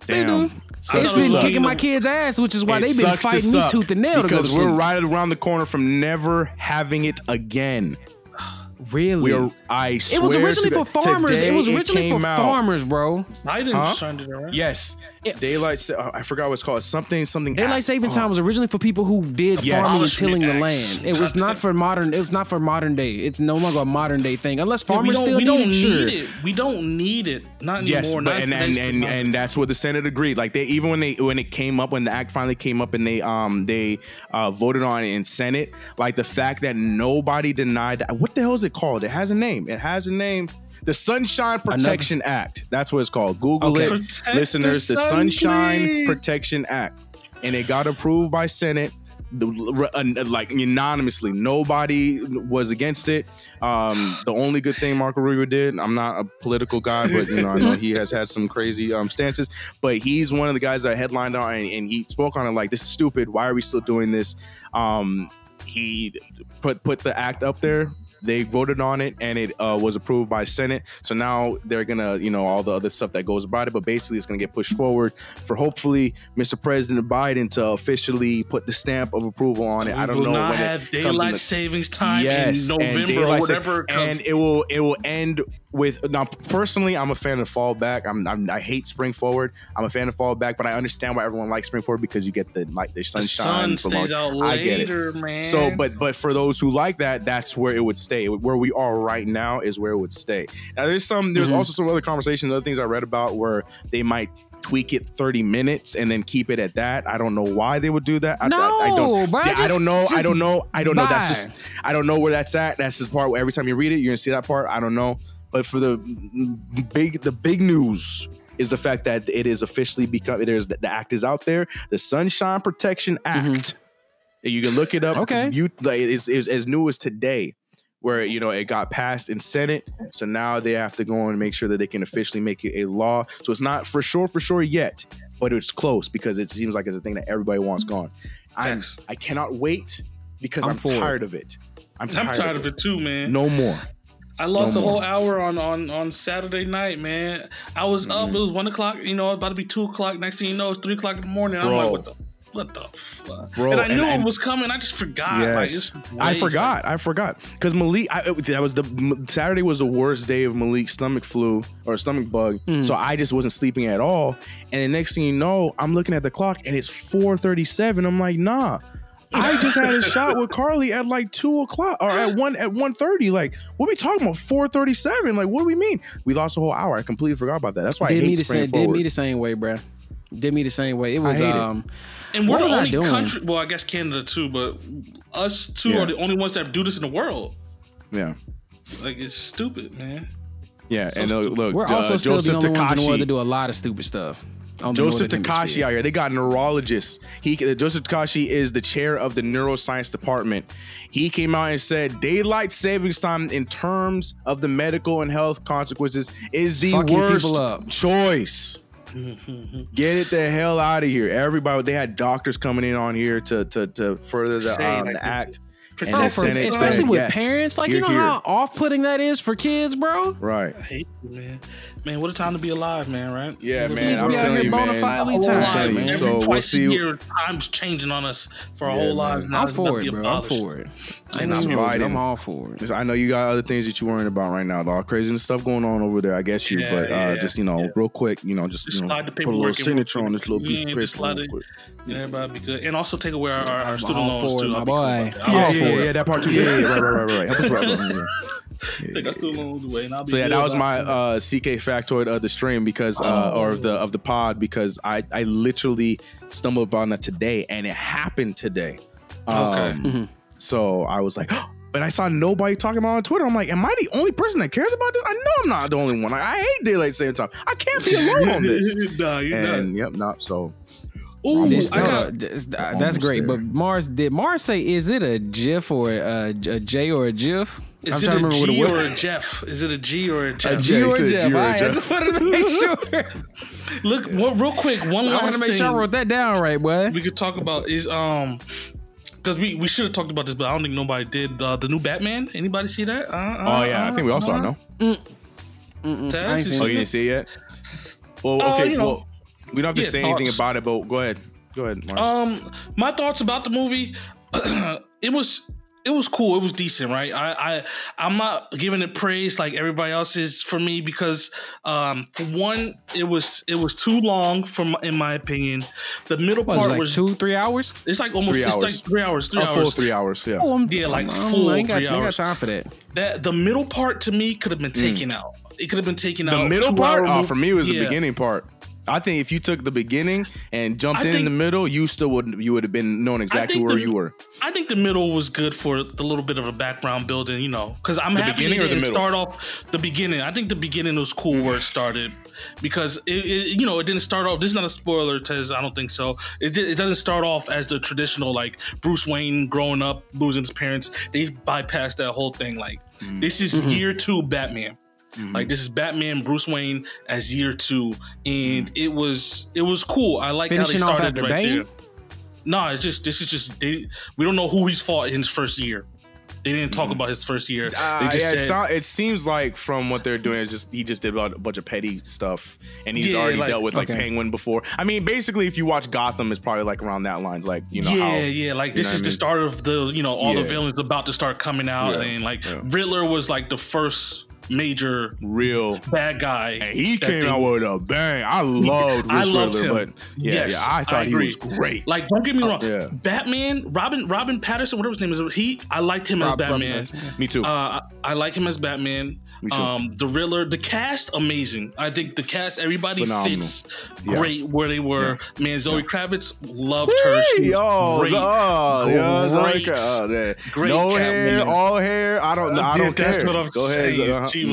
Damn. It's been kicking my kids' ass, which is why they've been fighting me tooth and nail because we're right around the corner from never having it again. Really? I swear it was originally for farmers. It was originally for farmers, bro. I didn't sign it around. Yes. Daylight. I forgot what it's called. Something. Daylight saving time was originally for people who did farming and tilling the land. It was not for modern. It was not for modern day. It's no longer a modern day thing unless farmers still need it. We don't need it. Not anymore. Yes, but, and that's what the Senate agreed. Like when it came up, when the act finally came up, and they voted on it in Senate. Like the fact that nobody denied that. What the hell is it called? It has a name. The Sunshine Protection Act. That's what it's called. Google it, listeners. The Sunshine Protection Act. And it got approved by Senate, like unanimously. Nobody was against it. The only good thing Marco Rubio did, I'm not a political guy, but I know he has had some crazy stances, but he's one of the guys that headlined on and he spoke on it like, this is stupid. Why are we still doing this? He put the act up there They voted on it, and it was approved by Senate. So now they're gonna, all the other stuff that goes about it. But basically, it's gonna get pushed forward for hopefully Mr. President Biden to officially put the stamp of approval on it. I don't know. Will not have daylight savings time in November or whatever it comes. And it will end with. Now, personally, I'm a fan of fallback. I hate spring forward. I'm a fan of fallback, but I understand why everyone likes spring forward because you get the sunshine. The sun stays out later, man. So, but for those who like that, that's where it would stay. Where we are right now is where it would stay. Now, there's also some other conversations, other things I read about where they might tweak it 30 minutes and then keep it at that. I don't know why they would do that. I don't know. I don't know. That's just, I don't know where that's at. That's just part where every time you read it, you're gonna see that part. I don't know. But for the big news is the fact that it is officially the act is out there. The Sunshine Protection Act. You can look it up. Okay. It's as new as today, where it got passed in Senate. So now they have to go and make sure that they can officially make it a law. So it's not for sure yet, but it's close because it seems like it's a thing that everybody wants gone. I cannot wait because I'm tired of it. I'm tired of it too, man. No more. I lost a whole hour on Saturday night, man. I was up. It was 1 o'clock. About to be 2 o'clock. Next thing you know, it's 3 o'clock in the morning. I'm like, what the fuck? Bro, and I knew it was coming. I just forgot. Yes. I forgot. Because Malik, Saturday was the worst day of Malik's stomach flu or stomach bug. So I just wasn't sleeping at all. And the next thing you know, I'm looking at the clock and it's 4:37. I'm like, nah. I just had a shot with Carly at like 2 o'clock or at 1:30. Like, what are we talking about? 4:37. Like, what do we mean? We lost a whole hour. I completely forgot about that. That's why I hate spring forward. Did me the same way, bro. Did me the same way. It was and we're the only country. Well, I guess Canada too, but us two are the only ones that do this in the world. Yeah, like it's stupid, man. Yeah, so and look, we're also still the only ones in the world that do a lot of stupid stuff. Joseph Takashi out here. They got neurologists. Joseph Takashi is the chair of the neuroscience department. He came out and said daylight savings time in terms of the medical and health consequences is the worst choice. Get it the hell out of here. Everybody, they had doctors coming in on here to further the act. And especially with parents, like, how off-putting that is for kids, bro. Right. I hate you, man. What a time to be alive, man. Right? Yeah, man. I'm telling you, man. So we'll see. Time's changing on us for our whole lives. I'm for it, bro. I'm for it. I'm all for it. I know you got other things that you're worrying about right now. All crazy stuff going on over there. I guess you, but just real quick, just put a little signature on this little piece of paper. Everybody be good, and also take away our student loans too, my boy. Yeah, that part too. Yeah, right. Help us right. Take our student loans away, and I'll be. So that was my CK factoid of the stream because or of the pod because I literally stumbled upon that today and it happened today. So I was like. But I saw nobody talking about it on Twitter. I'm like, am I the only person that cares about this? I know I'm not the only one. I hate daylight saving time. I can't be alone on this. No, you're not. Yep, not so. Ooh, that's great. But did Mars say, is it a GIF or a J or a GIF? Is it a G or a Jeff? Is it a G or a Jeff? A G or a Jeff. I just wanted to make sure. Look, real quick, one last thing. I want to make sure I wrote that down right, boy. We could talk about is because we should have talked about this, but I don't think nobody did. The new Batman. Anybody see that? I think we all saw it. No. You didn't see it yet? Well, okay. Well, we don't have to say anything about it, but go ahead. Marz. My thoughts about the movie. It was cool. It was decent, right? I'm not giving it praise like everybody else is for me because for one, it was too long in my opinion. The middle part was 2-3 hours. It's like almost 3 hours. It's like 3 hours. 3 hours. Full 3 hours. Yeah. Like full 3 hours. I got time for that. The middle part to me could have been taken out. It could have been taken out. The middle part, for me, was the beginning part. I think if you took the beginning and jumped in the middle, you would have been known exactly where you were. I think the middle was good for the little bit of a background building, because I'm happy it didn't start off the beginning. I think the beginning was cool where it started because it didn't start off. This is not a spoiler, Tez. I don't think so. It doesn't start off as the traditional like Bruce Wayne growing up losing his parents. They bypassed that whole thing. Like this is year 2 Batman. Like this is Batman Bruce Wayne as year 2, and it was cool. I like how they started right there. No, we don't know who he's fought in his first year. They didn't talk about his first year. They just said, it seems like from what they're doing, he just did a bunch of petty stuff, and he's already dealt with like Penguin before. I mean, basically, if you watch Gotham, it's probably like around that lines, like like this is the start of the all the villains about to start coming out, and like Riddler was like the first major real bad guy, and he came out with a bang. I loved Riddler, but I thought he was great. Like, don't get me wrong, Batman, Robin Patterson, whatever his name is, I liked him as Batman. Me too. I like him as Batman. The Riddler, the cast, amazing. I think the cast, everybody fits great where they were. Man, Zoe Kravitz, loved her. Great. No hair, all hair. I don't care. That's what I'm saying. She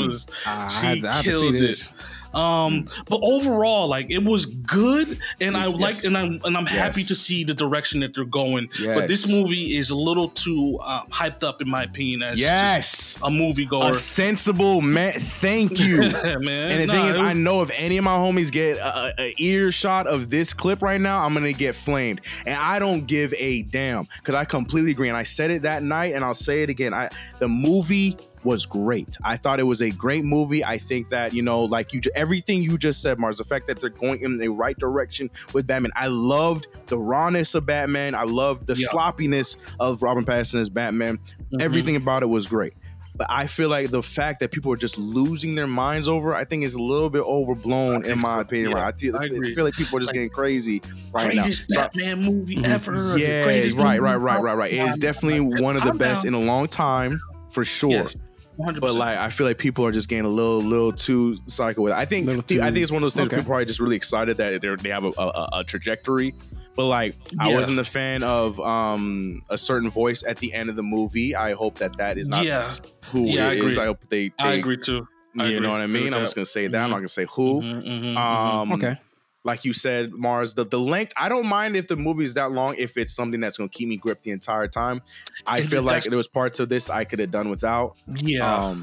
killed it. But overall, like, it was good, and I'm happy to see the direction that they're going. But this movie is a little too hyped up, in my opinion, as just a moviegoer. A sensible man. Thank you, man. And the thing is, I know if any of my homies get a earshot of this clip right now, I'm gonna get flamed, and I don't give a damn, because I completely agree. And I said it that night, and I'll say it again. The movie was great. I thought it was a great movie. I think that, like everything you just said, Marz, the fact that they're going in the right direction with Batman. I loved the rawness of Batman. I loved the sloppiness of Robin Pattinson as Batman. Everything about it was great. But I feel like the fact that people are just losing their minds over, I think is a little bit overblown, in my opinion. Yeah, right? I feel like people are just getting crazy right now. Greatest Batman movie ever. Yeah, right. It is definitely one of the best in a long time, for sure. Yes. 100%. But like, I feel like people are just getting a little too psycho with it. I think it's one of those things people are probably just really excited that they have a trajectory. But like, I wasn't a fan of a certain voice at the end of the movie. I hope that is not who it is. I hope they I agree too. You know what I mean? I'm just gonna say that. I'm not gonna say who. Okay. Like you said, Marz, the length, I don't mind if the movie is that long, if it's something that's going to keep me gripped the entire time. I feel like there was parts of this I could have done without. Yeah.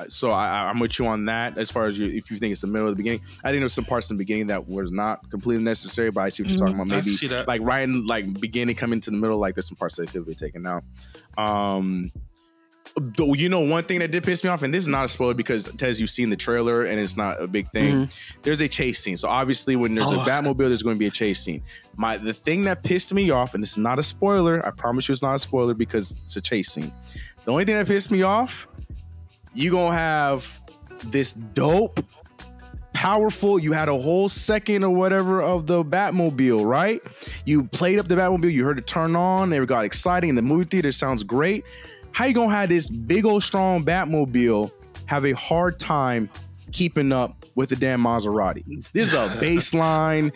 So I'm with you on that. As far as if you think it's the middle of the beginning, I think there's some parts in the beginning that was not completely necessary, but I see what you're talking about. Maybe like right in like beginning, coming to the middle, like there's some parts that could be taken out. Though, one thing that did piss me off, and this is not a spoiler because Tez, you've seen the trailer and it's not a big thing. There's a chase scene. So obviously when there's a Batmobile, there's going to be a chase scene. The thing that pissed me off, and this is not a spoiler, I promise you it's not a spoiler because it's a chase scene. The only thing that pissed me off, you gonna have this dope, powerful, you had a whole second or whatever of the Batmobile, right? You played up the Batmobile, you heard it turn on, they got exciting in the movie theater, sounds great. How you gonna have this big old strong Batmobile have a hard time keeping up with the damn Maserati? This is a baseline,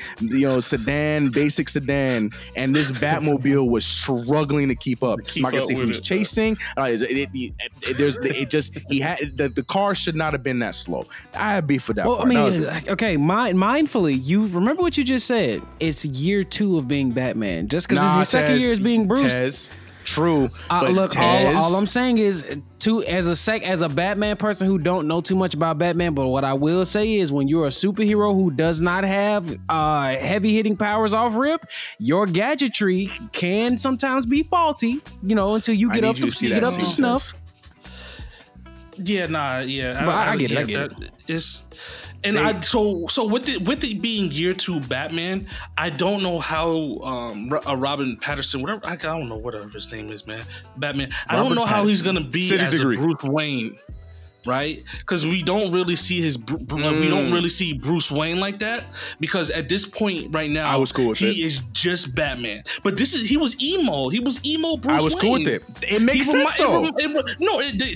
sedan, basic sedan, and this Batmobile was struggling to keep up. I'm not gonna say who's chasing. The car should not have been that slow. I had beef with that. Well, part. Mindfully, you remember what you just said. It's year 2 of being Batman. Just because it's the second year is being Bruce. True. Look, all I'm saying is, as a Batman person who don't know too much about Batman, but what I will say is, when you're a superhero who does not have heavy hitting powers off rip, your gadgetry can sometimes be faulty. Until you get up to snuff. Yeah, but I get it. So with it being year 2 Batman, I don't know how Robin Patterson, whatever, I don't know whatever his name is, man. Batman. I don't know how he's gonna be as a Bruce Wayne, right? Because we don't really see Bruce Wayne like that. Because at this point right now, I was cool with he is just Batman. But he was emo. He was emo Bruce Wayne. I was cool with it. It makes sense though.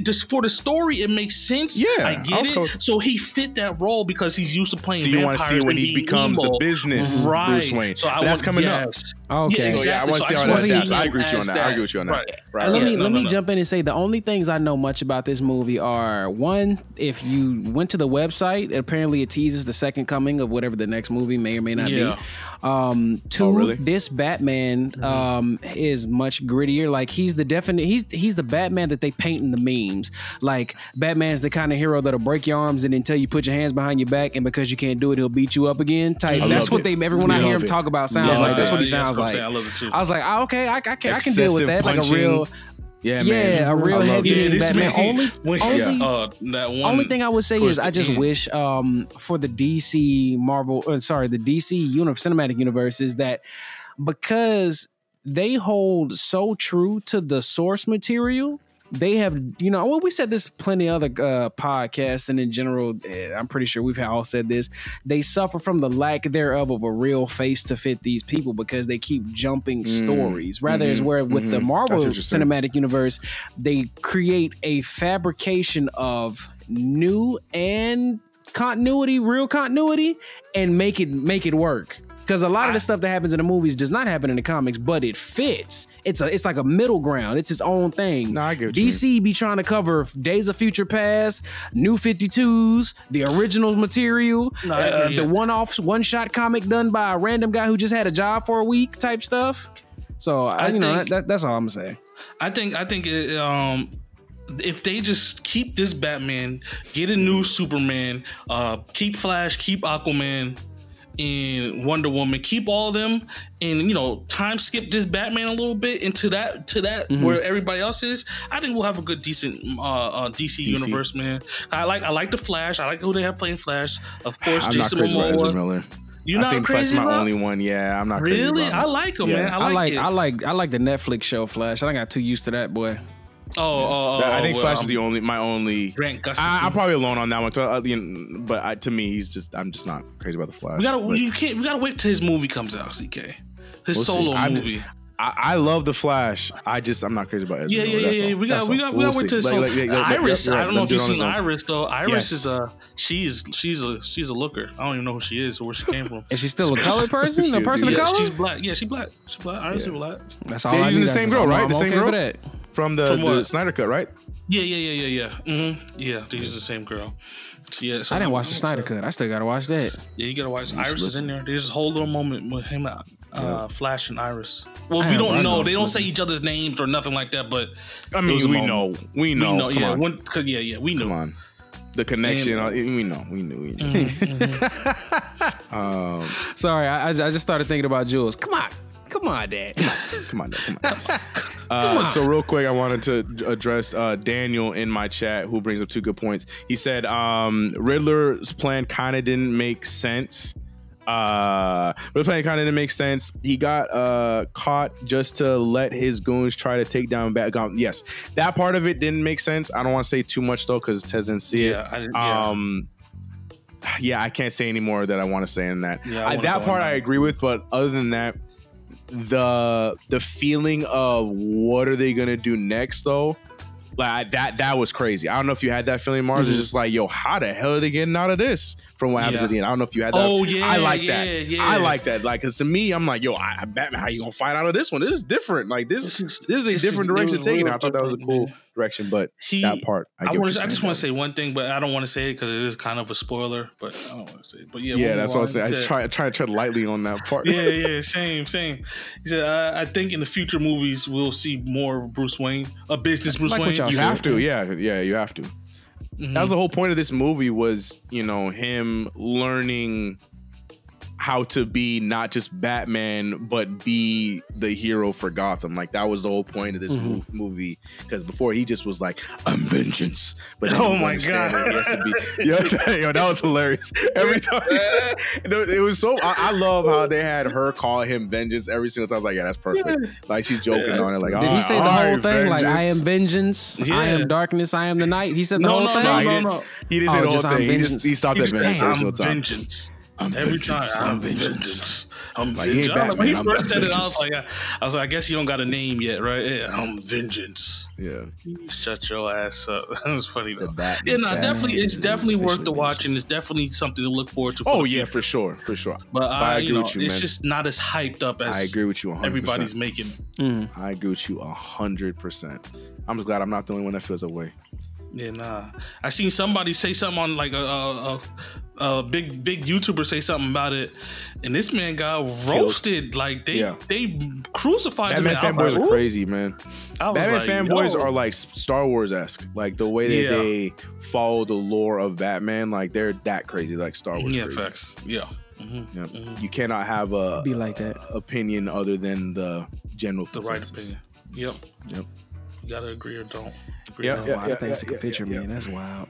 Just for the story, it makes sense. Yeah, I get it. Cool. So he fit that role because he's used to playing. So you want to see when he becomes the business Bruce Wayne. So that's coming up. Okay. Yeah, exactly. So I want to see how that adapts. I agree with you on that. Right. Let me jump in and say the only things I know much about this movie are, one, if you went to the website, apparently it teases the second coming of whatever the next movie may or may not be. 2, this Batman is much grittier. Like, he's the Batman that they paint in the memes. Like, Batman's the kind of hero that'll break your arms and then tell you put your hands behind your back, and because you can't do it, he'll beat you up again. That's what everyone I hear him talk about sounds like. That's what he sounds like. I love it too. I was like, okay, I can deal with that. Punching. Like a real. Yeah, man. a real heavy hitting Batman. Only thing I would say is I just wish for the DC the DC cinematic universe is that because they hold so true to the source material. They have, we said this plenty of other podcasts, and in general, I'm pretty sure we've all said this. They suffer from the lack thereof of a real face to fit these people because they keep jumping stories. Rather, is where with the Marvel Cinematic Universe, they create a fabrication of new and real continuity, and make it work. Because a lot of the stuff that happens in the movies does not happen in the comics, but it fits. It's like a middle ground. It's its own thing. No, I get what you DC be trying to cover Days of Future Past, New 52s, the original material, the one-shot comic done by a random guy who just had a job for a week type stuff. So that's all I'm gonna say. I think if they just keep this Batman, get a new Superman, keep Flash, keep Aquaman, and Wonder Woman, keep all of them, and time skip this Batman a little bit into that where everybody else is. I think we'll have a good decent DC universe, man. I like the Flash. I like who they have playing Flash. Of course, Jason Momoa. You're not crazy about? I think Flash is my only one. Yeah, I'm not crazy. Really? I like him, man. I like the Netflix show Flash. I got too used to that, boy. I think Flash is my only. Grant Gustafson. I'm probably alone on that one. But to me, I'm just not crazy about the Flash. We gotta wait till his movie comes out, CK. His solo movie. I love the Flash. I'm not crazy about it. Yeah. We gotta wait till his solo. Iris. I don't know if you've seen Iris though. Iris is she's a looker. I don't even know who she is or where she came from. Is she still a colored person? A person of color? She's black. Yeah, she's black. Iris is black. That's all. They're using the same girl, right? The same girl for that. From the Snyder Cut, right? Yeah. Mm-hmm. Yeah, they're using the same girl. Yeah, I didn't watch the Snyder Cut. I still gotta watch that. Yeah, you gotta watch. Iris is in there. There's this whole little moment with him, Flash and Iris. Well, we don't know. They don't say each other's names or nothing like that. But I mean, we know. We know. Yeah, we know. Come on. The connection. We knew. Sorry, I just started thinking about Jules. Come on, Dad. Come on. So real quick, I wanted to address Daniel in my chat, who brings up two good points. He said Riddler's plan kind of didn't make sense. Riddler's plan kind of didn't make sense. He got caught just to let his goons try to take down Batman. Yes, that part of it didn't make sense. I don't want to say too much though, because Tez didn't see it. I can't say any more that I want to say in that. That part I agree with, but other than that, the feeling of what are they gonna do next though, like that was crazy. I don't know if you had that feeling, Marz. It's just like, yo, how the hell are they getting out of this from what happens at the end? I don't know if you had that. I like that. I like that. Like, because to me, I'm like, yo, Batman, how you gonna fight out of this one? This is different. Like this is a different direction taken. I thought that was a cool direction, but that part, I just want to say one thing, but I don't want to say it because it is kind of a spoiler. But I don't want to say it. But that's what I say. I just try to tread lightly on that part. Same. He said, I think in the future movies we'll see more of Bruce Wayne, a business Bruce Wayne. You have to, you have to. That was the whole point of this movie, was him learning how to be not just Batman, but be the hero for Gotham. Like, that was the whole point of this movie. Because before, he just was like, I'm vengeance. But oh my God. He has to be, yo, that was hilarious. Every time he said, it was so, I love how they had her call him vengeance every single time. I was like, yeah, that's perfect. Like, she's joking on it. Like, did he say the whole thing? Like, I am vengeance, I am darkness, I am the night. He said the whole thing? No. He didn't say the whole thing. He stopped at vengeance. I'm vengeance. Every time I'm vengeance. I'm vengeance. When he first said it, I was like, I guess you don't got a name yet, right? Yeah, I'm vengeance. Yeah. Shut your ass up. That was funny though. Definitely, it's definitely worth the watching. It's definitely something to look forward to. For sure. But I agree with you, man. It's just not as hyped up as I agree with you 100%. Everybody's making. I agree with you 100%. I'm just glad I'm not the only one that feels that way. Yeah, I seen somebody say something on like a big YouTuber say something about it, and this man got roasted. Like they crucified him. Batman fanboys are crazy, man. Batman fanboys are like Star Wars-esque. Like the way that they follow the lore of Batman, like they're that crazy, like Star Wars. Yeah, facts. Yeah. You cannot have a be like that opinion other than the general the right opinion. Yep. You gotta agree or don't. Yeah, Oh, wow, that thing took a picture of me. That's wild.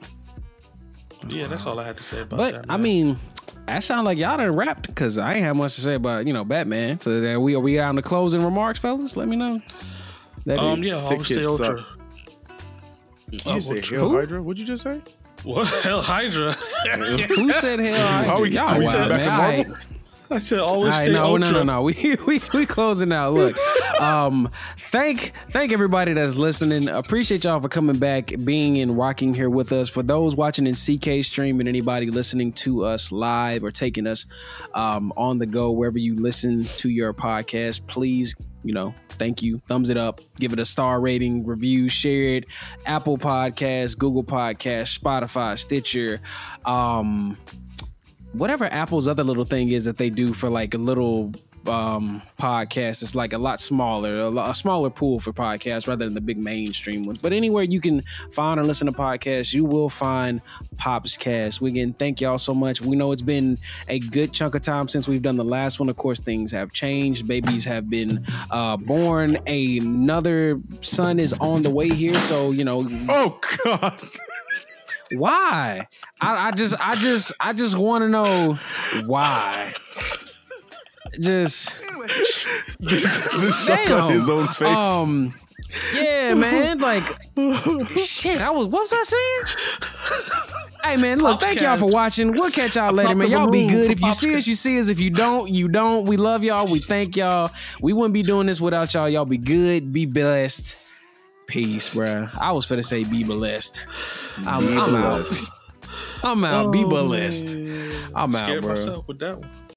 Yeah, that's all I had to say about But that. I mean, that sound like y'all done rapped because I ain't have much to say about Batman. So that we are on the closing remarks, fellas. Let me know. yeah, I would say Ultra. You said Hell Hydra? What'd you just say? What? Hell Hydra? Who said Hell Hydra? Y'all we said back to Marvel? I said always stay Ultra. No. We closing out. Look, thank everybody that's listening. Appreciate y'all for coming back, being and rocking here with us. For those watching in CK stream and anybody listening to us live or taking us on the go wherever you listen to your podcast, please, thank you. Thumbs it up. Give it a star rating, review, share it. Apple Podcasts, Google Podcasts, Spotify, Stitcher, whatever Apple's other little thing is that they do for like a little podcast. It's like a lot smaller, a smaller pool for podcasts rather than the big mainstream ones. But anywhere you can find or listen to podcasts, you will find Popscast. We again thank y'all so much. We know it's been a good chunk of time since we've done the last one. Of course, things have changed. Babies have been born. Another son is on the way here. So Oh God. Why? I just want to know why. Just this on his own face. Yeah, man. Like, shit. What was I saying? Hey, man. Look, thank y'all for watching. We'll catch y'all later, man. Y'all be good. If you see us, you see us. If you don't, you don't. We love y'all. We thank y'all. We wouldn't be doing this without y'all. Y'all be good. Be blessed. Peace, bruh. I was finna say be blessed. I'm out. I'm out. Be blessed. I'm out, bro. Myself with that one.